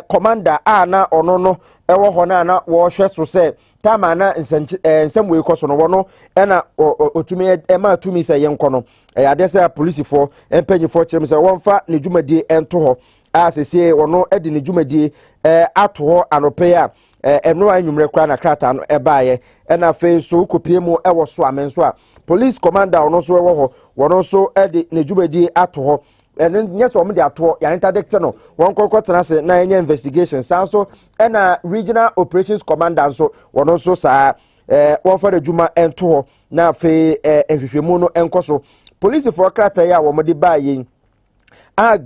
commander na ono no ewo ho na wo hwe so se tama na nsem we koso no wono na otumi ema tumi se yenko no ade se police for empanyi for kirem se wonfa ne dwumadi ento ho asese wono edi ne dwumadi ato ho anope a eno anwumre kra na krata no ebaaye na fe so kopie mu ewo so amenso a police commander ono so ewo ho wono so edi ne dwumadi ato ho yes o me dey ato ya interdict no won kokotena se na enya investigation so na regional operations commander so wono so sa won fa de dwuma ento ho na fe ehwehwemu no enkoso police for krata ya wo mo de baaye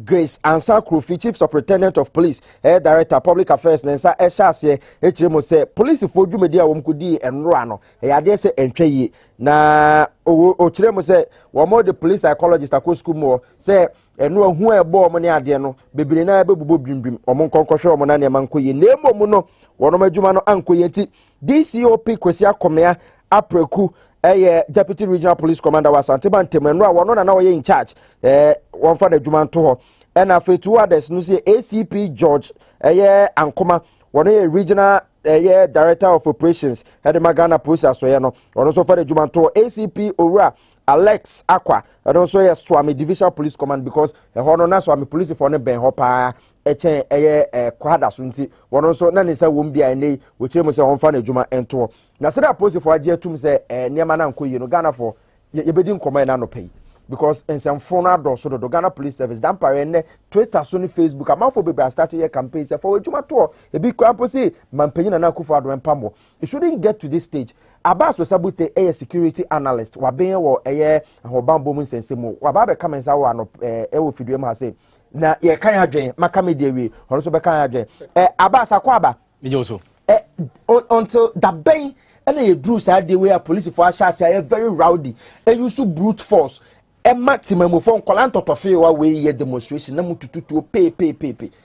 Grace Ansa Krofi, Chief Superintendent of Police, Director Public Affairs, Nensa Eshase, Echiremo say police for Jumedia Womkudi and Rano. Ade say entwe na Ochiremo say one more the police psychologist at school more say eno hu ebo mo ne ade no bebire na bebubo bimbim omon konkoswe omo na ne mankoye nemo mu no wono madwuma no ankoye ti DCOP Kwesi Akomea Apreku Deputy Regional Police Commander was Antibantemenu a wono na in charge one for the dwuma to ho and after 2 others no say ACP George Ankoma one regional director of operations had Magana Police asoye no one also for the dwuma to ACP Owura Alex Aqua and also Swami Division Police Command because hono na Swami Police for ne ben ho pa echen eye kwada so nti wono so na ne se wo mbia nei wo kire mo se won fa na adwuma ento na se da police for age atum se niam na nkoyi no Ghana for ye bedi nkoma na no pay because ensemfo na do so do Ghana Police Service dampare ne Twitter so ni Facebook amafo be start your campaign say for adwuma to e bi kwampo say mampanyi na akufo ado empamo it shouldn't get to this stage. Abbas Wasabute a security analyst waben wo eye ahobambo mu nsensemu waba be kamensa wo ano wo fidue ma say na ye kan adwen maka me de wi hono so be kan adwen Abbas akwaba meje so until the bay and ye drew side the way a police for ashase are very rowdy and use brute force maximum phone call to tofe wa we ye demonstration na mutututu pay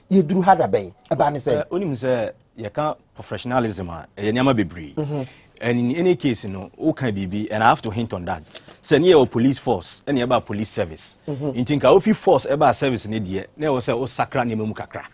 ye drew had a bay aba ne say onim say ye kan professionalism e nyama bebre. And in any case, all can be, and I have to hint on that. Send you a police force, any about police service. In think if you force about service in India, never say, oh, sacra ni mukakra.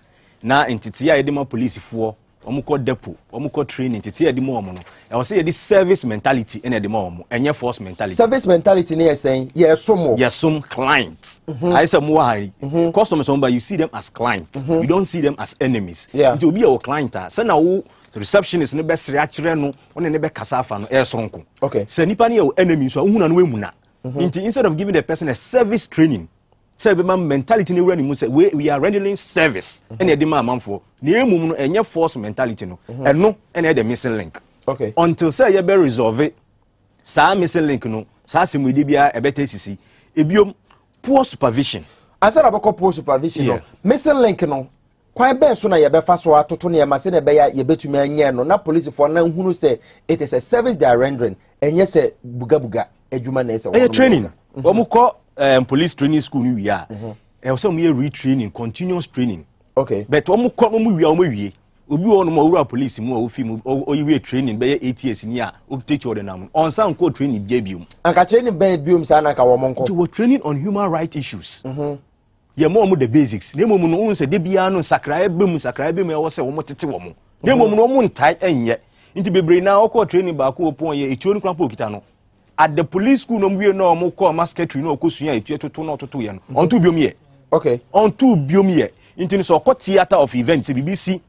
Now, in Titia, edema police for, omuko depot, omuko training, Titia the more mono. I will say this service mentality in the more, and your force mentality. Service mentality, near saying, yes, some more. Yes, some clients. I say more high. Customers, but you see them as clients. You don't see them as enemies. Yeah. To be our client, so now. The receptionist no best reaction no on ne be kasafa no sonko. Okay. So nipa ne your enemy so hu na no emuna. Instead of giving the person a service training, say be man mentality ne run mu say we are rendering service. And the man manfo. Na emum no enye force mentality no. Eno ene the missing link. Okay. Until say you be resolve it. Sa missing link no, sa asemu de bia e beta sisi. Ebiom poor supervision. Answer about poor supervision no. Missing link no. Kwa be so na ye be fa so atoto ne ma se ne be ya ye betumi anye no na police for na hunu say it is a service they are rendering enye say buga adwuma na say one training omuko police training school ni wi a e so mo ye retraining continuous training. Okay. But omuko no mo wi a mo wie obi won mo wura police mu a ofi mu oyi training be 8 years ni a o take order na mo on san ko training bia biom anka training be biom sa na ka wo mo nko we training on human right issues. Ye mo the basics ne mo no unse de bia no sakra ebe mu e wo se wo mo tete wo mo ne mo no mo ntai enye nti bebre na okọ training ba ko opon ye etuo no krampo okita no at the police school no mwie no mo call masketry no okosua etuo toto no toto ye no on tu biom ye. Okay. On tu biom ye nti so okọ theater of events BBC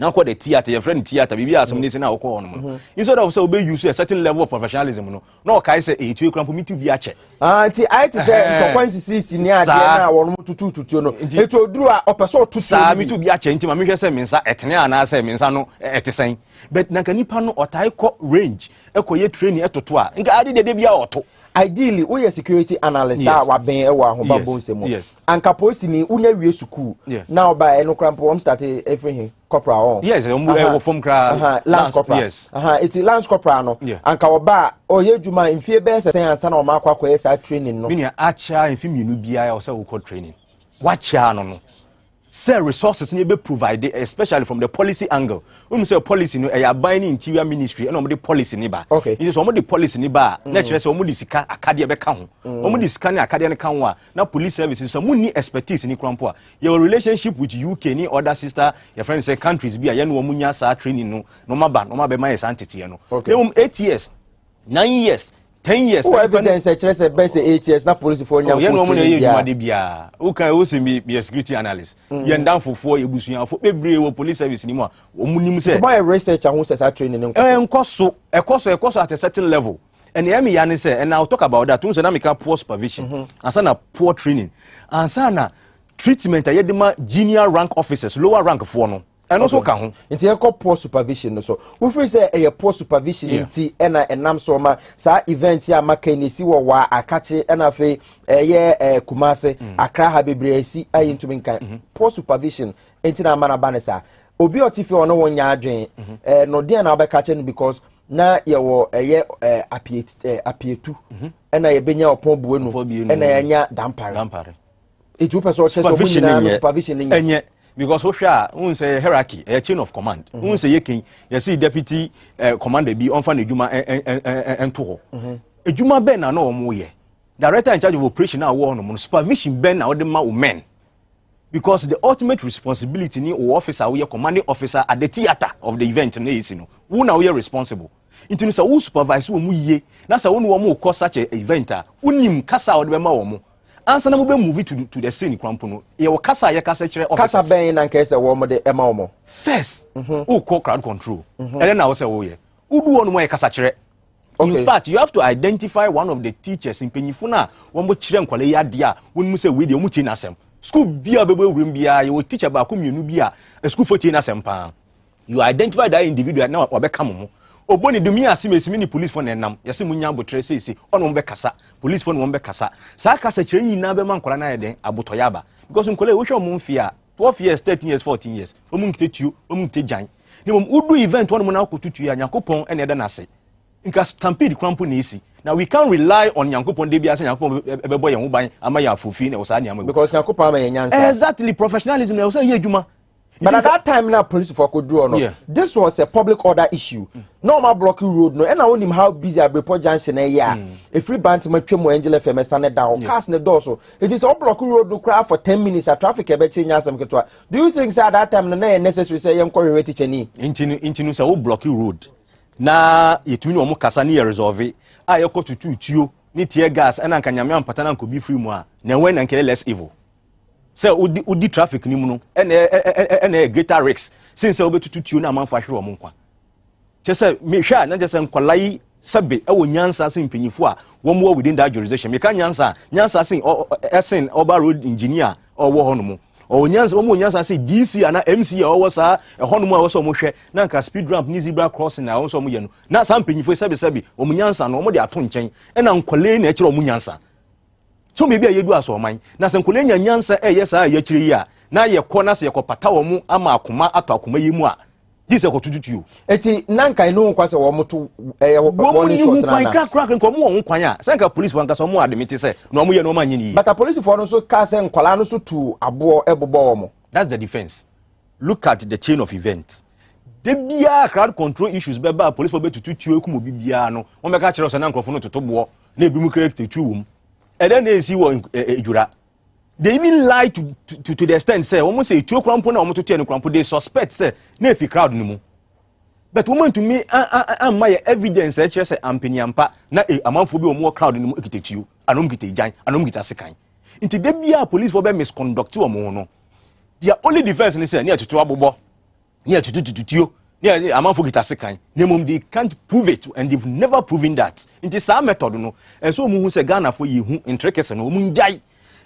na kwa the theater your friend theater bibi asem ne se na okọ on mo instead of say obey use a certain level of professionalism no na kai say etuo krampo mi tu bi ache anti I to say kokwansisi ni ade na won tutu no etu oduru a opeso tutu sa mi tu bi ache nti ma me hwe say mensa etene ana say mensa no etesen but na kanipa no otai ko range ekoye training etoto a nka ade de bia oto. Ideally we are security analyst wa ben e wa hoba bonsemo anka police ni unya wie school now by no crampo am start everything corporal on yes we from kra lance corporal yes it's lance corporal no anka oba oye djuma mfie be se ansa na o ma kwakwa esa training no me ni acha mfie mienu bia o se wo ko training wacha no say resources need be provided, especially from the policy angle. When we say policy, no, a binding interior ministry, and the policy niba. Okay. It is some of the policy niba. Naturally, some of the sika akadia become. Some of the scanning akadia nekanwa. Now police services, some need expertise in Ikrampoa. Your relationship with UK, any other sister, your friends say countries be a young woman sa training no maba my entity no. Okay. 8 years, 9 years. 10 years. Oh, evidence say best 8 years na police for nya. You know mo na ye dwuma de bia. Who can who say be a security analyst. Ye ndan fofo ebusuan fo bebre wo police service ni mu a omunim say. To buy research and who says that training nko so at a certain level. And the ya say and I'll talk about that. Unse na make poor supervision. Ansa na poor training. Ansa na treatment ye de ma junior rank officers, lower rank for no. And also can nti e call poor supervision so we free say e poor supervision nti e na enam so ma sa event ya maka ni si wo wa akache e na fe ye Kumase Accra ha bebre si ayintumi nkan poor supervision nti na mana banesa obi otifi ono wonya adwen no dia na obeka no because na ye wo ye apietu e na ye benya opon buenu e na ye nya dampare it you person so supervision enye because we say hierarchy a chain of command we say you see deputy commander bi on fa na adwuma ento ho adwuma ben na no mo ye director in charge of operation na wo no supervision ben na wo de ma men because the ultimate responsibility ni officer we commanding officer at the theater of the event na is no who na we responsible into so who supervise wo mu ye na sa wo no wo mo such a event a unim kasa wo de ma wo mo ansa na mo be move to the scene krampo no ye wo kasa ye kasa kire officers kasa ben na nka ese wo mo de ema wo first who call crowd control and then now say wo ye udu wonu mo ye kasa kire. In fact, you have to identify one of the teachers in Penifuna. One more children call a dia when you say with your mutin asem. School beer baby room beer, you will teach about whom you know a school for tina sempa. You identify that individual now or become. Oboni do me as many police for nam. Yasimunya botre say on Wombekasa, police for Wombekasa. Sakasa chini nabeman kolana den abutoyaba. Because unkole which your mumfia 12 years, 13 years, 14 years. Omunk you, omunk jan. No udu event one mona kututu ya nyakopon and edanase. Inka stampede krampo na isi. Now we can't rely on Yankopon Debi as Yankopon ebebo yan uban ama ya fufi na osani ama. Because Yankopon ama yansa. Exactly, professionalism na osa ye juma. But at that time now police for could do or not. This was a public order issue. Normal blocking road no and I want him how busy Abreport Junction a free band to my Twemo Angel FM stand down cast the door so it is all blocking road no crowd for 10 minutes at traffic ebe change some ketwa. Do you think at that time na necessary say yam ko teacher ni intinu say blocking road na yetumi no mo kasa na resolve a yeko tututuo ni tear gas and anka nyame ampata na nko bi free mu a na when anka less evil say udi traffic ni mu no and greater risks since obetututuo na amanfo ahwe omo nkwa che say me hwa na je say nkolai sabe e wo nyansa sin panyifo a wo mo within that jurisdiction me ka nyansa sin oba road engineer or wo hono mo onyansa say DC ana MC owo sa ehonum a wo so mo hwe na nka speed ramp ni zebra crossing na wo so mo ye no na sam panyifo sabe omunyansa no mo de ato nchen e na nkole na ekire omunyansa so me bia yedu aso man na se nkole nyansa e yesa ya kire yi a na ye kɔ na se ye kɔ pata wo mu ama akoma ato akoma yi mu a Jesus ko tututu eti nanka no nkwa se wo moto one shot na crack nko mo won kwan a sanka police wanka so mo admit say no mo ye no ma nyini but the police for no so ka se nkwala no so tu abo ebobo wo mo. That's the defense. Look at the chain of events. The bia crowd control issues be ba police for be tututu eku mo bibia no won be ka kire so na nkrofo no totobo na ebi mu correct tu wum and then they see wo ejura. They even lie to the extent say almost say two crampo na omoto tie no crampo they suspect say na efi crowd no mu but woman to me my evidence e say ampanyampa na amanfo bi omo crowd no mu ekitetu anom gite jan anom gita sekan nti de bia police for be misconduct omo no their only defense ni say na tutu abobo na tutututuo na amanfo gita sekan na mom they can't prove it and they've never proven that nti sa method no and so omo hu say Ghana for ye hu intricacy no omo njai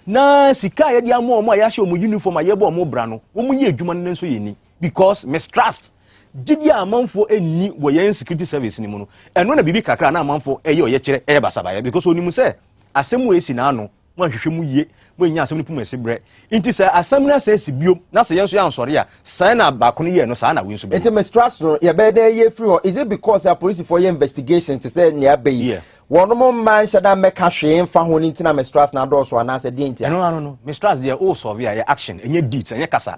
na sika ye dia mo ya hye omo uniform ayebo omo bra no wo munye adwuma no nso ye ni because mistrust gidia amanfo enni wo ye security service ni mu no eno na bibi kakra na amanfo eye oye kire eye basabaya because onimu se asemu esi na ano mo ahwehwe mu ye mo nya asemu ni pum esi bre nti se asemu na se esi biom na se yenso ya nsore a sai na ba kono ye no sa na we nso be nti mistrust no ye be dey ye free is it because the police for your investigation to say near bay one more man said that make a shame for who need to mistrust na do so and answer the intia no mistrust there all solve your action enye deeds enye kasa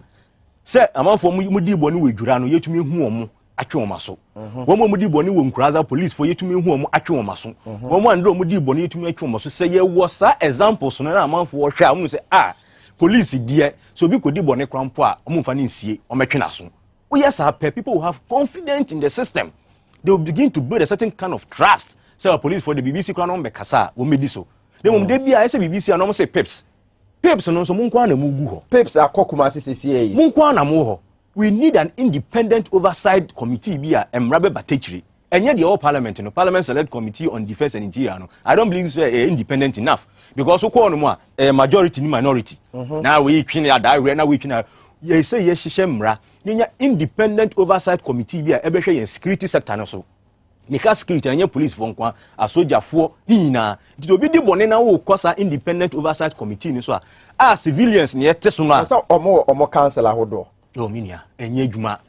say amanfo mu di boni we dwura no yetumi hu omo atwe omo so wo mu di boni we nkuraza police for yetumi hu omo atwe omo so wo mu ando mu di boni yetumi atwe omo so say ye wo sa examples no na amanfo wo hwa omo say police die so bi ko di boni krampo a omo mfa ne nsie ometwe na so we yes people who have confidence in the system they will begin to build a certain kind of trust. Say police for the BBC crown on Bekasa, wo medi so. They mum de bia say BBC and say Peps. Peps no so munkwa na mugu ho. Peps akokuma CCA. Munkwa na mu ho. We need an independent oversight committee bia emrabe batechiri. Enye the all parliament no parliament select committee on defense and interior no. I don't believe it's independent enough because so ko no mu a majority ni minority. Now we twin ya die now we twin ye say ye hihye mra. Nya independent oversight committee bia ebehwe yen security sector no so. Nika security and police for nkwa asoja for na did obi di bone na wo kosa independent oversight committee ni so a civilians ni ete so na so omo council ahodo yo minia enye adwuma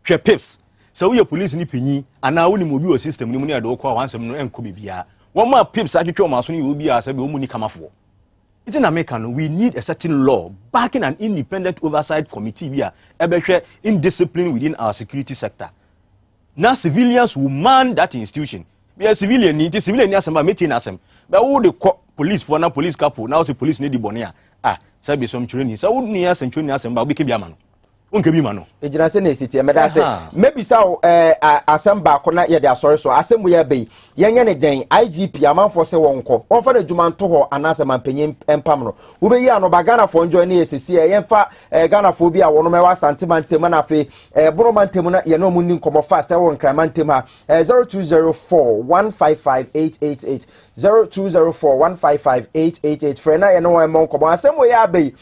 hwe pips so we police ni panyi ana wo ni mo bi o system ni mu na do kwa wansem no enko bibia wo ma pips atwetwe o maso ni obi a sabe o mu ni kamafo it in America no we need a certain law backing an independent oversight committee bia ebehwe indiscipline within our security sector. Now civilians will man that institution. We are civilian need civilian asem meeting asem. But who the police for na police couple now say police need the bonia. Say be some training. So who near century asem ba be ke biama no. unke bi ma no ejina se na esiti emeda se maybe sao assemble akona ye dia sorry so assemble ye be yenye ne den IGP amanfo se wonko wonfa na dwuma nto ho anase mampanyin empam no wo be yi anoba Ghana for enjoy na esisi ye yemfa Ghana for bi a wono mewa santema ntema na fe bono mantemu na ye no mu nin komo fast e won krama ntema 0204155888 0204155888 frena ye no wan mon komo assemble ye be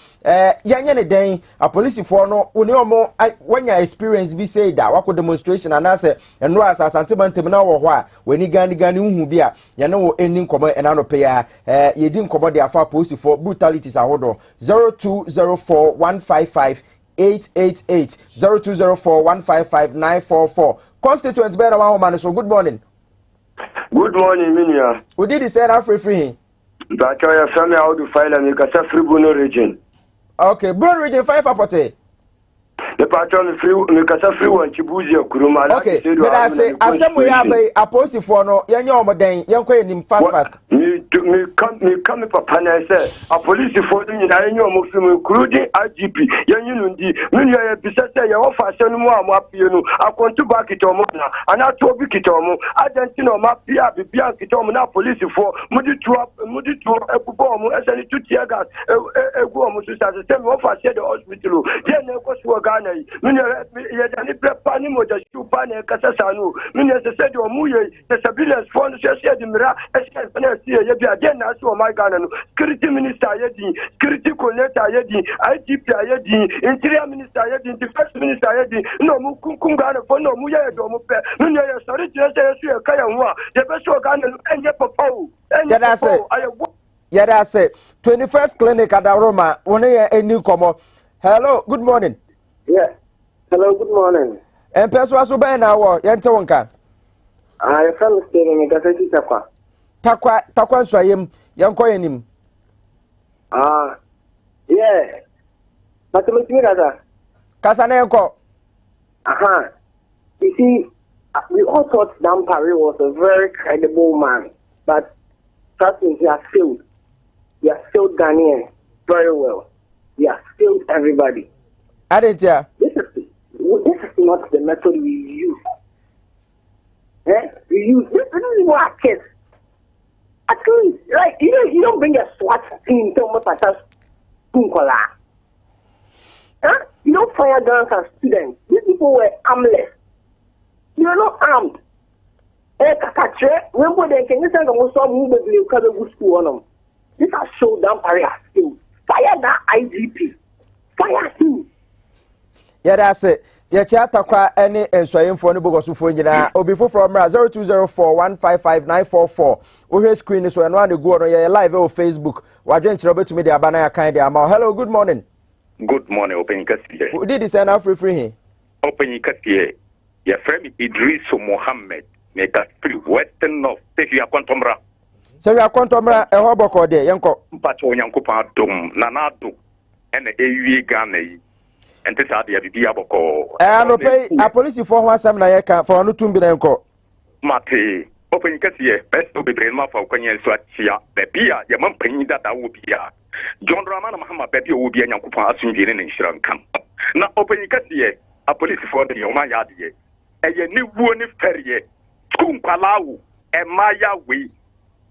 yenye ne den a police for no omo wanya experience bi say da wako demonstration anase eno asasante bantem na wo ho a wani gani hu bi a ye no eni nkomo enano pe ya ye di nkomo de afa post for brutalities ahodo 0204155888 0204155944 constituent be na wa man so good morning minia we did the say na free that your family how to file and you can say free Bruno region okay Bruno region 5 apote the patron free Mikasa free one Chibuzi Kuruma. Okay, but I say asemu ya be aposi for no yenye omoden yenko enim fast. Me come papa na say a police for ni na yenye omofim including IGP yenye nundi me ya bisa say ya ofa se no mu amapie no akontu ba kitomo na ana to bi kitomo agent no mapia bibia kitomo na police for mudi tu ebubo mu esani tutia gas egu omu so say me ofa se the hospital ye na ko so Ghana mini ye dani prepare ni moja chupa na kasa sanu mini se said o muye the surveillance fund se di mira eske na si ye bia den na so my Ghana no security minister ye di security coordinator ye di IGP ye di interior minister ye di defense minister ye di no mu kunkun Ghana for no mu ye do mu pe mini ye sorry je se so ye kaya ho a ye be so Ghana no enye papa o enye papa yada say 21st clinic at Roma one ye eni komo. Hello, good morning. Yeah. Hello, good morning. And person so be na wo yente wonka. I from Stephen Mikasa Takwa so ayem yenko yenim. Yeah. But me Kasa na yenko. You see, we all thought Dan Parry was a very credible man, but trust me, he has failed. He has failed Ghanaians very well. He has failed everybody. This is not the method we use. We use this is market. At least, like you don't bring a SWAT team to Mopata Kunkola. You don't fire guns as students. These people were armless. You are not armed. Remember they can listen to some movement because of school on them. This has showed down Paris still. Fire that IGP. Fire him. Yeah, that's it. Yeah, chat kwa any ensoyemfo ne bogosufo nyina obifo from 0204155944 o screen so eno an go no yeah live on Facebook wadwen kire obetumi de aba na ya kan de ama. Hello, good morning. Good morning, open kastie. Who did this and free here? Open kastie. Your friend Idris Mohammed make us free Western North take you akontomra. So we akontomra e hoboko de yenko. Mpacho nyankopa dom na na do ene ewie Ghana yi. Ente sa de bibi aboko. No pay a police for one sam na ye kan for no tumbi na yenko. Mate open kastie best to be brain ma for kwanya so atia be bia ye man panyi data wo bia. John Ramana Mahama baby wo bia nyankopa asunje ne nhiran kan. Na open kastie a police for the yoma yade. Eye ni wuo ni ferie. Kunkwalawo e maya we.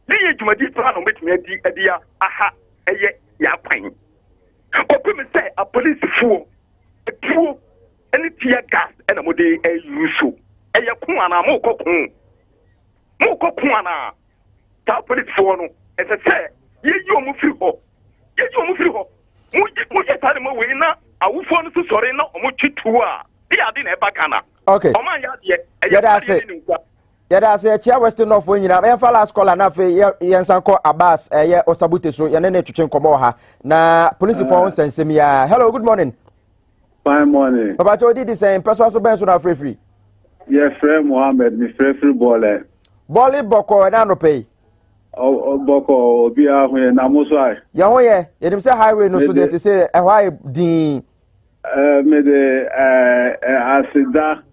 Ni jumadi plan o metumi adia aha eye ya kwan. Open me say a police for true any tear gas and a mode a use. Eye kun ana mo kokun ana ta police for no as I say ye you mu free ho mu je tare mo we na awufo no so sore na o mo twitu a bi ade na e bakana. Okay. O man ya de yeah, that's it. Yeah, that's it. Chia Western North when you na me fa last call na fe yensanko Abbas ye osabute so ye na twetwe nkomo ha na police for sensem ya. Hello, good morning. Fine morning. Papa Jody the same person so ben so na free. Yes, friend Mohammed, me free baller. Bolly boko na no pay. Boko obi ahun na mo so ai. Ya ho ye dem say highway no so dey say e why din me de asida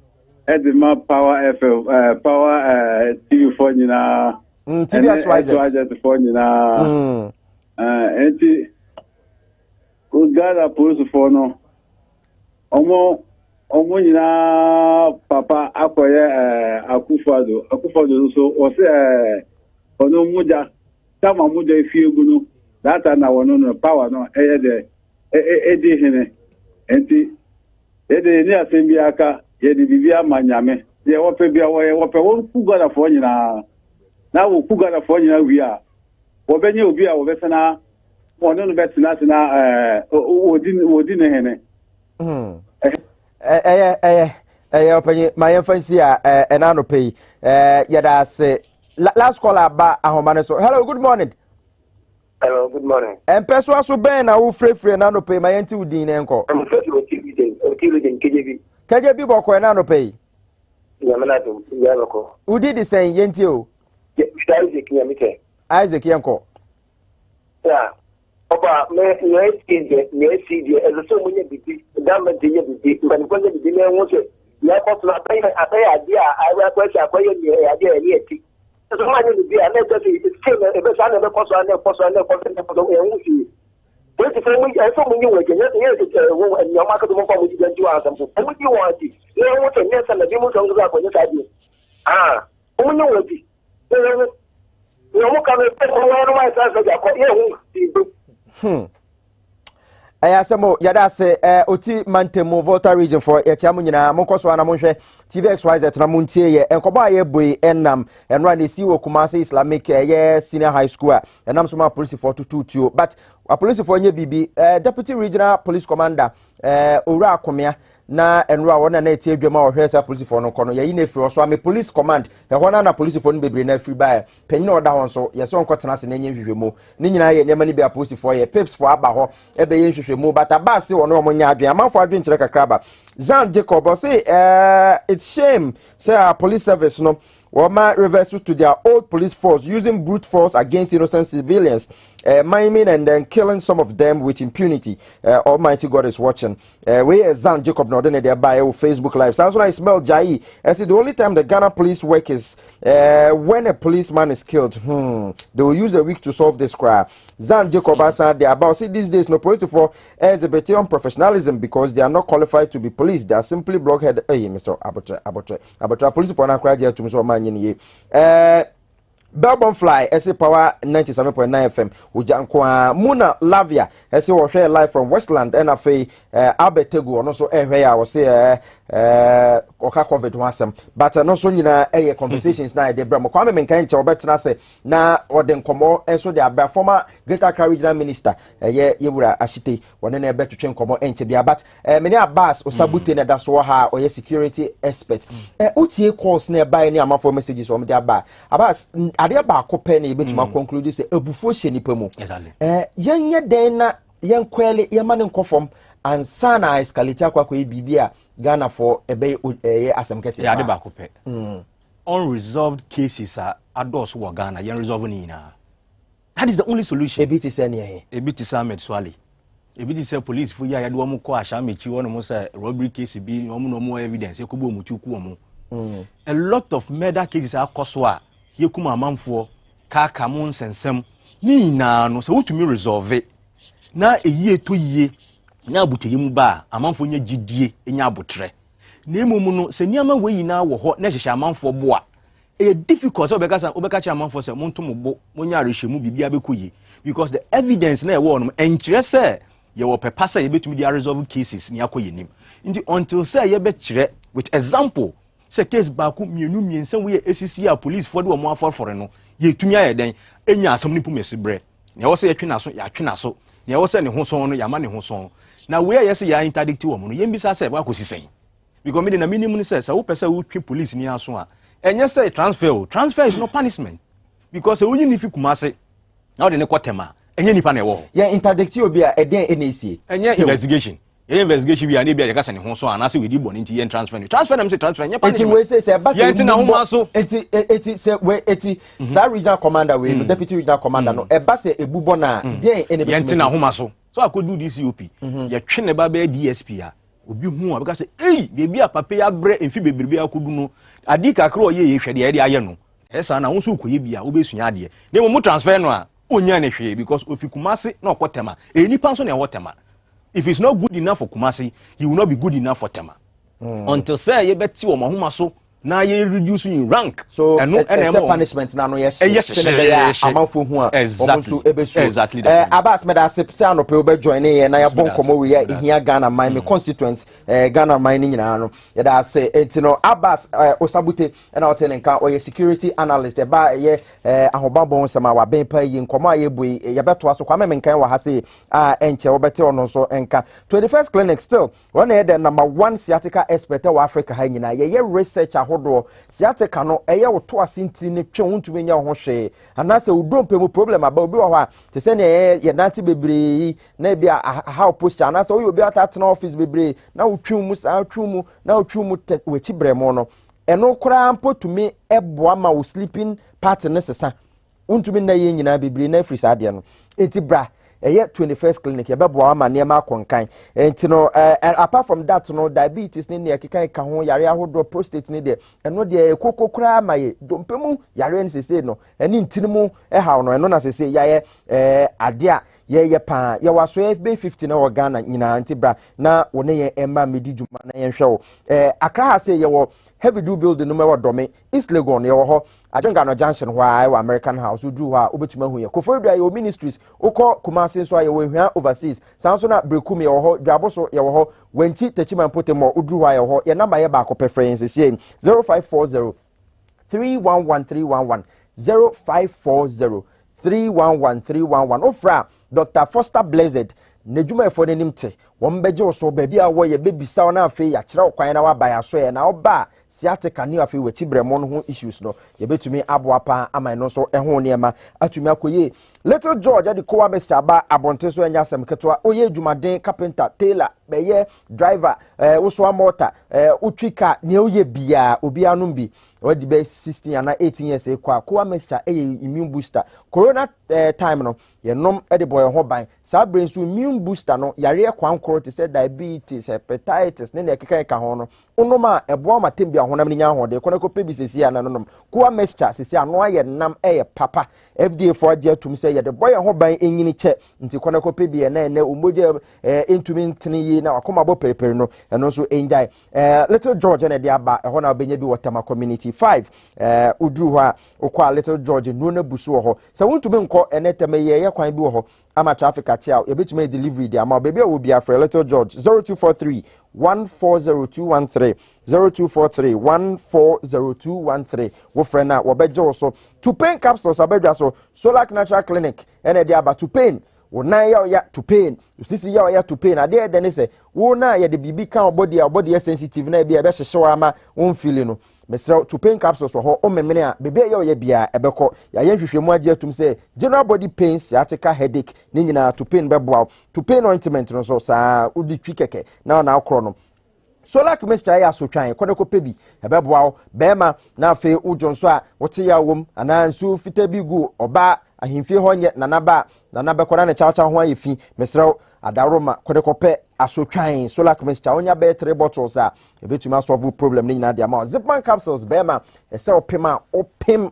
Edema Power FM, Power TV for Nina. TV XYZ for Nina. And Uganda Police for no. ọmọ nyina papa akọye akufado so o se ono muja tama muja ifi egunu data na wono no power no de edi hene enti ede ni asembi aka ye di bibia manyame ye wope bia wo won kugara fo nyina na wo kugara fo nyina wi a wo benye obi a wo besana wono no betina na wodi ne hene openye my fancy enano pay yada say last call aba ahomane so hello good morning. Hello, good morning. And person so ben na wo free na no pay my enti udin enko. I'm first with TV KJB. KJB boko na no pay. Ya manado, ya loko. Udi di sen yenti o. Isaac ya mite. Isaac enko. Ya. Oba me CD as so many bibi. Government dey bibi. But because bibi me won say ya ko na pay idea I will question akoye ni idea ni eti. So man ni bi na just it's still e be sa na be koso na wusi. We ti say we so many we get yes wo ni o ma ka do mo ko mo di janju an sampo. Mo di won ti. E won te ne sa na bi mo so ngo ko ni sa di. O ni wo di. E mo ka me pe mo no ma sa ja ko e hu ti. Ayasemo yada se oti mantemu Volta region for echiamu nyina monkoso ana monhwe TVXYZ na montie ye enkoba aye boy enam enra na si wo Kumasi Islamic ye senior high school enam so ma police for tututuo but a police for nye bibi deputy regional police commander owura akomea na enra wona na etie adwama ohwesa police for no kono ye na free so am police command e hona na police for no bebre na free by panyin oda hon so ye so nkotena se na nye hwehwemu ni nyina ye nyama ni bia police for ye pips for aba ho ebe ye hwehwemu but abase wono omonya adwen amanfo adwen kire kakraba Zan Jacob say it's shame say our police service no Wama reverse to their old police force using brute force against innocent civilians, maiming and then killing some of them with impunity. Almighty God is watching. We Zan Jacob Norden there by Facebook Live. Sounds like Ismail Jai. I said the only time the Ghana police work is when a policeman is killed. They will use a week to solve this crime. Zan Jacob answered there about see these days no police for exhibiting professionalism because they are not qualified to be police. They are simply blockhead. Hey, Mr. Abutra police for an acquired to Mr. Manyin. Belbon Fly, SA Power 97.9 FM. Ujankwa Muna Lavia, SA was here live from Westland, NFA Albert Tegu, and also I was say Oka COVID wasam. But no so nyina conversations na de bramo kwame menkan che obetena se na ode nkomo enso de aba former Greater Accra Regional Minister yewura Ashite wona na ebetwetwe nkomo enche bia but meni Abbas Osabute na da so ha oye security expert utie calls na eba ni amafo messages o me de aba Abbas ade ba akopɛ na yebetuma conclude se ebufo hye nipa mu yenye den na yenkwele yema ne nkofom ansa na escalate akwa bibia Ghana for ebe asem kese ya de ba akopɛ unresolved cases are adults wo Ghana yen resolve ni na that is the only solution ebiti se ne he ebiti sa Swale ebiti se police fu ya de wo mo ko asha mechi wo no mo se robbery case bi no mo evidence e ko bo mu chuku wo mo a lot of murder cases are koso a yekuma amanfo kaka mo nsensem ni na no se wotumi resolve na eyi to yie na abuteye mu ba amanfo nya gidie nya abotre na emom no se niama we yina wo ho na hyehye amanfo bo a e difficult so obeka cha amanfo se montom bo monya arehwemu bibia bekoyi because the evidence na e wo no enkyere se ye wo pepa se ye betumi dia resolve cases ni akoyenim nti until say ye be kyere with example se case ba ku mienu miensa we esisi a police for de wo mo aforfore no ye tumi ayeden enya asam ni pumesi bre na wo se ye twena so ya twena so na wo se ne ho son no ya ma ne ho son na we yes ya interdict wo mo no yembisa se wa kosi sen because me na minimum say wo pese wo twi police ni aso a enye say transfer is no punishment because we yin fi Kumasi na de ne kwotema enye nipa na ewo ya interdict obi a eden NAC enye investigation bi a ne bi a kasa ne ho so anase we di boni nti yen transfer dem say transfer enye punishment enti we say ba say yen na ho so enti say we enti sa regional commander we no deputy regional commander no e ba say ebubo na den ene yen na ho so akodu DCOP ye twe ne ba be DSP a obi hu a be ka say bebi a papa ya bre enfi bebrebe akodu no adi kakra ye hwede ye de aye no esa na wo so koye bia wo besunya ade ne mo transfer no a onya ne hwe because ofi Kumasi na okotema nipa so na wotema if it's not good enough for Kumasi, he will not be good enough for Tema. Until say you bet you Mahuma so now you reduce in rank. So and punishment now no yes. Exactly. Abbas meda se no pe obe join e na ya bon komo we here Ghana mine constituents Ghana mine nyina no ya da say etino Abbas Osabute na o tell nka o security analyst e ba ye ahobabon sama wa ben pa yi nkomo aye bui ya beto aso kwa me nkan wa ha say enche obete ono so enka 21st clinic still one head the number 1 sciatica expert wa Africa ha nyina ye research ahodo sciatica no eye wo to asintiri ne twe wontu nya ho hwe anase udompe mu problem aba obi wa ha te se ne ye dante bebre na bia how posture anase oyi obi atatena office bebre na wotwu mu sa twu mu na wotwu mu wechi bremo no eno kura mpotumi eboa ma wo sleeping pattern ne sesa untumi na ye nyina bebre na free sa de no enti bra eye 21st clinic ye beboa ma ne ma konkan enti no apart from that no diabetes ne ne kekan ka ho yare ahodo prostate ne de eno de kokokura ma ye dompemu yare ne sese no eni ntinimu hawo no eno na sese yaye ade a ye pa ye waso FB50 na wo Ghana nyina enti bra na wo ne ye emma medi djuma na ye hwe wo Accra ha say ye wo heavy do building no me wo dome East Legon ye wo ho Ajangano Junction why American House udu ha obetuma hu ye Koforidua ye ministries ukọ Kumasi so ye wo hwa overseas sanso na brekum ye wo ho Dwabo so ye wo ho Wanti Techima Potemo udu ha ye ho ye number ye ba ko preference sie 0540 311311 0540 311311 ofra Dr. Foster Blessed nejuma efo nenim te won beje so ba bia wo ye bebisa na afi ya kire okwan na wa ba ya so ye na oba sciatica ni afi wechi bremo no ho issues no ye betumi aboa pa aman no so eho niema atumi akoye Little George adi kowa Mr. Ba abonte so enya asem ketwa oye djumaden carpenter tailor beye driver wo motor utwika ne oye bia obi anum bi wadi be 16 ana 18 years ekwa kowa Mr. immune booster corona time no ye nom edi boy ho ban sa brain so immune booster no yare kwankoro te say diabetes hepatitis ne ne keka ka ho no onoma ebo ma tembi ahonam nya ho de kona ko pebi sesi ana no kowa Mr. sesi ano aye nam papa FDA for dia tum say ye de boy ho ban enyini che nti kona ko pebi na ene umoje entumi ntini yi na akoma bo perepere no eno so enjai Little George na de aba ho na obenya bi Watama community 5 udru ho a okwa Little George no na busu ho sa wontumi nko eneteme ye kwan bi ho ama traffic atia e betumi delivery dia ama baby will be after Little George 0243 140213 0243 140213 wo friend na wo beje so to pain capsules abedwa so Solar Natural Clinic ene dia ba to pain wo na ya to pain sisi ya to pain ade de ne se wo na ya de bibi kan body sensitive na bia be hyehyewa ama won feel no mesra to pain capsules ho o memene a bebe ya bia ebekọ ya hwehwemu age atum se general body pain sciatica headache ni nyina to pain beboa to pain ointment no so sa udi twikeke na akro no Solar Mr. ya so twan kodeko pebi ebeboa bema na afi ujonso a wote ya wom ana nsu fita bi gu oba ahimfie ho nye nanaba kora ne chacha ho ayefi mesra adaroma kodeko pe asotwan Solar Mr. onya be 3 bottles a ebetuma solve problem ni nyina dia ma Zipman capsules bema ese opema opem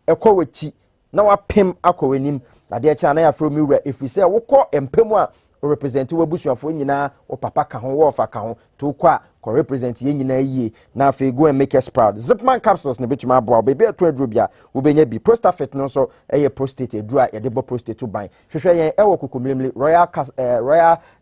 ekowechi na wapem akowenim na de cha na ya from wura efise wokọ empemu a represent wabusuafo nyina o papa ka ho wo fa ka ho to kwa ko represent ye nyina yie na afi go and make us proud Zipman capsules ne betuma abo baby ato aduro bia wo benya bi prostate no so eye prostate aduro a ye de bo prostate ban hwehwe yen ewo kokomlemle Royal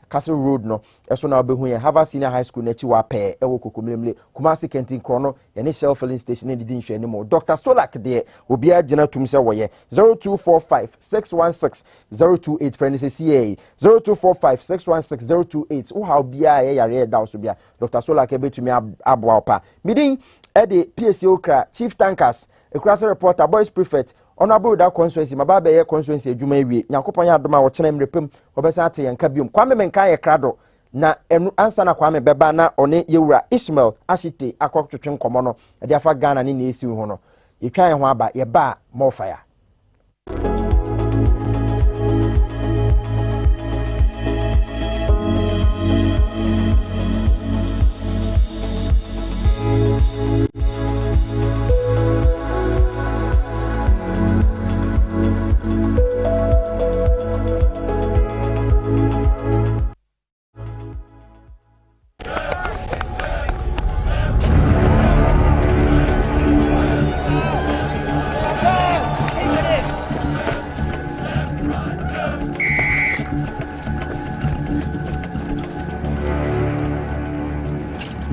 Castle Road no eso na obehu ye Harvard Senior High School na chi wa pe ewo kokomlemle Kumasi Kentin Krono ye ne Shell filling station ne didi nhwe ne mo Dr. Stolak de obi agina tum se wo ye 0245 616 028 friend say CA 0245 616 028 wo how bia ye yare da so bia Dr. Stolak e betumi aboa opa midin e de PSO kra Chief Tankers Ekurase reporter boys prefect Honorable da constituency mababa ye constituency adwuma ewie Nyankopon ya adoma wo kyena mrepem obesa ate yanka biom kwame menka ye krado na ansa na kwame beba na one yewura Ismail Ashite akotwetwe nkomo no de afa Ghana ni na esi ho no yetwa ye ho aba ye ba mo fire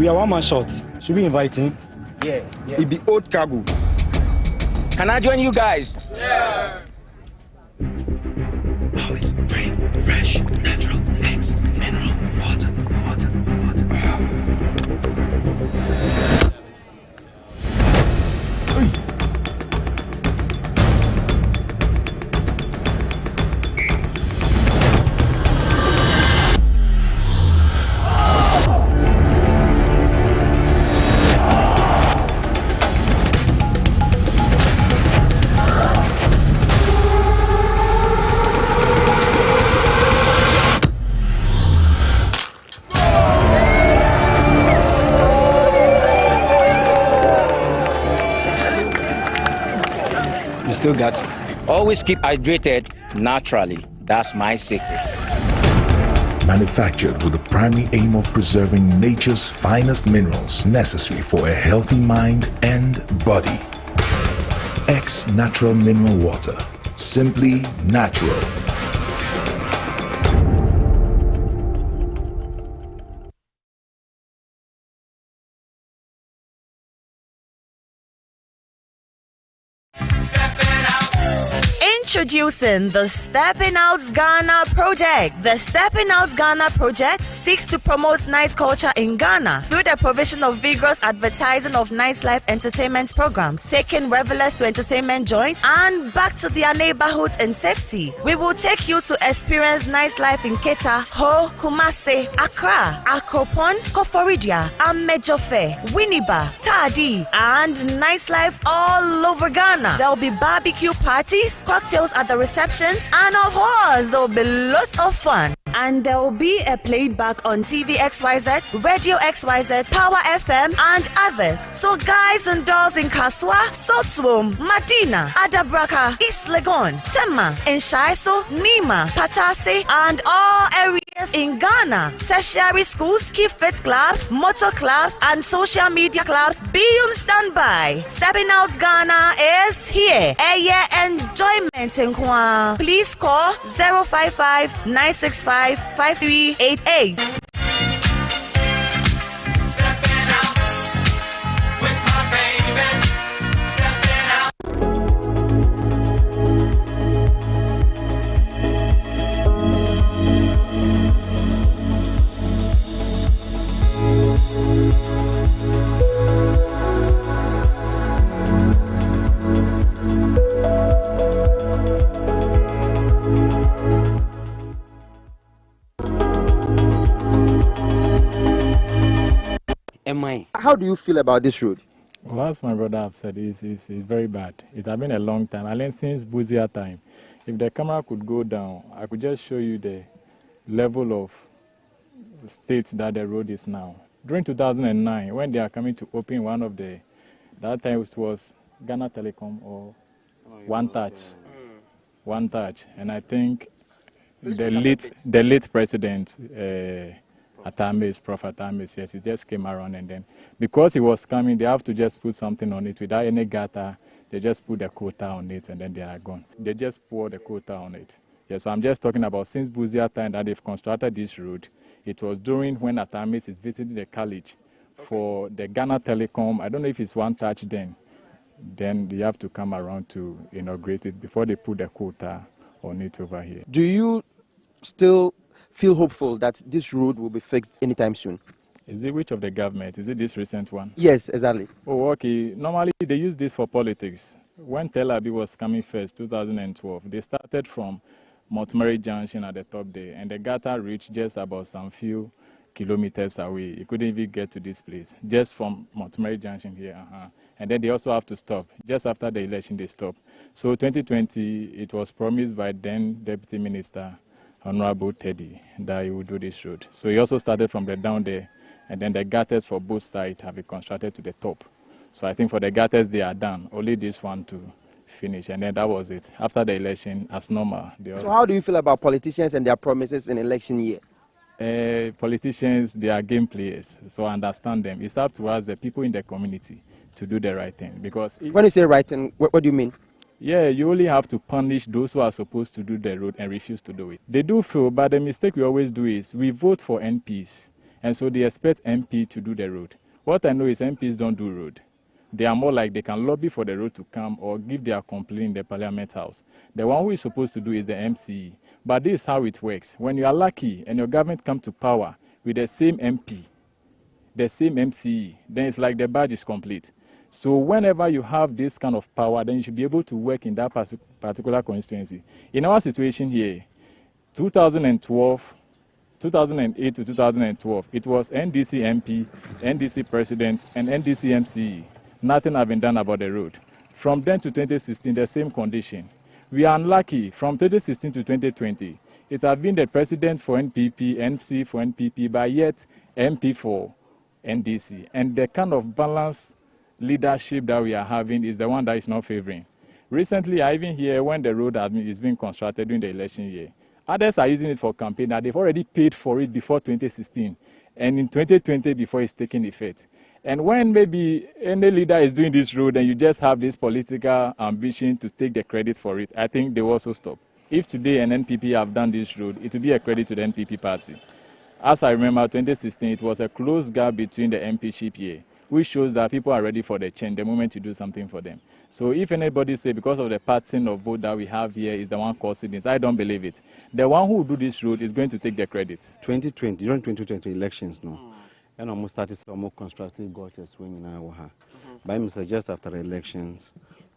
We are one man short. Should we invite him? Yeah. It be old cargo. Can I join you guys? Yeah. Always drink fresh, natural mix, mineral water. You still got it. Always keep hydrated naturally. That's my secret. Manufactured with the primary aim of preserving nature's finest minerals necessary for a healthy mind and body. X Natural Mineral Water. Simply natural. Introducing the Stepping Out Ghana project. The Stepping Out Ghana project seeks to promote night culture in Ghana through the provision of vigorous advertising of nightlife entertainment programs, taking revelers to entertainment joints and back to their neighborhoods in safety. We will take you to experience nightlife in Keta, Ho, Kumase, Accra, Akropon, Koforidia, Amejofe, Winneba, Tadi, and nightlife all over Ghana. There will be barbecue parties, cocktails at the receptions, and of course there will be lots of fun. And there will be a playback on TV XYZ, Radio XYZ, Power FM, and others. So guys and dolls in Kaswa, Sotwom, Madina, Adabraka, East Legon, Tema, Enshaiso, Nima, Patase, and all areas in Ghana. Tertiary schools, key fit clubs, motor clubs, and social media clubs be on standby. Stepping Out Ghana is here. Enjoyment in Kwa. Please call 055 965 5388. How do you feel about this road? Well, as my brother have said, it's very bad. It has been a long time. I learned since Buzia time. If the camera could go down, I could just show you the level of state that the road is now. During 2009, when they are coming to open one of the, that time it was Ghana Telecom or One Touch. And I think the late president, Prof. Atames, yes, he just came around, and then because he was coming, they have to just put something on it without any gutter. They just put the quota on it, and then they are gone. They just pour the quota on it. Yes, so I'm just talking about since Buzia time that they've constructed this road. It was during when Atames is visiting the college for the Ghana Telecom. I don't know if it's One Touch then. Then they have to come around to inaugurate it before they put the quota on it over here. Do you still feel hopeful that this road will be fixed anytime soon? Is it which of the government? Is it this recent one? Yes, exactly. Oh, okay. Normally they use this for politics. When Tel Aviv was coming first, 2012, they started from Montgomery Junction at the top there, and the gutter reached just about some few kilometers away. You couldn't even get to this place, just from Montgomery Junction here. And then they also have to stop. Just after the election, they stopped. So 2020, it was promised by then Deputy Minister Honorable Teddy that he would do this road. So he also started from the down there, and then the gutters for both sides have been constructed to the top. So I think for the gutters they are done, only this one to finish, and then that was it. After the election, as normal. So how do you feel about politicians and their promises in election year? Politicians, they are game players, so I understand them. It's up to us, the people in the community, to do the right thing. Because when you say right thing, what do you mean? Yeah, you only have to punish those who are supposed to do the road and refuse to do it. They do fail, but the mistake we always do is we vote for NPs, And so they expect MP to do the road. What I know is MPs don't do road. They are more like they can lobby for the road to come or give their complaint in the Parliament House. The one who is supposed to do is the MCE. But this is how it works. When you are lucky and your government comes to power with the same MP, the same MCE, then it's like the badge is complete. So whenever you have this kind of power, then you should be able to work in that particular constituency. In our situation here, 2008 to 2012, it was NDC MP, NDC President, and NDC MCE. Nothing had been done about the road. From then to 2016, the same condition. We are unlucky. From 2016 to 2020, it has been the President for NPP, MC for NPP, but yet MP for NDC. And the kind of balanced leadership that we are having is the one that is not favoring. Recently, I even hear when the road is being constructed during the election year, others are using it for campaign. Now they've already paid for it before 2016 and in 2020 before it's taking effect. And when maybe any leader is doing this road and you just have this political ambition to take the credit for it, I think they will also stop. If today an NPP have done this road, it will be a credit to the NPP party. As I remember, 2016, it was a close gap between the MPship here, which shows that people are ready for the change the moment you do something for them. So if anybody say because of the pattern of vote that we have here is the one causing this, I don't believe it. The one who will do this road is going to take the credit. 2020, during 2020 elections, no. And almost started some more constructive gutters when you know how. By Mr. Just after the elections,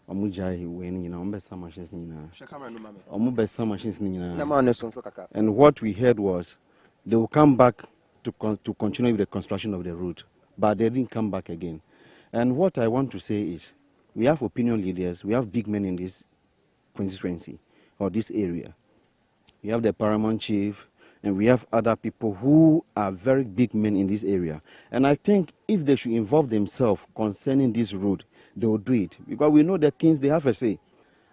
Omujai when you know, some machines, some machines, and what we heard was they will come back to continue with the construction of the road, but they didn't come back again. And what I want to say is, we have opinion leaders, we have big men in this constituency or this area. We have the paramount chief, and we have other people who are very big men in this area. And I think if they should involve themselves concerning this road, they will do it. Because we know the kings, they have a say.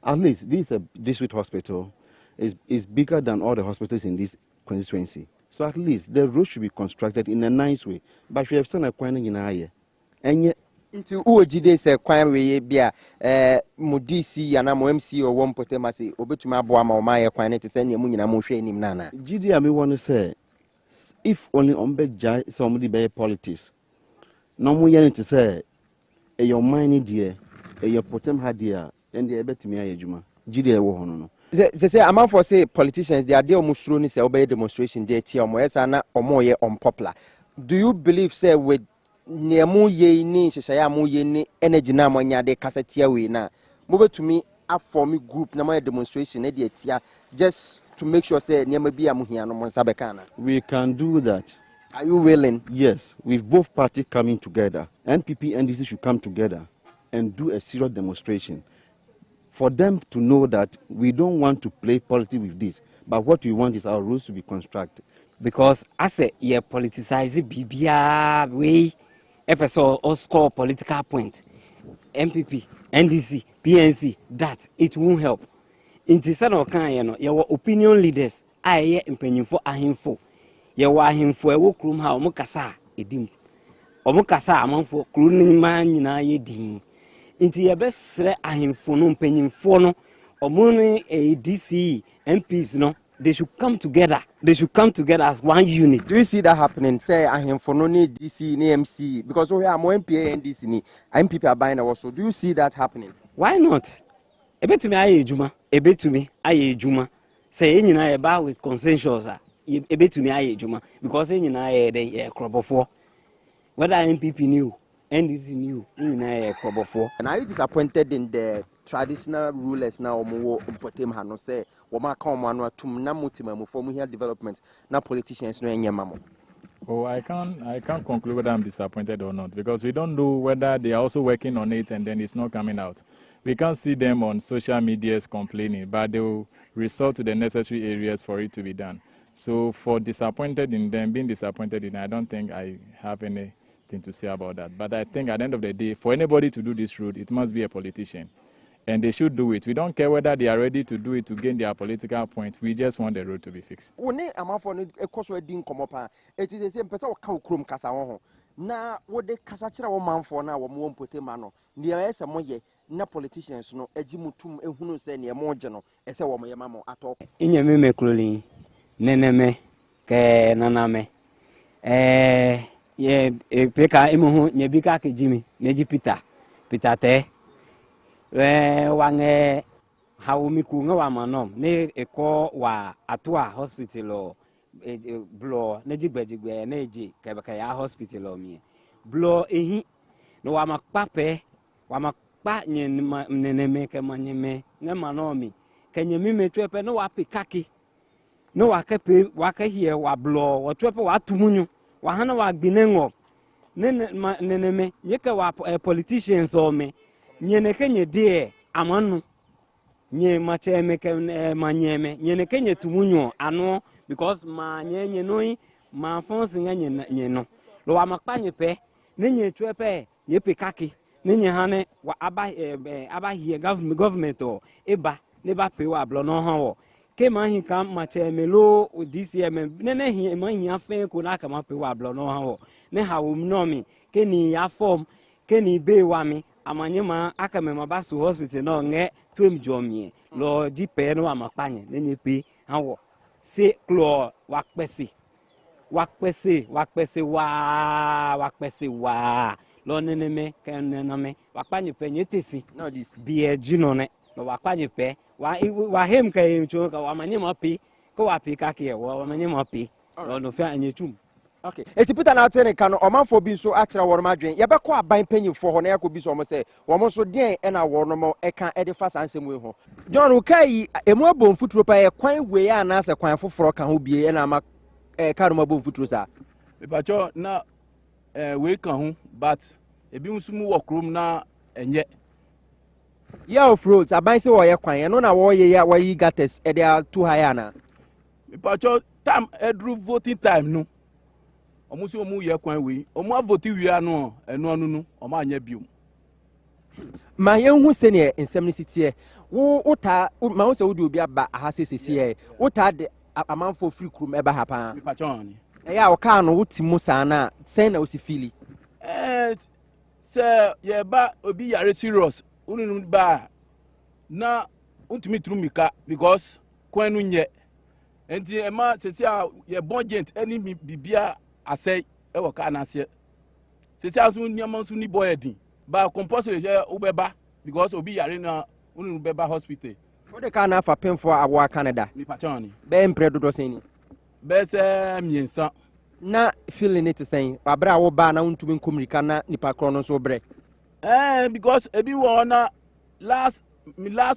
At least this district hospital is bigger than all the hospitals in this constituency. So at least the road should be constructed in a nice way. But we have seen a coin in a year. And yet, into UOGD say kwan we bia mo DC yana mo MC o won potema say obetuma aboa ma o ma ye kwan ne te say ne mu nyina mo hwe enim nana GD am want to say if only on be jai somebody be politics no mo ye to say e your mind there e your potem ha there and the betimi ayedwuma GD e wo hono no say amount for say politicians they are there omusuro ni say obey demonstration there tie omo yesa na omo ye unpopular. Do you believe say with Nemu ye ni shishaya ye ni energy na mwanya de kasetia we na mobetumi form group na my demonstration e de just to make sure say nemu bia mu hia no mo nsabeka na. We can do that. Are you willing? Yes, with both parties coming together. NPP and NDC should come together and do a serious demonstration for them to know that we don't want to play politics with this, but what we want is our rules to be constructed. Because as a politicize bibia way episode or score political point, MPP, NDC, PNC, that it won't help. In the sense of your opinion leaders, I hear opinion for a him for. You are him for a work room how Mukasa, edim. Or Mukasa among for crooning man in a yedim. Into your best a him for no penny for no, or money a DC, MPs no. They should come together. They should come together as one unit. Do you see that happening? Say I am for no need DC, ni MC, because we are more MPA and DC ni MPP are buying also. Do you see that happening? Why not? A bit to me, I juma. A bit to me, I juma. Say any na about with consensus. A bit to me, I juma because any na a crop of four. Whether MPP knew, NDC knew, any na crop of four. And are you disappointed in the traditional rulers now? Omo Mpotem Hano say. Development now politicians no. Oh, I can't conclude whether I'm disappointed or not because we don't know whether they are also working on it and then it's not coming out. We can't see them on social medias complaining, but they will resort to the necessary areas for it to be done. So for disappointed in them, being disappointed in, I don't think I have anything to say about that. But I think at the end of the day, for anybody to do this road, it must be a politician. And they should do it. We don't care whether they are ready to do it to gain their political point. We just want the road to be fixed. It is the same person who kasa ho. Na what the kasachira wo man for na wo mo mpote ma no. Nia ese moye na politicians no ejimutum ehunu se ne mo je no ese wo mo yema mo ato. Inya me mekroli neneme ke naname. peka imuhu nyebika ke Jimmy neji Peter te wange hawumiku nga wa manom ne eko wa atwa hospital o blo neji gbejigbe neji kebeka ya hospital o mi blo ehi no wa makpape wa makpa nyeneme ke manyeme ne manomi kenyemi metwepe no wa pikaki no wa ke hie wa blo wa twepe wa tumunyu wa hana wa gbinengo neneme yeke wa politicians o me nyene kenye die amanu nye macheme ke manyeme nyene kenye tumunyo ano because ma nyenye noi ma fonse nye no lo wa makpanye pe nenye twepe ye pikaki nenye hane wa aba hie government o eba ne ba pe wa blo no ho ke ma hin kam macheme lo DCM nene hie ma hin afen ko na kama pe wa blo no ho ne ha wo mnomi ke ni ya form ke ni be wa mi amanyema aka me mabasu hospital no nge twem jomie lo di pe no amakpanye nenye pe hawo se klo wakpese wa lo neneme ke nename wakpanye pe nyetesi no this be jino ne lo wakpanye pe wa hem ka emcho ka amanyema pe ko wa pe ka ke wa amanyema pe lo no fa anyetum. Okay. Eti Peter na atene kan omanfo bi so akira woro madwen. Ye bekọ aban panyimfo ho na yakọ bi so mo se wo mo so den e na woro no mo e kan e de fa sansem we ho. John Ukai emu abom futuro pa e kwan we ya na se kwan foforo kan ho bie e na ma kan mo abom futuro sa. E ba cho na we kan ho but e bi nsumu wo krom na enye. Ya of roads aban se wo ye kwan e no na wo ye ya wo yi gates e de too high na. E ba cho time edru voting time no. Omusi omu ye kwan we omu avoti wia no eno anu no omu anya biom ma ye hu se ne ensem ne sitie wo uta ma wo se wo di obi aba aha sesese ye uta de amanfo free krum eba ha pa pachon ya o ka no utimu sa na sen na o si fili se ye ba obi yare serious ununu ba na untumi trumika because kwan nu nye enti e ma sese a ye budget any bibia asay e wo ka na se se asu nyama su ni boy edin ba compulsory je obeba because obi yare na unu beba hospital o de ka na fa pemfo awo Canada mi pachani be mpre dodo seni be se miensa na feeling it sen abra wo ba na untumi nkomrika na nipa kro no so bre because ebi wo na last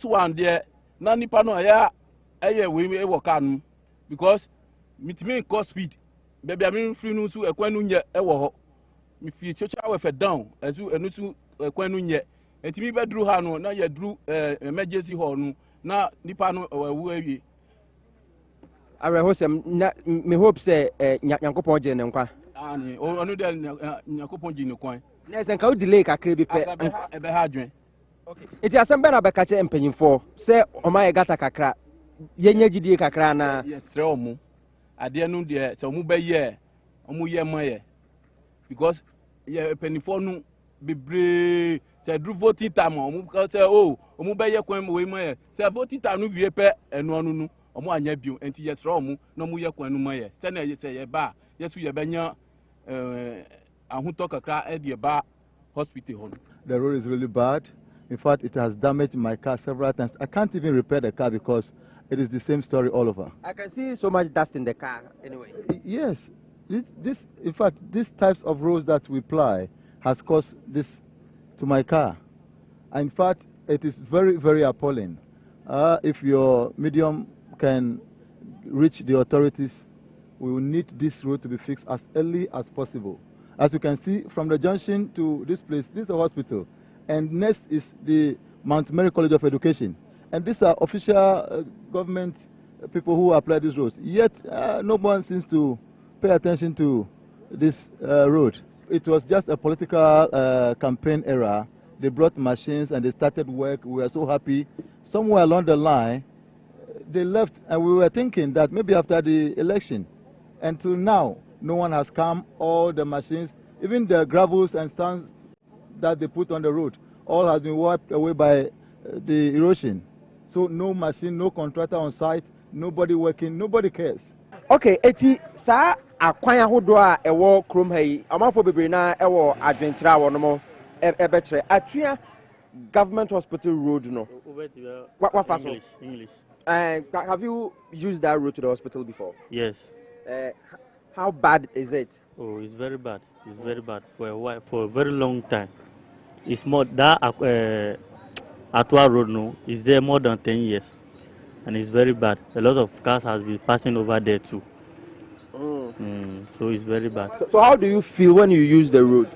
one there na nipa no ya eye we e wo ka no because mitimi cause speed baby I'm free no so ekwanu nye e wo ho mi fi chocha we fe down esu enu su ekwanu nye entimi be dru ha no na ye dru emergency hall no na nipa no wu awie are ho sem na me hope say nyankopon je ne nkwa ani onu de nyankopon je ne kwan na sen ka o delay kakra bi pe e be ha dwen okay eti asem be na be ka che empanyimfo se o ma ye gata kakra ye nya gidie kakra na yes re omu ade no de se omu be ye omu ye maye because ye penifo no bebre se dru voting time omu ka se omu be ye kwan we maye se voting time no wie pe enu anu no omu anya bio enti yes re omu na omu ye kwan no maye se na ye se ye ba yesu ye benya ahuto kakra e de ba hospital ho. The road is really bad. In fact, it has damaged my car several times. I can't even repair the car because it is the same story all over. I can see so much dust in the car anyway. Yes. In fact, these types of roads that we ply has caused this to my car. In fact, it is very, very appalling. If your medium can reach the authorities, we will need this road to be fixed as early as possible. As you can see, from the junction to this place, this is a hospital. And next is the Mount Mary College of Education. And these are official government people who apply these roads. Yet, no one seems to pay attention to this road. It was just a political campaign era. They brought machines and they started work. We were so happy. Somewhere along the line, they left, and we were thinking that maybe after the election, until now, no one has come. All the machines, even the gravels and stones that they put on the road, all has been wiped away by the erosion. So no machine, no contractor on site, nobody working, nobody cares. Okay, eti sa akwan ahodo a ewo krom ha yi amafo bebre na ewo adwenkyere a wono mo ebekere atua government hospital road no what fast English have you used that road to the hospital before? Yes. How bad is it? Oh, it's very bad. It's very bad for a while, for a very long time. It's more that Atwa road no is there more than 10 years, and it's very bad. A lot of cars has been passing over there too. So it's very bad. So how do you feel when you use the road?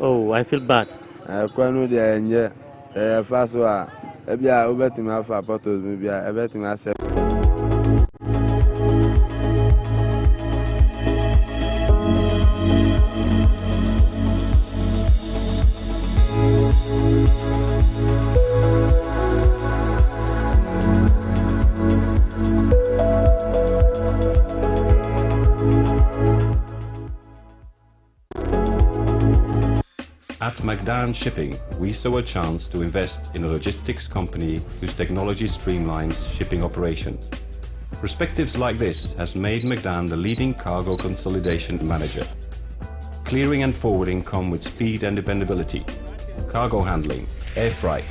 Oh, I feel bad. At McDan Shipping, we saw a chance to invest in a logistics company whose technology streamlines shipping operations. Perspectives like this has made McDan the leading cargo consolidation manager. Clearing and forwarding come with speed and dependability. Cargo handling, air freight,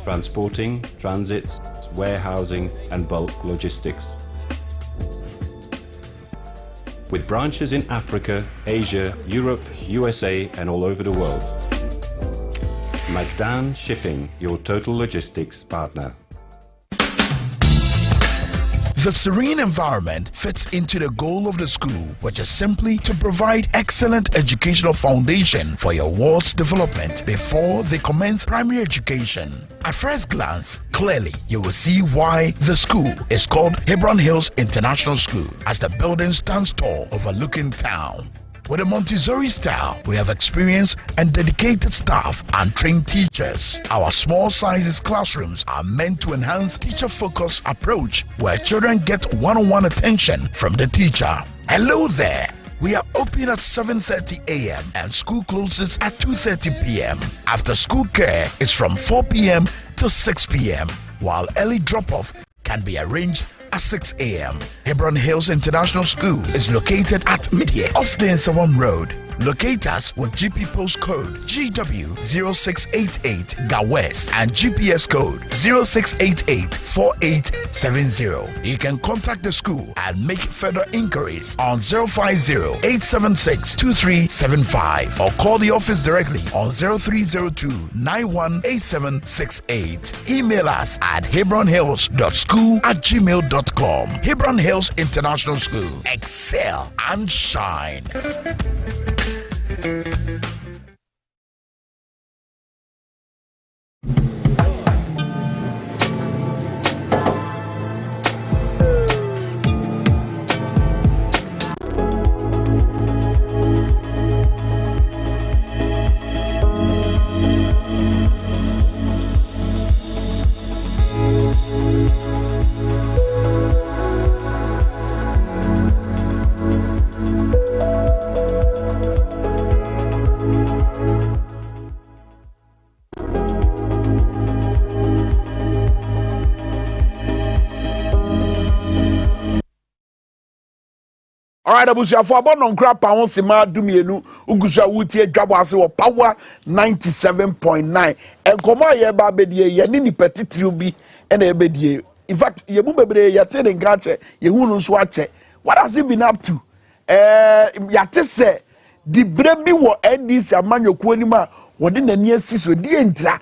transporting, transits, warehousing and bulk logistics. With branches in Africa, Asia, Europe, USA and all over the world. McDan Shipping, your total logistics partner. The serene environment fits into the goal of the school, which is simply to provide excellent educational foundation for your ward's development before they commence primary education. At first glance, clearly you will see why the school is called Hebron Hills International School, as the building stands tall overlooking town. With a Montessori style, we have experienced and dedicated staff and trained teachers. Our small sizes classrooms are meant to enhance teacher-focused approach where children get one-on-one attention from the teacher. Hello there. We are open at 7:30 a.m. and school closes at 2:30 p.m. After school care is from 4 p.m. to 6 p.m. while early drop-off can be arranged at 6 a.m. Hebron Hills International School is located at Midye off the Nsawam Road. Locate us with GP postcode GW0688 GA West and GPS code 06884870. You can contact the school and make further inquiries on 050-876-2375 or call the office directly on 0302-918768. Email us at hebronhills.school@gmail.com. Hebron Hills International School. Excel and shine. Alright, abusiafo abono nkra pa sima dumienu ugusha wutie Dwabo Ase wo power 97.9 enkomo ye ba bedie ye ni nipetitiri bi ena ebedie. In fact, ye bu bebre ye te ne nkache ye hunu nso ache. What has he been up to? Ya te se di brebi wo NDC amanyoku anima wode nani asiso di entira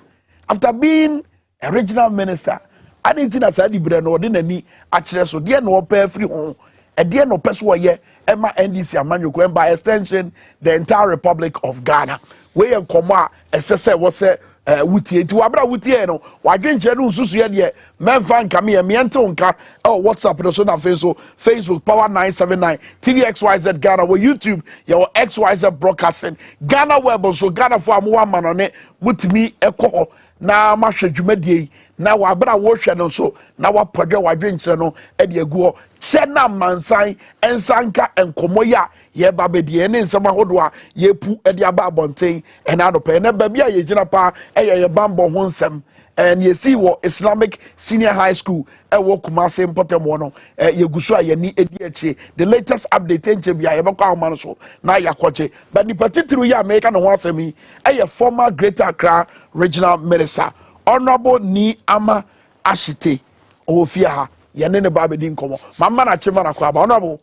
after being a regional minister. I didn't think that di bre no wode nani akire so de na opa afri ho. Ede no peso ye Emma NDC Amanyoko and by extension the entire Republic of Ghana. We en koma esese wo se wutie ti wabra wutie no wadwenche no nsusu ye de menfa nka me mente nka WhatsApp no so na Facebook power 979 TVXYZ Ghana wo YouTube your XYZ broadcasting Ghana web so Ghana for amwa manone mutimi ekọ na mahwe dwumadie na wabra wo hwe no so na wapodwe wadwenche no e de aguo Sena mansan ensanka enkomo ya ye babedie ne nsema hodo a ye pu e de aba abonten e na do pe na ba bia ye gina pa e ye bambo ho nsem and you see what Islamic Senior High School work Kumasi important one you go so yani ediache the latest update enche bia ye beko amano so na yakwache but the particular ya America no wasemi a former Greater Accra Regional Minister Honorable Ni Ama Ashite ofia ha yene ne ba bedi nkomo mama na chema na kwaba honorable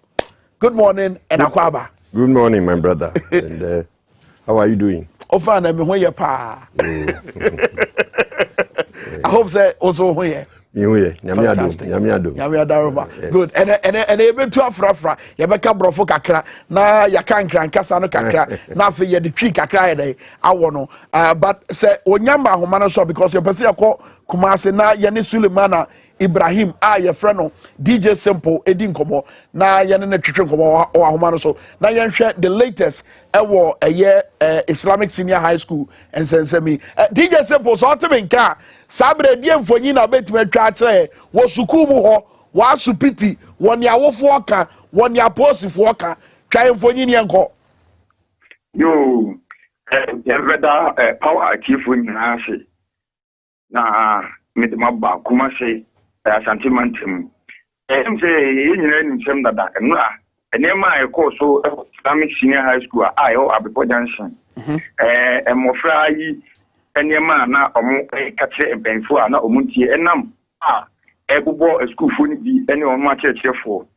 good morning and akwaba. Good morning my brother and how are you doing? Ofa na me ho ye pa. I hope say also ho ye. Nyame ado. Good. And even to afrafra, you beka brofo kakra na ya kan krankasa no kakra na fe ye de twi kakra ye dey awono. But say onyama ahoma no so because you person yakọ Kumasi na ye ne Sulemana Ibrahim ye friend no DJ Simple edi nkomo na ye ne twetwe nkomo o ahoma no so na ye hwe the latest ewo Islamic Senior High School and sensemi DJ Simple so otemenka sabre die mfonyi na betime twa kire wo suku mu ho wa supiti woni awofo oka woni aposifo oka twa mfonyi ne enko yo everda power achieve nyina se na medema ba kuma se asante mantem se nyina ni nsem dada no a enema e ko so Islamic Senior High School ayo Abepo Junction emofra yi enema na omo katre empenfo a na omuntie enam ebubo school fo ni bi ene omo akyerefo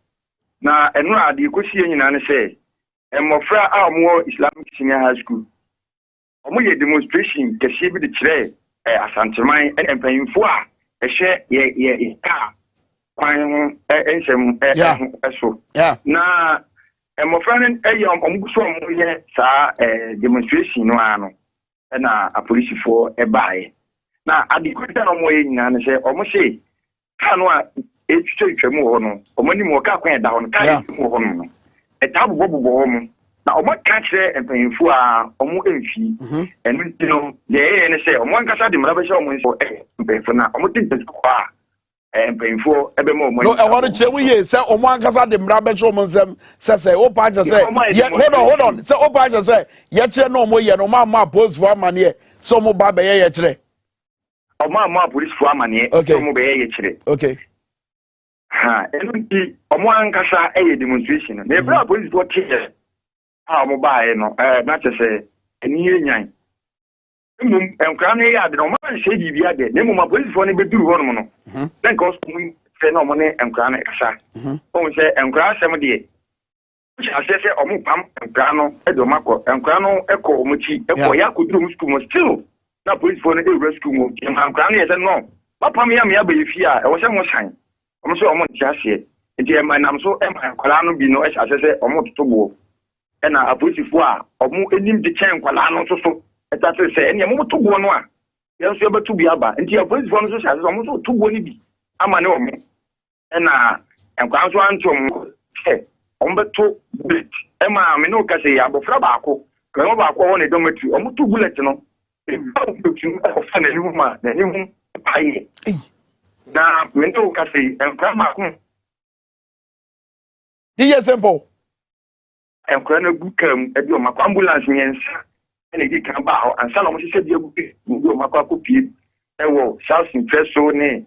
na eno ade kosie nyina ne se emofra a omo Islamic Senior High School omo ye demonstration kese bi de kire asanteman empenfo a ehye ye ka kwan ensem eso na emofra ne omo so omo ye sa demonstration no ano na a police for ebae na adikwita no mo nyina ne se omo se kanu a etwetwemu ho no omo ni mo ka kwan da ho no ka mu ho no etabu bobo ho mo na omo ka kire empanfo a omo emfi enu ntino ye ne se omo nkasa de mra be se omo nso empanfo na omo tinta kwa empanfo ebe mo omo no e wonu che wiye se omo ankasa de mra be se omo nsem se o pa je se hold on se o pa je se ye kire no omo ye no ma post for amane se omo ba be ye kire omo police for amane omo be ye kire okay ha enu nti omo ankasa demonstration na e bra police for kire omo ba ye no na che se eni enyan enkra ne ya de no man se di bia de ne mo police for ne be duru ho no no then cause we say no money enkra ne kasa o se enkra sem de ase se omo pam enkra no edo makọ enkra no ekọ omo chi ekọ ya ko duru school mo still na police for ne e rescue mo enkra ne se no papa ya ba yefi a e wo se mo san omo so omo nti ase nti e manam so e man kwala no bi no e ase se omo totobo e na apolice for a omo enim de chen kwala no so eta se ene mo totobo no a yenso e betu bi aba nti apolice for no so ase omo so totobo ni bi ama ne omo e na enkwa so antom omo betu bullet e ma me no ka se ya bofra baako kan baako won e domatu omo tu bullet no e ba o fa na ni ma na ni hu pai na me no ka se enkwa ma ko DJ Simple enkwa na bukam e bi o makwa ambulance nyensa ene di kan ba ho ansa na mo se bi agu bi o makwa ko pie e wo South Impresso ne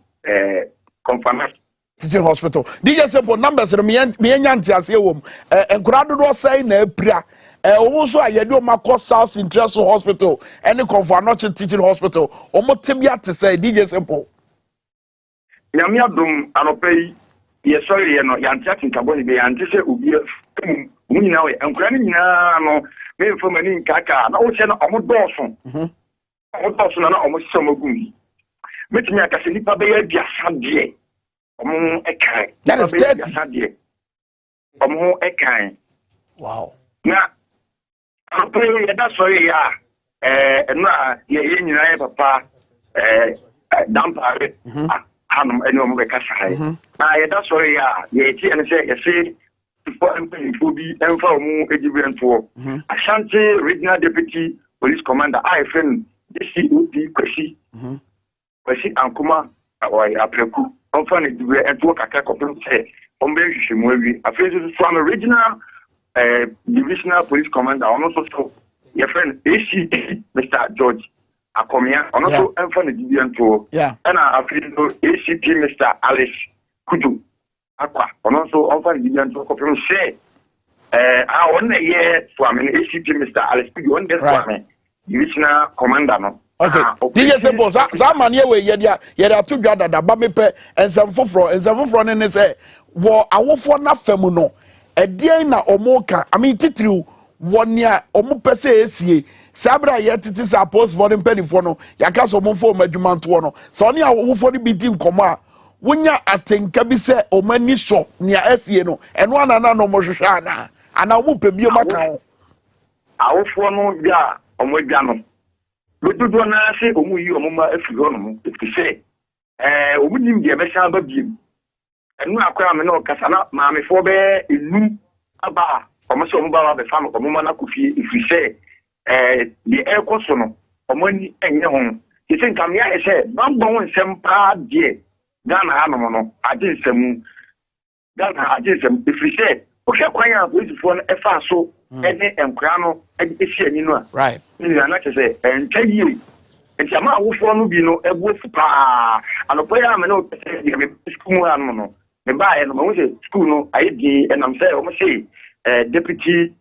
confirmation Teaching Hospital. DJ Simple numbers me nyanti ase wom. Enkura dodo say na apira. Omo so ayede o makọ South Impresso Hospital any Confirmation Teaching Hospital. Omo tibia te say DJ Simple. Nyame adom anopai ye sorry no yanti atinka boni be yanti se obi mu nyina we enkura ni nyina no me mfoma ni nkaka na o che no omo dọọso. Omo dọọso na omo se omo gumi. Metimi akase nipa be ya biasa de. That is 30. Wow. Now, I'm playing that's sorry, no, you papa, damper, I'm any Casai. That's sorry, and say, for be and for Egyptian tour. Ashanti, Regional Deputy Police Commander, I friend, this is Kwesi, Kwesi Ankuma, or Apreku. Often it will at work at say, on from original divisional police commander, also your friend AC, Mr. George Akomia, also Anthony Dianto, and I feel no ACP Mr. Alice Kudu Aqua, and also Anthony Dianto from say, I want a year for an ACP Mr. Alice Kudu, one day for me, Divisional Commander. Okay, DJ Simple, Zaman, yet two gather that Bamepe and some for and say, well, I will for not femuno, a dear na omoka, I mean, titru, 1 year, omupese, Sabra yet it is a post for them penny for no, Yakas omofo measurement one. So only a for the beating coma. When ya attend Cabise or many shop near Sieno, and one another Moshana, and I will pay me a macao. I will for no ya, or my gun. But do not say, oh, you, Mama, if you don't, if you say, wouldn't be a message about you. And no, I come no Casana, Mammy Forbe, in New Aba, or Masomba, the farm of Mumana Kufi, if you say, the air cosono, or money and your home. You think I'm here, I said, don't go and some part, dear. Ghana Hanomono, I did some Ghana, I did some, if you say, okay, quite with one FASO, and Crano, and you know, right. Like I say, and 10 years. And Yama will follow you know, a wolf pa, and a player, I know, school, I don't know. The buy and I school, no, I did, and I'm saying, almost say, Deputy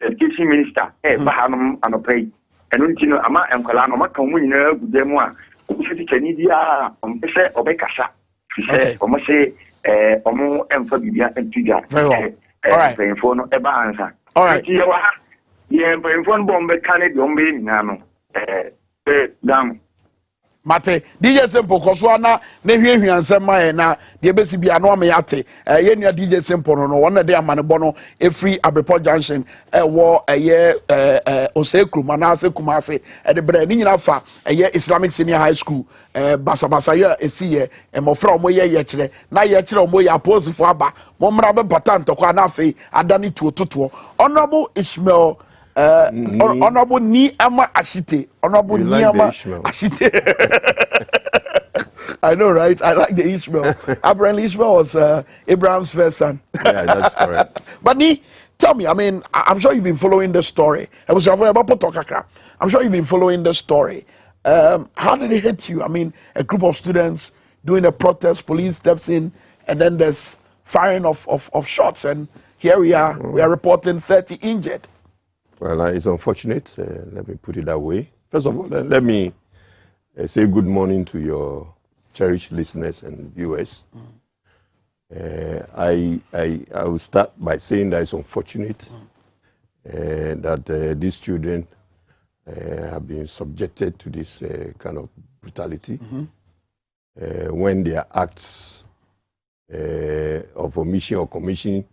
Education Minister, Bahanum, and a pay. And you know, Ama and Kalano, Macamu, Demoa, who said, Canada, Ompesa, or Becasa. She said, almost say, Omo and Fabia and Tiga. Very well. All right. Paying for no ever answer. All right. Yeah, but in front bomb mechanic, don't be nano. Damn. Mate, DJ Simple, Coswana, Nevi and Sama, na the best be anomate. Yenya DJ Simple, no one day a manabono, a free Abreport Junction, a war, a year, Oseku, Manase Kumase, at the Brenin Alpha, a year Islamic Senior High School, Basabasaya, a seer, and Mofra Moya Yetre, na Yetre Moya pose for Abba, Momrabe Patanto, Kwanafe, Adani to Honorable Ishmael. Honorable Ni Ama Ashite. Honorable Ni Ama Ashite. I know, right? I like the Ishmael. Apparently, Ishmael was Abraham's first son. Yeah, that's correct. But Ni, tell me, I mean, I'm sure you've been following the story. I'm sure you've been following the story. How did it hit you? I mean, a group of students doing a protest, police steps in, and then there's firing of shots. And here we are reporting 30 injured. Well, it's unfortunate. Let me put it that way. First of all, let me say good morning to your cherished listeners and viewers. I will start by saying that it's unfortunate that these children have been subjected to this kind of brutality when their acts of omission or commission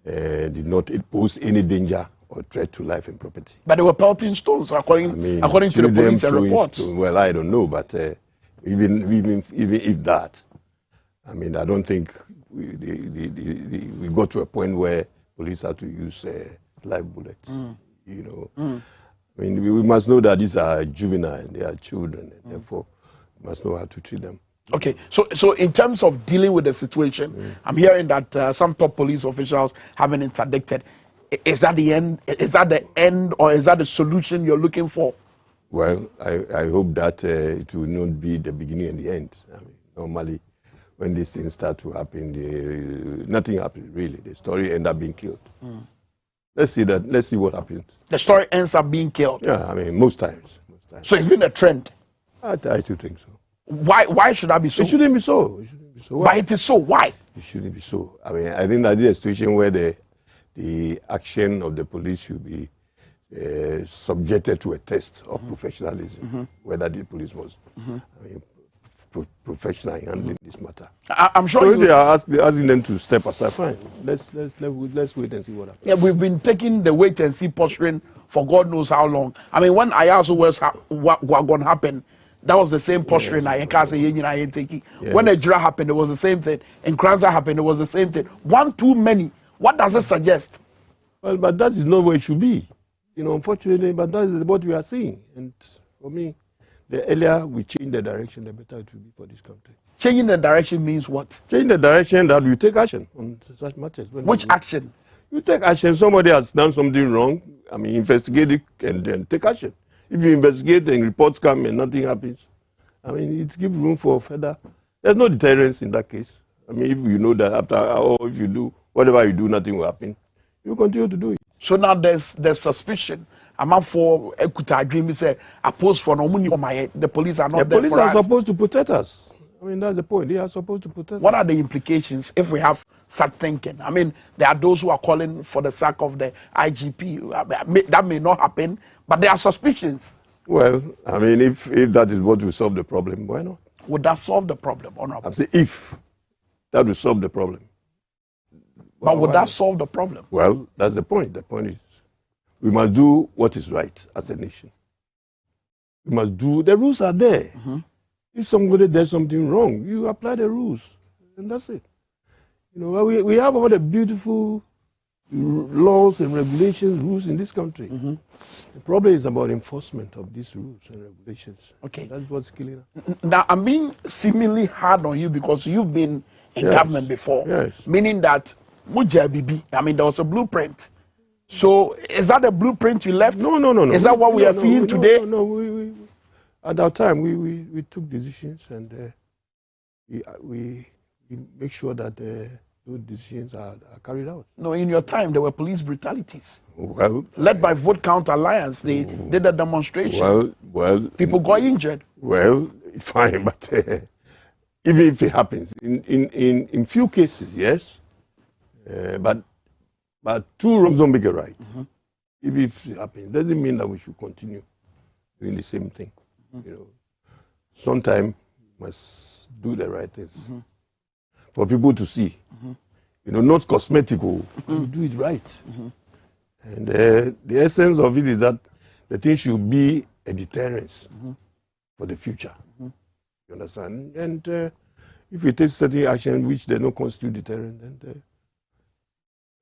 did not pose any danger or threat to life and property. But they were pelting stones, according to the police and reports. Well, I don't know, but even if that, I mean, I don't think we got to a point where police had to use live bullets. You know, I mean, we must know that these are juvenile, they are children, and therefore we must know how to treat them. Okay, so in terms of dealing with the situation, I'm hearing that some top police officials haven't interdicted. Is that the end? Is that the end, or is that the solution you're looking for? Well, I hope that it will not be the beginning and the end. I mean, normally, when these things start to happen, nothing happens really. The story ends up being killed. Let's see that. Let's see what happens. The story ends up being killed. Yeah, I mean, most times. So it's been a trend. I do think so. Why should that be so? It shouldn't be so. It shouldn't be so. Why it is so? Why? It shouldn't be so. I mean, I think that this is a situation where the action of the police should be subjected to a test of professionalism, whether the police was professional in handling this matter. I'm sure so they are asking them to step aside. Fine, let's wait and see what happens. Yeah, we've been taking the wait and see posturing for God knows how long. I mean, when I asked what going to happen, that was the same posturing. When the Jura happened, it was the same thing. And Kranza happened, it was the same thing. One too many. What does it suggest? Well, but that is not where it should be. You know, unfortunately, but that is what we are seeing. And for me, the earlier we change the direction, the better it will be for this country. Changing the direction means what? Changing the direction that we take action on such matters. Which action? You take action. Somebody has done something wrong. I mean, investigate it and then take action. If you investigate and reports come and nothing happens, I mean, it gives room for further. There's no deterrence in that case. I mean, if you know that after, or if you do, whatever you do, nothing will happen, you continue to do it. So now there's suspicion. I'm out for Ekuta dream. Say I post for no money for my head. The police are not The there police for are us. supposed to protect us. I mean, that's the point. They are supposed to protect What us. are the implications if we have such thinking? I mean, there are those who are calling for the sack of the IGP. That may not happen, but there are suspicions. Well, I mean, if that is what will solve the problem, why not? Would that solve the problem, Honorable? I'm saying if that will solve the problem. But would that solve the problem? Well, that's the point. The point is we must do what is right as a nation. We must do, the rules are there. If somebody does something wrong, you apply the rules, and that's it. You know, we have all the beautiful laws and regulations, rules in this country. The problem is about enforcement of these rules and regulations. Okay. That's what's killing us. Now, I'm being seemingly hard on you because you've been in government before. Yes. Meaning that, I mean, there was a blueprint. So, is that the blueprint you left? No. Is that what we are seeing today? No, we at that time, we took decisions and we make sure that those decisions are carried out. No, in your time, there were police brutalities. Well, led by Vote Count Alliance, they did a demonstration. Well, people got injured. Well, fine, but even if it happens, in few cases, yes, but two wrongs don't make a right. If it happens, doesn't mean that we should continue doing the same thing. You know, sometimes must do the right things for people to see. You know, not cosmetic. You do it right. And the essence of it is that the thing should be a deterrence for the future. You understand? And if you take certain action which they don't constitute deterrent, then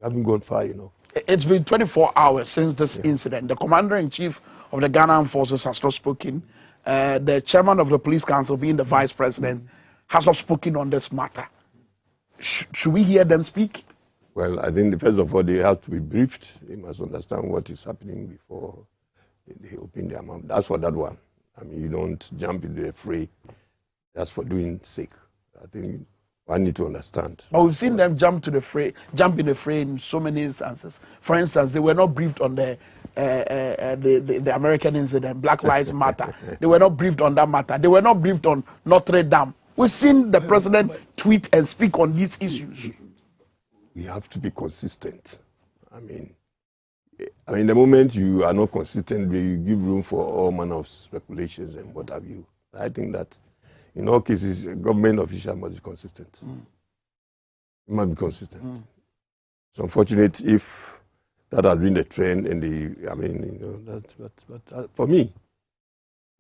haven't gone far enough. It's been 24 hours since this incident. The Commander-in-Chief of the Ghana Armed Forces has not spoken. The Chairman of the Police Council, being the Vice President, has not spoken on this matter. Should we hear them speak? Well, I think first of all, they have to be briefed. They must understand what is happening before they open their mouth. That's for that one. I mean, you don't jump into the fray. That's for doing sake. I think I need to understand. But we've seen them jump in the fray in so many instances. For instance, they were not briefed on the American incident, Black Lives Matter. They were not briefed on that matter. They were not briefed on Notre Dame. We've seen the president tweet and speak on these issues. We have to be consistent. I mean, the moment you are not consistent, you give room for all manner of speculations and what have you. I think that in all cases, a government official must be consistent. It must be consistent. It's unfortunate if that has been the trend and but for me,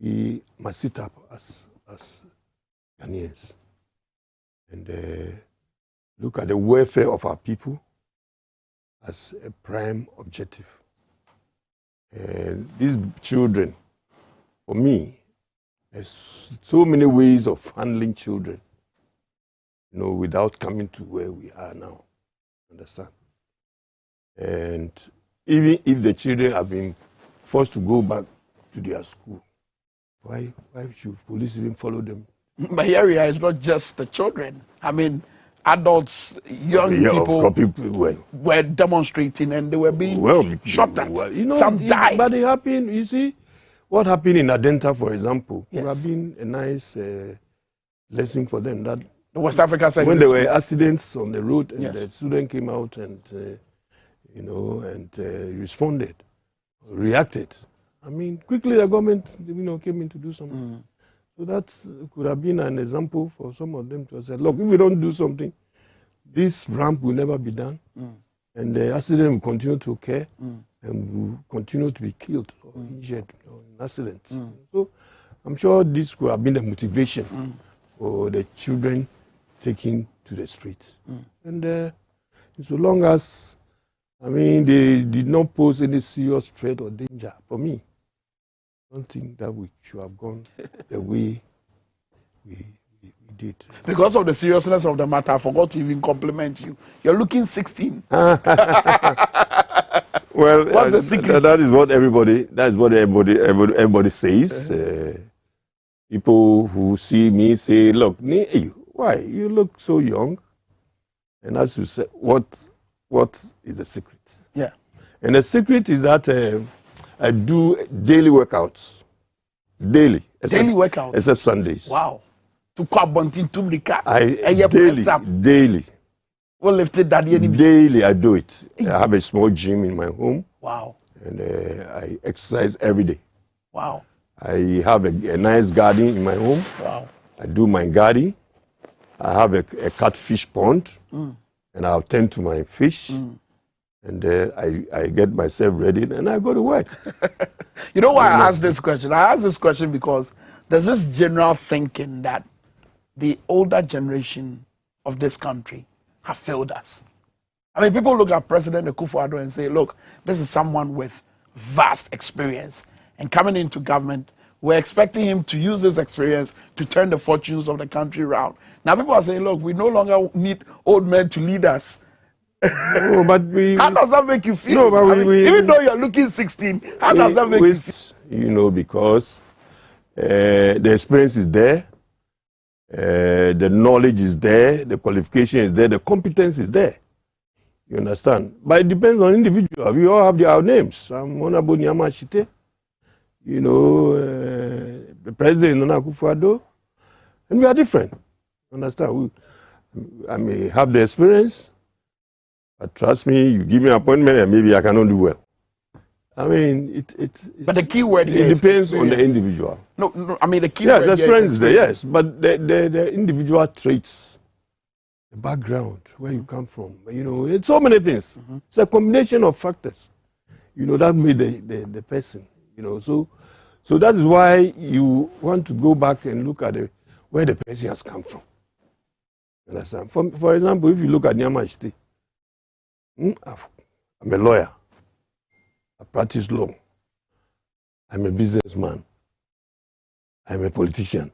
we must sit up as Ghanaians and look at the welfare of our people as a prime objective. And these children, for me, there's so many ways of handling children, you know, without coming to where we are now. Understand? And even if the children have been forced to go back to their school, why should police even follow them? But here we are, it's not just the children. I mean, adults, young people were demonstrating and they were being shot at. Well, you know, some died. But it happened, you see, what happened in Adenta, for example, would have been a nice lesson for them. That the West Africa side, when there were accidents on the road and the student came out and, responded, reacted. I mean, quickly the government, came in to do something. So that could have been an example for some of them to say, look, if we don't do something, this ramp will never be done. And the accident will continue to occur and will continue to be killed or injured in accidents. So I'm sure this could have been the motivation for the children taken to the streets. And so long as, they did not pose any serious threat or danger for me, I don't think that we should have gone the way we did. Because of the seriousness of the matter, I forgot to even compliment you. You're looking 16. Well, what's the secret? That is what everybody says. People who see me say, "Look, hey, why you look so young?" And as you say, what is the secret? Yeah. And the secret is that I do daily workouts. Daily. Daily workouts? Except Sundays. Wow. To quite bunting to the car. Daily. What lifted that daily I do it. I have a small gym in my home. Wow. And I exercise every day. Wow. I have a nice garden in my home. Wow. I do my garden. I have a catfish pond. And I'll tend to my fish. And I get myself ready and I go to work. You know why I asked this question? I asked this question because there's this general thinking that the older generation of this country have failed us. I mean, people look at President Akufo-Addo and say, look, this is someone with vast experience. And coming into government, we're expecting him to use this experience to turn the fortunes of the country around. Now people are saying, look, we no longer need old men to lead us. No, but how does that make you feel? No, but even though you're looking 16, how does that make you feel? You know, because the experience is there, the knowledge is there, the qualification is there, the competence is there. You understand? But it depends on individual. We all have our names. I'm Honorable Nyama Shite. You know, the president Nana Akufo-Addo, and we are different. Understand? I may have the experience, but trust me, you give me an appointment and maybe I cannot do well. I mean, but the key word here it depends on the individual. No, I mean the key word. Yes, the experience is there, yes, but the individual traits, the background, where you come from, you know, it's so many things. It's a combination of factors, you know, that made the person, you know. So that is why you want to go back and look at where the person has come from. You understand? For example, if you look at Nyama Shite, I'm a lawyer. I practice law. I'm a businessman. I'm a politician.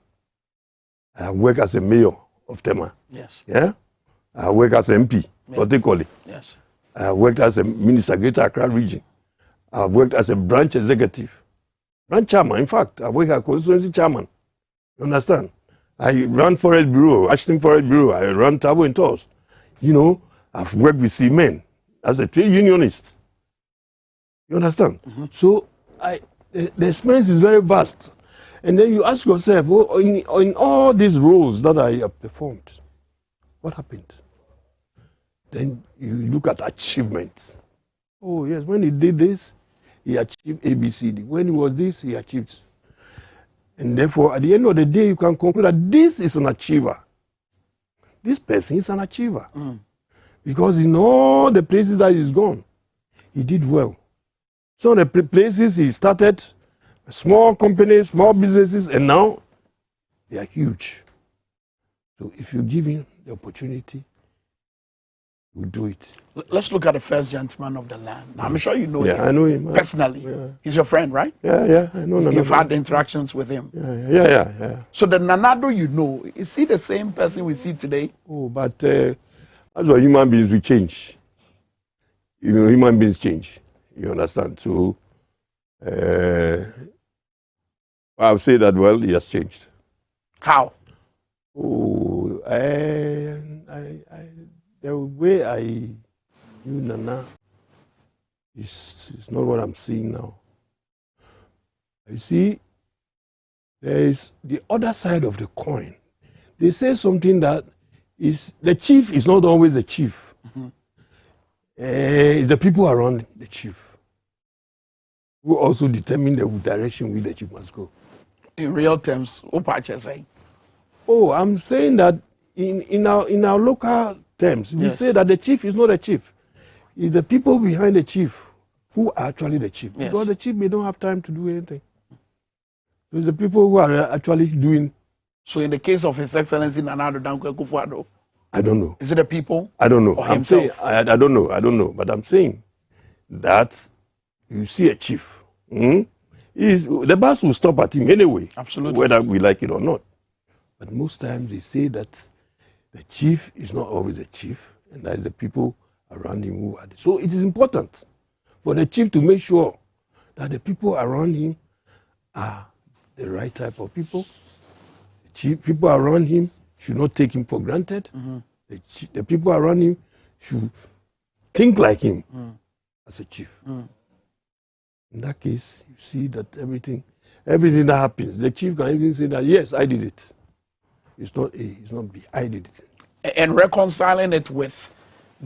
I work as a mayor of Tema. Yes. Yeah? I work as an MP, politically. Yes. I worked as a minister, Greater Accra region. I've worked as a branch executive. Branch chairman, in fact. I work as constituency chairman. You understand? I run Forest Bureau, Ashton Forest Bureau. I run Tabo and Tours. You know, I've worked with C-Men as a trade unionist. You understand? So the experience is very vast. And then you ask yourself, oh, in all these roles that I have performed, what happened? Then you look at achievements. Oh, yes, when he did this, he achieved ABCD. When he was this, he achieved. And therefore, at the end of the day, you can conclude that this is an achiever. This person is an achiever. Because in all the places that he's gone, he did well. Some of the places he started, small companies, small businesses, and now they are huge. So if you give him the opportunity, we'll do it. Let's look at the first gentleman of the land. Now, I'm sure you know him. I know him. Personally. Yeah. He's your friend, right? Yeah, I know. You've had interactions with him. Yeah. So the Nanado you know, is he the same person we see today? Oh, but that's why human beings will change. You know, human beings change. You understand? So I'll say that, well, he has changed. How? Oh, the way I knew Nana is not what I'm seeing now. You see, there is the other side of the coin. They say something that is the chief is not always the chief. The people around the chief who also determine the direction which the chief must go. In real terms, what part you saying? Oh, I'm saying that in our local terms, we say that the chief is not the chief. It's the people behind the chief who are actually the chief. Yes. Because the chief may don't have time to do anything. It's the people who are actually doing. So in the case of His Excellency Nana Addo Dankwa Akufo-Addo, I don't know. is it the people? I don't know. Or I'm himself? saying I don't know. But I'm saying that you see a chief. The bus will stop at him anyway. Absolutely. Whether we like it or not. But most times they say that the chief is not always a chief, and that is the people around him who are. So it is important for the chief to make sure that the people around him are the right type of people. People around him should not take him for granted. The people around him should think like him as a chief. In that case, you see that everything that happens, the chief can even say that, yes, I did it. It's not A, it's not B, I did it. And reconciling it with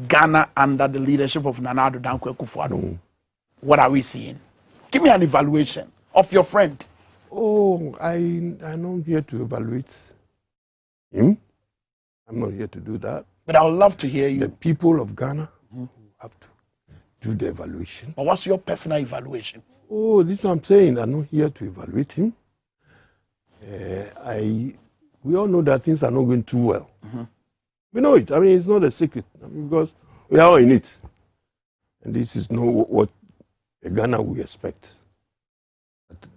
Ghana under the leadership of Nana Addo Dankwa Akufo-Addo, what are we seeing? Give me an evaluation of your friend. Oh, I'm not here to evaluate him. I'm not here to do that. But I would love to hear you. The people of Ghana have to do the evaluation. But what's your personal evaluation? Oh, this is what I'm saying. I'm not here to evaluate him. We all know that things are not going too well. We know it. I mean, it's not a secret because we are all in it. And this is not what Ghana we expect.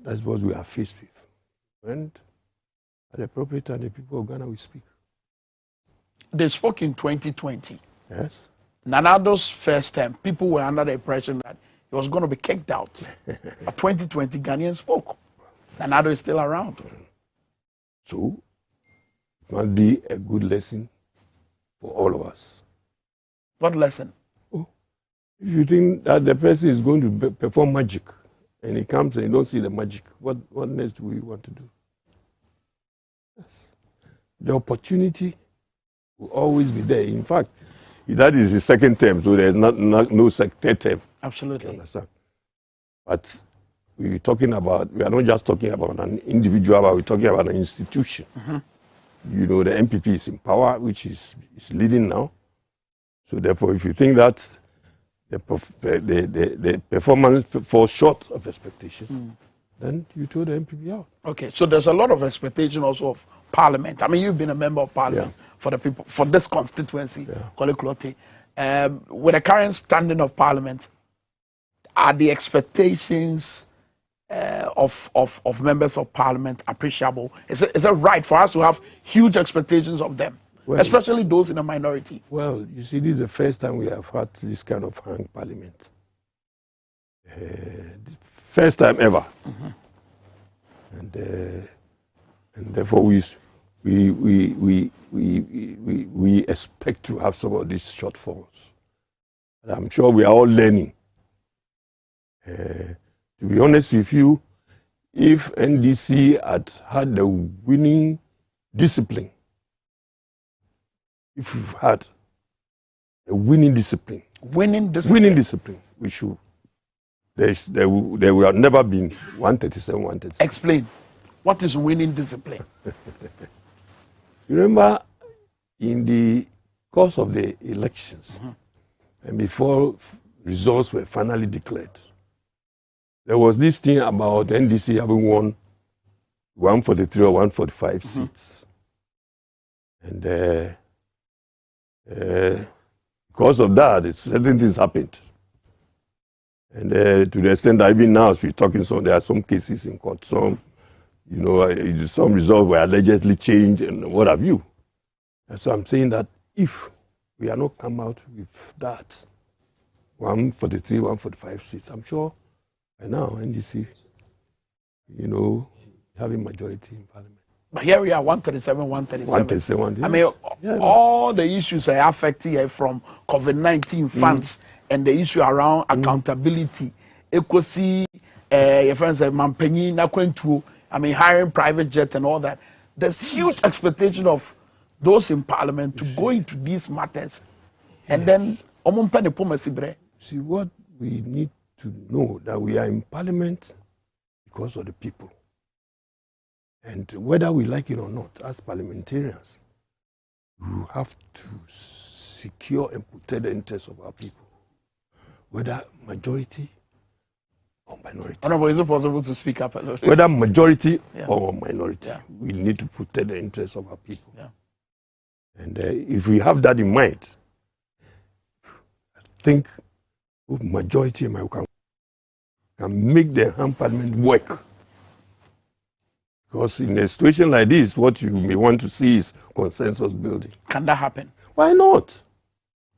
That's what we are faced with. And at the appropriate time, the people of Ghana will speak. They spoke in 2020. Yes. Nana Addo's first term, people were under the impression that he was going to be kicked out. But 2020, Ghanaians spoke. Nana Addo is still around. So, it must be a good lesson for all of us. What lesson? Oh, if you think that the person is going to perform magic, and he comes and you don't see the magic, what next do we want to do? Yes. The opportunity will always be there. In fact, that is his second term, so there's no third term. Absolutely. You understand? But we are not just talking about an individual, but we're talking about an institution. You know, the MPP is in power, which is leading now. So therefore, if you think that the performance falls short of expectation, then you throw the MPP out. Okay, so there's a lot of expectation also of Parliament. I mean, you've been a member of Parliament for the people, for this constituency, Kole Klote. With the current standing of Parliament, are the expectations of members of Parliament appreciable? Is it right for us to have huge expectations of them, especially those in a minority? Well, you see, this is the first time we have had this kind of hung Parliament. First time ever. And therefore we expect to have some of these shortfalls. And I'm sure we are all learning. To be honest with you, if NDC had the winning discipline, if we've had a winning discipline, we should. There will have never been 137, 136. Explain. What is winning discipline? You remember in the course of the elections, and before results were finally declared, there was this thing about NDC having won 143 or 145 seats. And because of that, certain things happened. And to the extent that even now, as we're talking, there are some cases in court, some results were allegedly changed and what have you. And so I'm saying that if we are not come out with that 143, 145 seats, I'm sure by now NDC, having majority in Parliament. But here we are, 137, 137. 137, I mean, all the issues are affected here from COVID-19 funds and the issue around accountability. Equity, your friends say, Mampenyi, Nakwentu, I mean, hiring private jet and all that. There's huge expectation of those in Parliament to go into these matters. And then, see, what we need to know that we are in Parliament because of the people. And whether we like it or not, as parliamentarians, we have to secure and protect the interests of our people, whether majority or minority. Honorable, is it possible to speak up a little? Whether majority or minority, we need to protect the interests of our people. And if we have that in mind, I think majority can make the Parliament work. Because in a situation like this, what you may want to see is consensus building. Can that happen? Why not?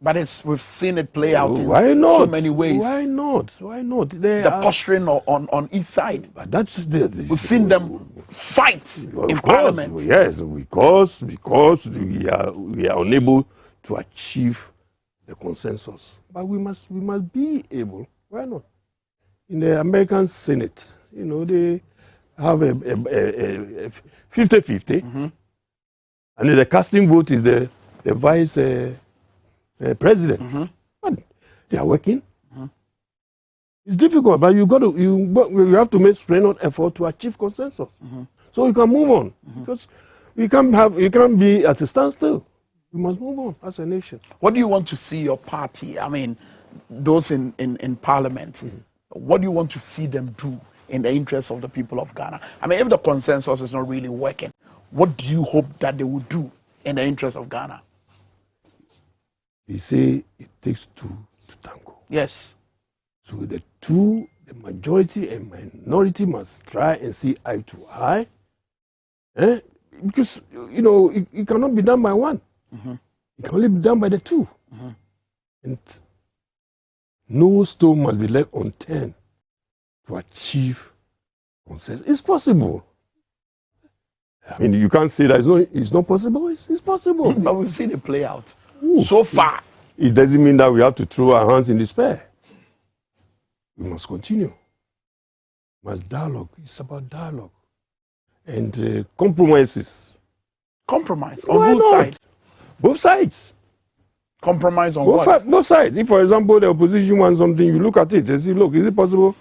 But we've seen it play out in so many ways. Why not? Why not? The posturing on each side. But that's we've seen them fight in Parliament. Yes, because we are unable to achieve the consensus. But we must be able. Why not? In the American Senate, they have a 50-50, and the casting vote is the vice president. But they are working. It's difficult, but you have to make strenuous effort to achieve consensus, so you can move on. Because you can't be at a standstill. We must move on as a nation. What do you want to see your party? I mean, those in Parliament. What do you want to see them do in the interest of the people of Ghana? I mean, if the consensus is not really working, what do you hope that they will do in the interest of Ghana? They say it takes two to tango. Yes. So the majority and minority must try and see eye to eye. Because, it cannot be done by one. It can only be done by the two. And no stone must be left unturned to achieve consensus. It's possible. I mean, you can't say that it's not possible. It's possible. But we've seen it play out so far. It doesn't mean that we have to throw our hands in despair. We must continue. We must dialogue. It's about dialogue. And compromises. Compromise? On whose side? Both sides. Compromise on what? Both sides. If, for example, the opposition wants something, you look at it and say, look, is it possible?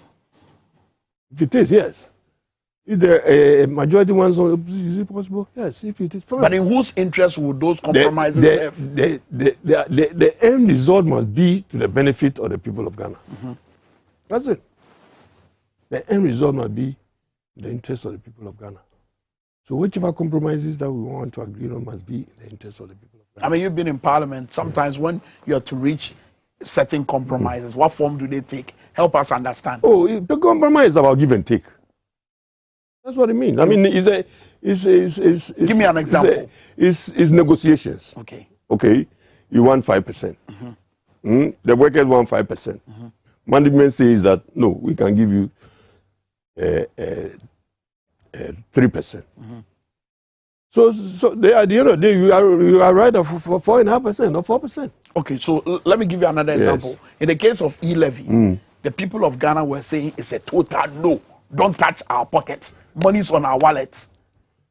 If it is, yes. If the majority wants something, is it possible? Yes. If it is, fine. But in whose interest would those compromises have? The end result must be to the benefit of the people of Ghana. That's it. The end result must be the interest of the people of Ghana. So whichever compromises that we want to agree on must be in the interest of the people of Ghana. I mean, you've been in Parliament. Sometimes when you are to reach certain compromises, what form do they take? Help us understand. Oh, the compromise is about give and take. That's what it means. I mean, give me an example. It's negotiations. Okay. Okay. You want 5%. The workers want 5%. Management says that no, we can give you 3%. So at the end of the day, you are right for 4.5% or 4%. Okay, so let me give you another example. In the case of e-levy, the people of Ghana were saying it's a total no. Don't touch our pockets. Money's on our wallets.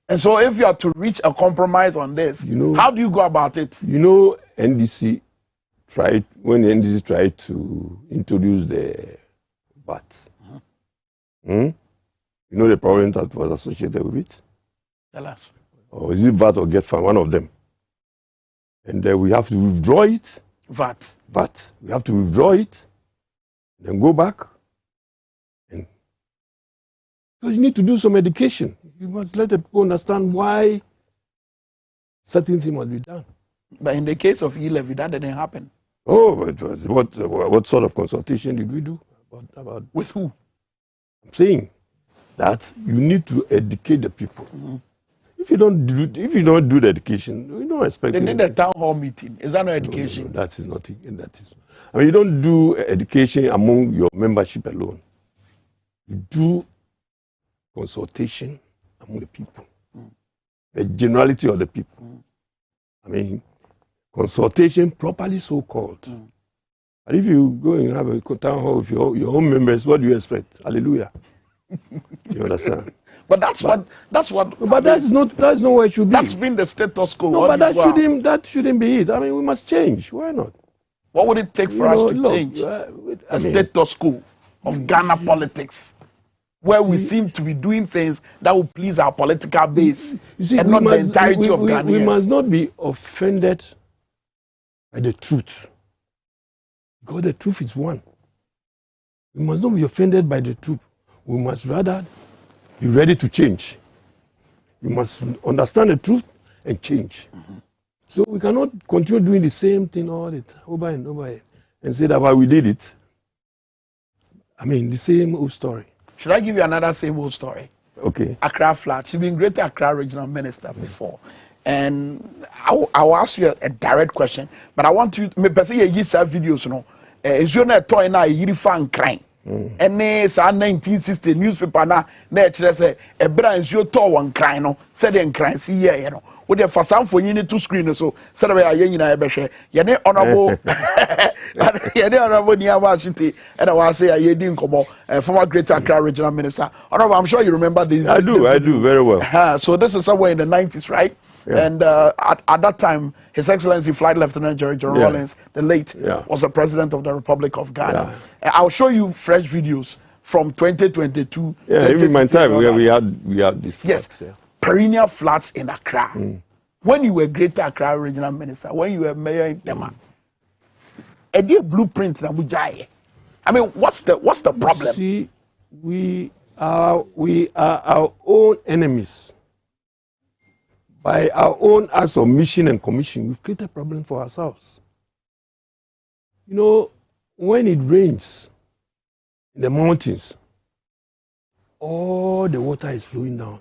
And so if you are to reach a compromise on this, how do you go about it? NDC tried to introduce the VAT. The problem that was associated with it? Tell us. Or is it VAT or Get Fund? One of them. And we have to withdraw it. VAT. We have to withdraw it. Then go back. And so you need to do some education. You must let the people understand why certain things must be done. But in the case of e-levy, that didn't happen. Oh, but what sort of consultation did we do about with who? I'm saying that you need to educate the people. If you don't do the education, we don't expect. They did a town hall meeting. Is that not education? No, that is not. I mean, you don't do education among your membership alone. You do consultation among the people, the generality of the people. I mean, consultation properly so called. And if you go and have a town hall with your own members, what do you expect? Hallelujah. You understand? But that's what. But that's not what it should be. That's been the status quo. No, but that shouldn't be it. I mean, we must change. Why not? What would it take for us to change the status quo of Ghana politics, where we seem to be doing things that will please our political base and not the entirety of Ghanaians? We must not be offended by the truth, because the truth is one. We must not be offended by the truth. We must rather be ready to change. You must understand the truth and change. So we cannot continue doing the same thing all the time, over and over, and say that we did it. I mean, the same old story. Should I give you another same old story? Okay. Accra Flats. You've been Greater Accra Regional Minister before. and I'll ask you a direct question, but I want you me person you see videos no nsuo na toy na yiri fan crying. Ene sa 1960 newspaper na e kire say e bra nsuo to won crying no say the crying see ye no wo de fa samfo yin to screen so say the ye nyina e behwe ye ne honorable ye ne honorable Niama Ashiti and I say ye din komo former Greater Accra regional minister. Honorable, I'm sure you remember this. I do very well. So this is somewhere in the 90s, right? Yeah. And at that time, His Excellency Flight Lieutenant Jerry John Rawlings, the late, was the President of the Republic of Ghana. I'll show you fresh videos from 2022. Yeah, even my time we had these floods. Yes, perennial floods in Accra. When you were Greater Accra Regional Minister, when you were Mayor in Tema, a dear blueprint na mujai. I mean, what's the problem? See, we are our own enemies. By our own acts of mission and commission, we've created a problem for ourselves. You know, when it rains in the mountains, all the water is flowing down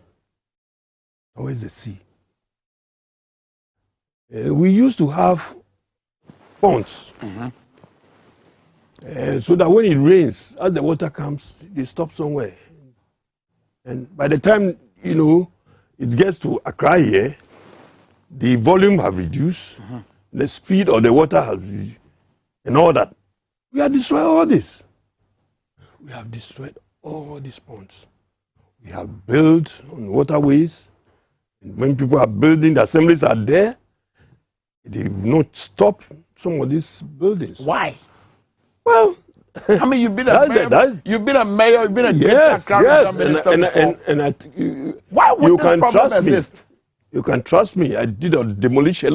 towards the sea. We used to have ponds, so that when it rains, as the water comes, they stop somewhere. And by the time, you know, it gets to Accra here, the volume have reduced, the speed of the water has reduced, and all that. We have destroyed all this. We have destroyed all these ponds. We have built on waterways. And when people are building, the assemblies are there. They will not stop some of these buildings. Why? Well, I mean, you've been a mayor, you've been a yes, minister and why would you this can problem trust exist? me. You can trust me. I did a lot of demolition.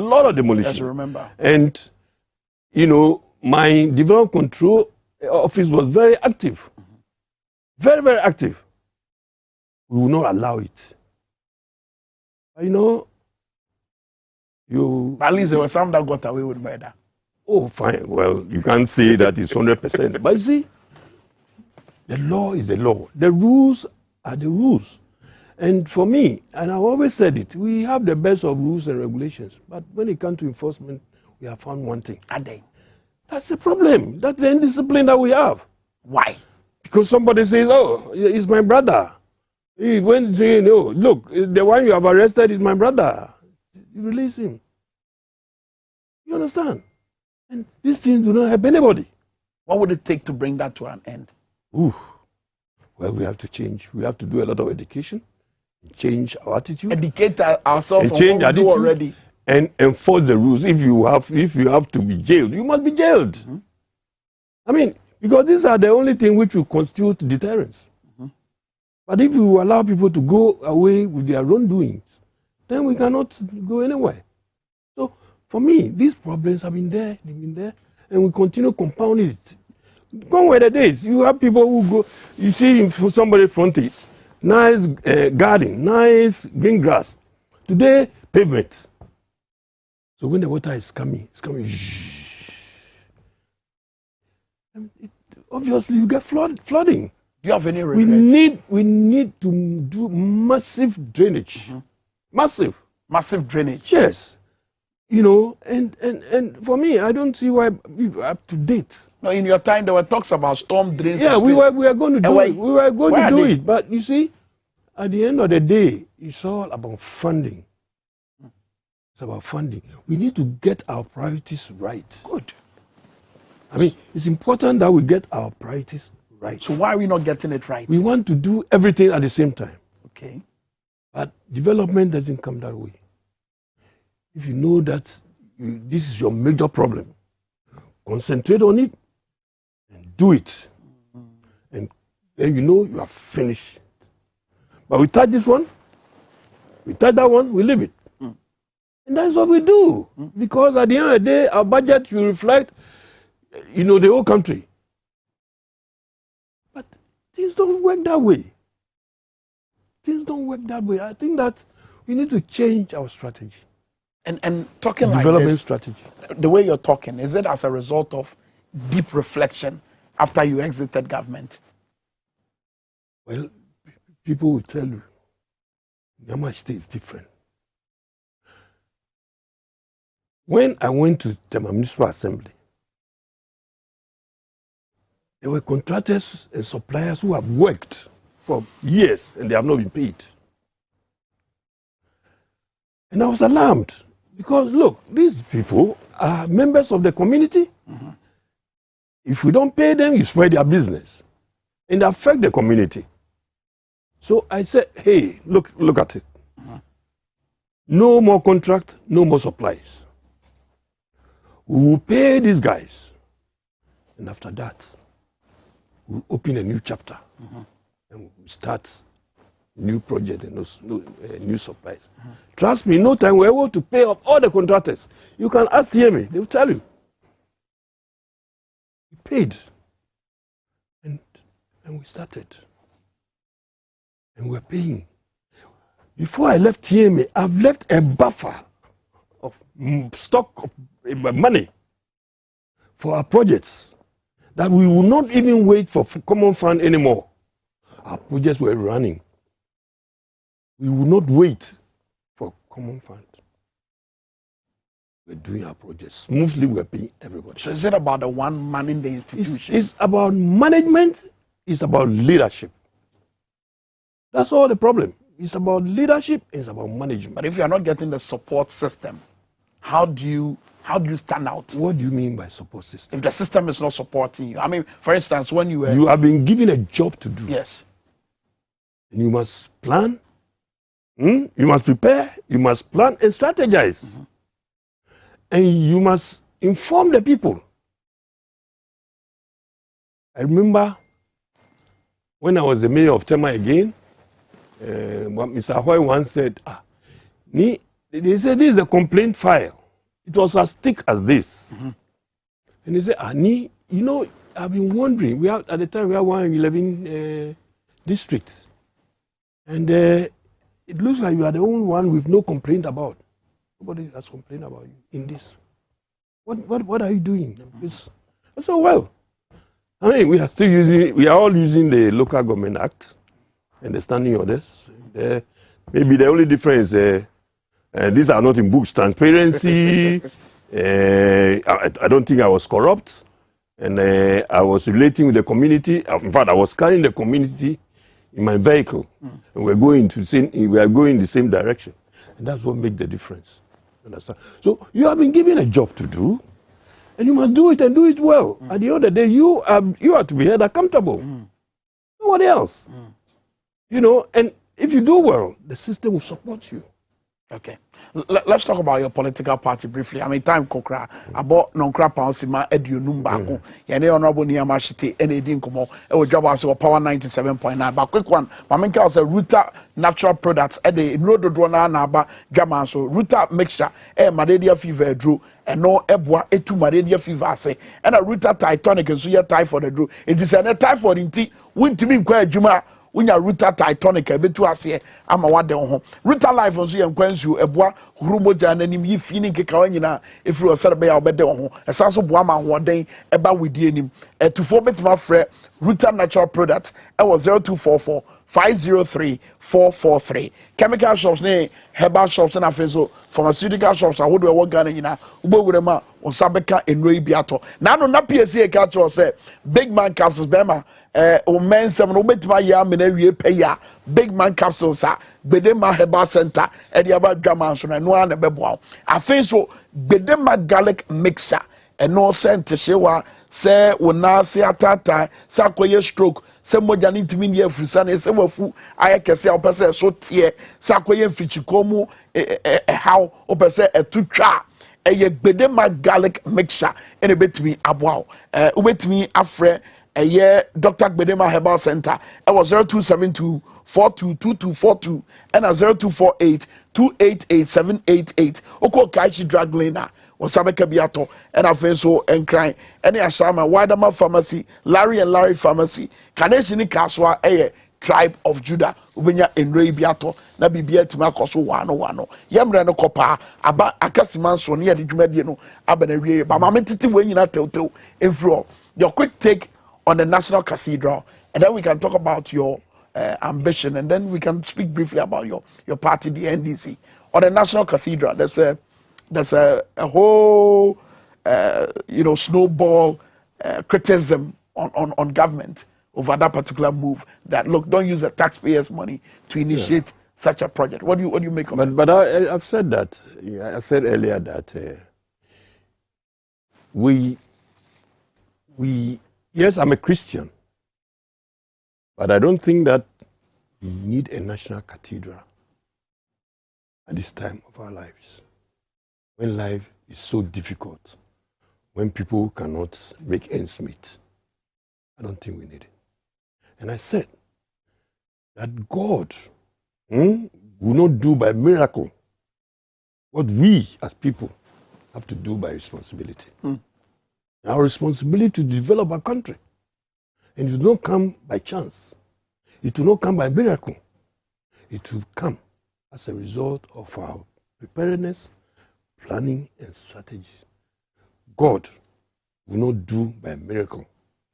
Yes, I remember. And, you know, my development control office was very active. Very, very active. We will not allow it. You know, at least there were some that got away with murder. Oh, fine. Well, you can't say that it's 100%. But you see, the law is the law. The rules are the rules. And for me, and I've always said it, we have the best of rules and regulations. But when it comes to enforcement, we have found one thing. Are they? That's the problem. That's the indiscipline that we have. Why? Because somebody says, oh, he's my brother. He went to, you know, look, the one you have arrested is my brother. You release him. You understand? And these things do not help anybody. What would it take to bring that to an end? Ooh. Well, we have to change. We have to do a lot of education, change our attitude, educate ourselves, and change what we do attitude already, and enforce the rules. If you have to be jailed, you must be jailed. I mean, because these are the only things which will constitute deterrence. But if you allow people to go away with their wrongdoings, then we cannot go anywhere. So, for me, these problems have been there, and we continue compounding it. Gone were the days. You have people who go, you see somebody frontage, nice garden, nice green grass. Today, pavement. So when the water is coming, it's coming. Obviously, you get flooding. Do you have any regrets? We need to do massive drainage. Massive drainage. Yes. You know, and for me, I don't see why we up to date. No, in your time there were talks about storm drains. Yeah, we were going to do it. We were going to do they? it. But you see, at the end of the day, it's all about funding. It's about funding. We need to get our priorities right. Good. I mean, it's important that we get our priorities right. So why are we not getting it right? We want to do everything at the same time. Okay. But development doesn't come that way. If you know that this is your major problem, concentrate on it and do it. And then you know you are finished. But we touch this one, we touch that one, we leave it. And that's what we do. Because at the end of the day, our budget will reflect, you know, the whole country. But things don't work that way. Things don't work that way. I think that we need to change our strategy. And talking like development this, strategy. The way you're talking, is it as a result of deep reflection after you exited government? Well, people will tell you, Niama State is different. When I went to the Municipal Assembly, there were contractors and suppliers who have worked for years and they have not been paid. And I was alarmed because, look, these people are members of the community. If we don't pay them, you spoil their business and affect the community. So I said, hey, look at it. No more contract, no more supplies. We will pay these guys. And after that, we'll open a new chapter and we'll start new project and new supplies. Trust me, in no time we're able to pay off all the contractors. You can ask TMA, they will tell you. We paid. And we started. And we're paying. Before I left TMA, I've left a buffer of stock of money for our projects that we will not even wait for common fund anymore. Our projects were running. We will not wait for common fund. We're doing our projects smoothly. We're paying everybody. So is it about the one man in the institution? It's about management. It's about leadership. That's all the problem. It's about leadership. It's about management. But if you are not getting the support system, how do you stand out? What do you mean by support system? If the system is not supporting you, I mean, for instance, when you have been given a job to do. Yes. And you must plan. You must prepare. You must plan and strategize. And you must inform the people. I remember when I was the mayor of Tema again, Mr. Hoy once said, they said this is a complaint file. It was as thick as this. And he said, Ni, you know, I've been wondering, at the time we had 111 districts. And it looks like you are the only one with no complaint about. Nobody has complained about you in this. What are you doing? So well. I mean, we are all using the Local Government Act and the standing orders. Maybe the only difference, these are not in books. Transparency. I don't think I was corrupt, and I was relating with the community. In fact, I was carrying the community in my vehicle, and we are going the same direction, and that's what makes the difference. Understand? So you have been given a job to do. And you must do it and do it well. At the end of the day, you are to be held accountable. Nobody else. You know, and if you do well, the system will support you. Okay. Let's talk about your political party briefly. I mean, time kokra about non-crap ma edu numba. Yene honorable Niyama Shite NAD nkomo. E Dwabo Ase power 97.9. But quick one, Mamenka was a Ruta natural products e de road do na aba Dwama so Ruta mixture malaria fever drew and no eboa etu malaria fever ase. And a Ruta Titanic and so ya typhoid drew. It is a typhoid inti wintimi kwa adwuma. Unya Ruta Titanic ebetu ase ama wade ho Ruta life nso ye nkwansu eboa hurumo jana nim yi fini keka wanyina efiri osarebe ya obede ho esanso boa ma hoden eba widie nim etufo betima frɛ Ruta natural products e was 0244 503 443 chemical shops ne herbal shops na afenso pharmaceutical shops ahodo e wo Ghana nyina ubowure ma osabeka enroi biato na no na PSA ka cho say big man capsules bema o men sem no betima ya me na wie peya big man capsules Bedema herbal center e dia ba dwama so na no na beboa afenso Bedema garlic mixture no scent shewa se wona se atata se akoye stroke se moja ni ntimi ni afusa na se wafu ayekese a opese so tie se akoye mfichikomu how opese etutwa eye Bedema garlic mixture ene betimi aboa ubetimi afre eye Dr. Bedema Herbal Center it was 0272 422242 and 0248 288788 oko kaichi drug lane Osabeka biato and afenso and crying any ashama Wadama Pharmacy Larry and Larry Pharmacy Kaneshini Kaswa Tribe of Judah ubenya enrei biato na bibia tima koso wano yemre no kopa aba akasiman so ne yede dwumadie no aba na wie ba mametiti wenyina tew efro your quick take on the National Cathedral and then we can talk about your ambition and then we can speak briefly about your party the NDC on the National Cathedral. There's a there's a whole snowball criticism on government over that particular move. That look, don't use the taxpayers' money to initiate such a project. What do you make of it? But I've said that. I said earlier that yes, I'm a Christian, but I don't think that we need a national cathedral at this time of our lives, when life is so difficult, when people cannot make ends meet. I don't think we need it. And I said that God will not do by miracle what we as people have to do by responsibility. Our responsibility to develop our country. And it will not come by chance. It will not come by miracle. It will come as a result of our preparedness, planning, and strategy. God will not do by miracle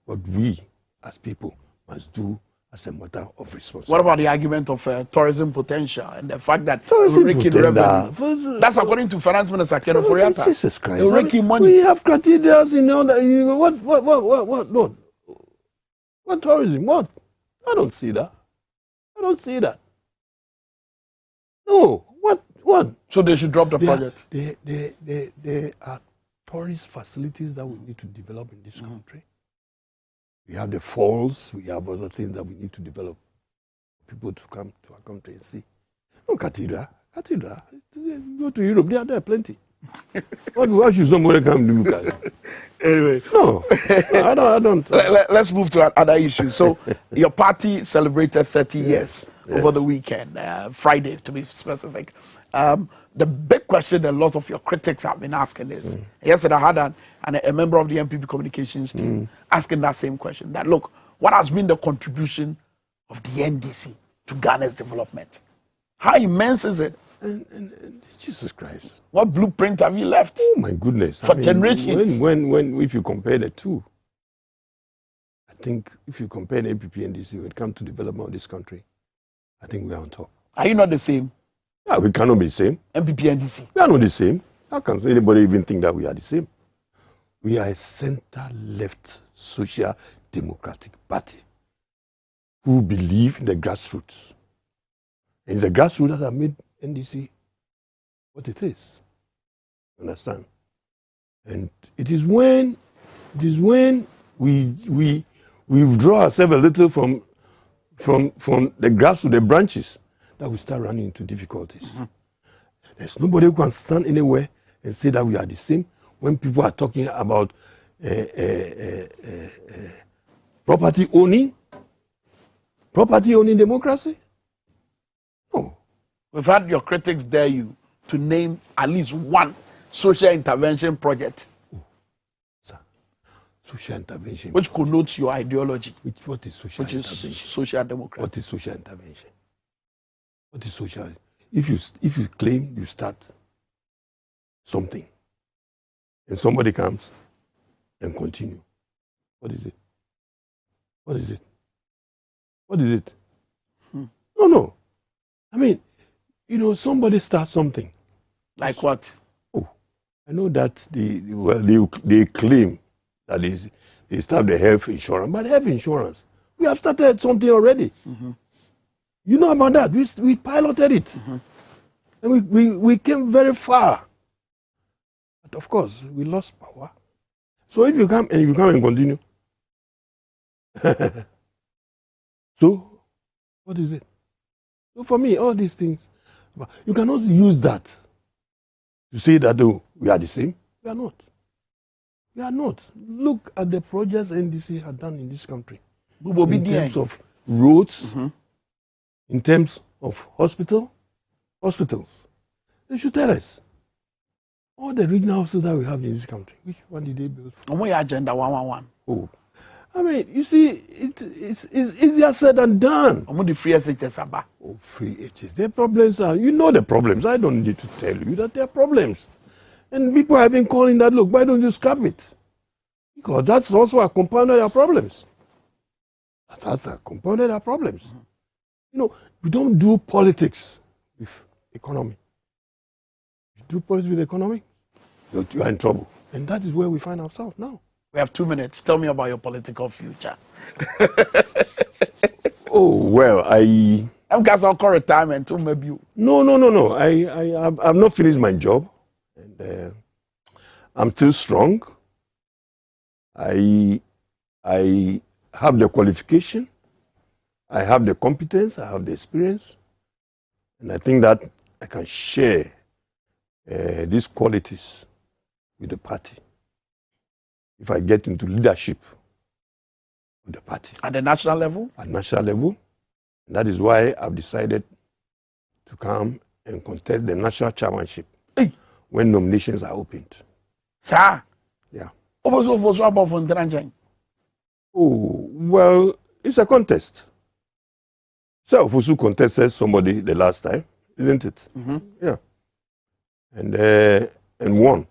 what we as people must do as a matter of responsibility. What about the argument of tourism potential and the fact that raking revenue? That's according to Finance Minister Ken Ofori-Atta. Jesus Christ! Raking money. We have cathedrals in all that. What tourism? What? I don't see that. I don't see that. No. What? So they should drop the project. There are tourist facilities that we need to develop in this country. We have the falls, we have other things that we need to develop for people to come to our country and see. No cathedral. You go to Europe, there are plenty. Why should somebody come to look at it? Anyway. No, I don't. Let's move to another issue. So, your party celebrated 30 years over the weekend, Friday to be specific. The big question a lot of your critics have been asking is, yesterday I had a member of the MPP communications team asking that same question, that look, what has been the contribution of the NDC to Ghana's development? How immense is it? And Jesus Christ. What blueprint have you left? Oh my goodness. For generations. When if you compare the two, I think if you compare the MPP and NDC when it comes to development of this country, I think we are on top. Are you not the same? Yeah, we cannot be the same. MPP and NDC. We are not the same. How can anybody even think that we are the same? We are a center-left social democratic party who believe in the grassroots. And it's the grassroots that have made NDC what it is. Understand? And it is when we withdraw ourselves a little from the grassroots, the branches, that we start running into difficulties. There's nobody who can stand anywhere and say that we are the same when people are talking about property owning democracy. No. We've had your critics dare you to name at least one social intervention project. Social intervention. Which connotes your ideology. What is social intervention? Social democracy. What is social intervention? What is social? If you claim you start something and somebody comes and continue, what is it? What is it? What is it? No. I mean, somebody starts something. Like what? Oh, I know that they claim that they start the health insurance, but health insurance, we have started something already. You know about that? We piloted it, and we came very far. But of course, we lost power. So if you come and continue, so what is it? So for me, all these things, you cannot use that to say that we are the same. We are not. We are not. Look at the projects NDC had done in this country in terms of roads. In terms of hospitals, they should tell us. All the regional hospitals that we have in this country, which one did they build? Agenda 111. Oh, I mean, you see, it's easier said than done. The free HSS. Oh, free HSS. Their problems are, the problems. I don't need to tell you that there are problems. And people have been calling that, look, why don't you scrap it? Because that's also a component of our problems. That's a component of our problems. We don't do politics with economy. We do politics with economy. you are in trouble. And that is where we find ourselves now. We have 2 minutes. Tell me about your political future. Oh, well, I'm got some retirement too, maybe. No. I've not finished my job. And I'm still strong. I have the qualification. I have the competence. I have the experience. And I think that I can share these qualities with the party if I get into leadership of the party. At the national level? At national level. And that is why I've decided to come and contest the national chairmanship when nominations are opened. Sir? Yeah. Oh, well, it's a contest. So Fusu contested somebody the last time, isn't it? Yeah. And won.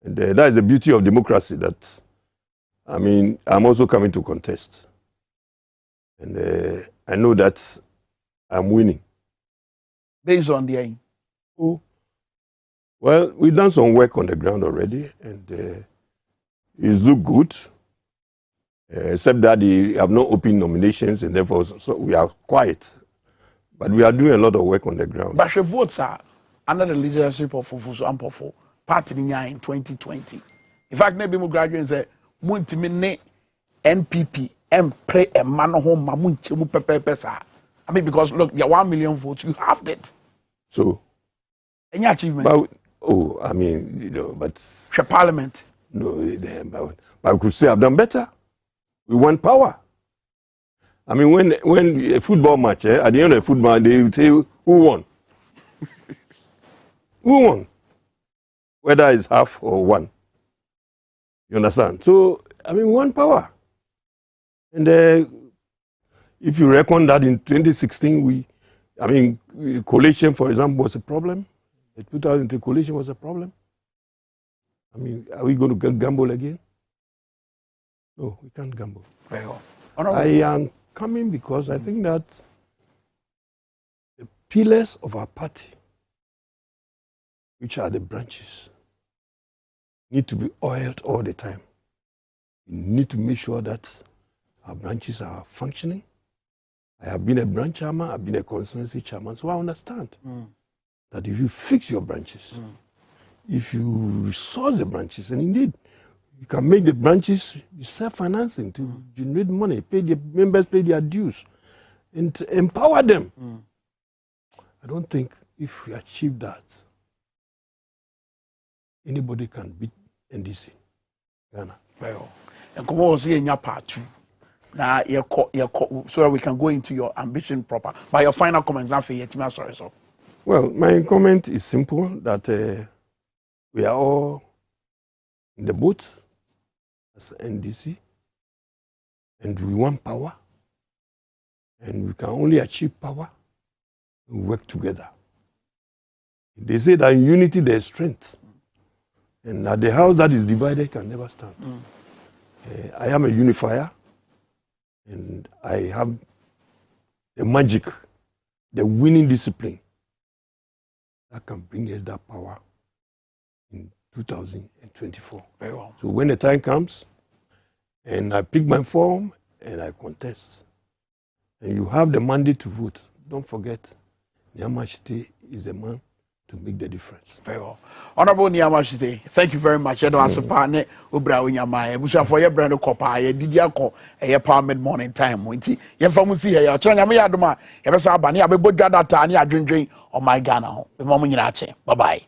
And that is the beauty of democracy, that, I mean, I'm also coming to contest. And I know that I'm winning. Based on the aim? Oh, well, we've done some work on the ground already, and it's look good, except that they have not opened nominations, and therefore so we are quiet. But we are doing a lot of work on the ground. But your votes are under the leadership of Fufusu Ampofo, party in 2020. In fact, maybe my graduates say, "Muntimine NPP pray a man home mamuntimu pepesa." I mean, because look, you are 1 million votes, you have that. So, any achievement? But, I mean, you know, but the parliament. No, but I could say I've done better. We want power. I mean, when a football match, at the end of the football, they will say who won. Who won? Whether it's half or one. You understand? So, I mean, we want power. And if you reckon that in 2016, coalition, for example, was a problem. The 2000 coalition was a problem. I mean, are we going to gamble again? No, we can't gamble. I am coming because I think that the pillars of our party, which are the branches, need to be oiled all the time. We need to make sure that our branches are functioning. I have been a branch chairman, I've been a constituency chairman, so I understand that if you fix your branches, if you resource the branches, and indeed, you can make the branches self-financing to generate money, pay the members, pay their dues, and to empower them. I don't think if we achieve that, anybody can beat NDC. Ghana. Well, and come on, see in your part 2. Now, so that we can go into your ambition proper. By your final comments, now for you, sorry, so. Well, my comment is simple, that we are all in the boat as NDC, and we want power, and we can only achieve power and work together. They say that in unity there is strength, and that the house that is divided can never stand. I am a unifier, and I have the magic, the winning discipline that can bring us that power in 2024. Very well. So when the time comes, and I pick my form and I contest, and you have the mandate to vote, don't forget, Nyamashite is the man to make the difference. Very well. Honorable Nyamashite, thank you very much. Edo asepane obra onyama ebusa for your brand kopa ye didiako e parliament morning time nti ye famu si he ya kira nyama ya doma ye besa aba ne abebodwa data ne adwendwen o my Ghana ho be mo nyina ache. Bye bye.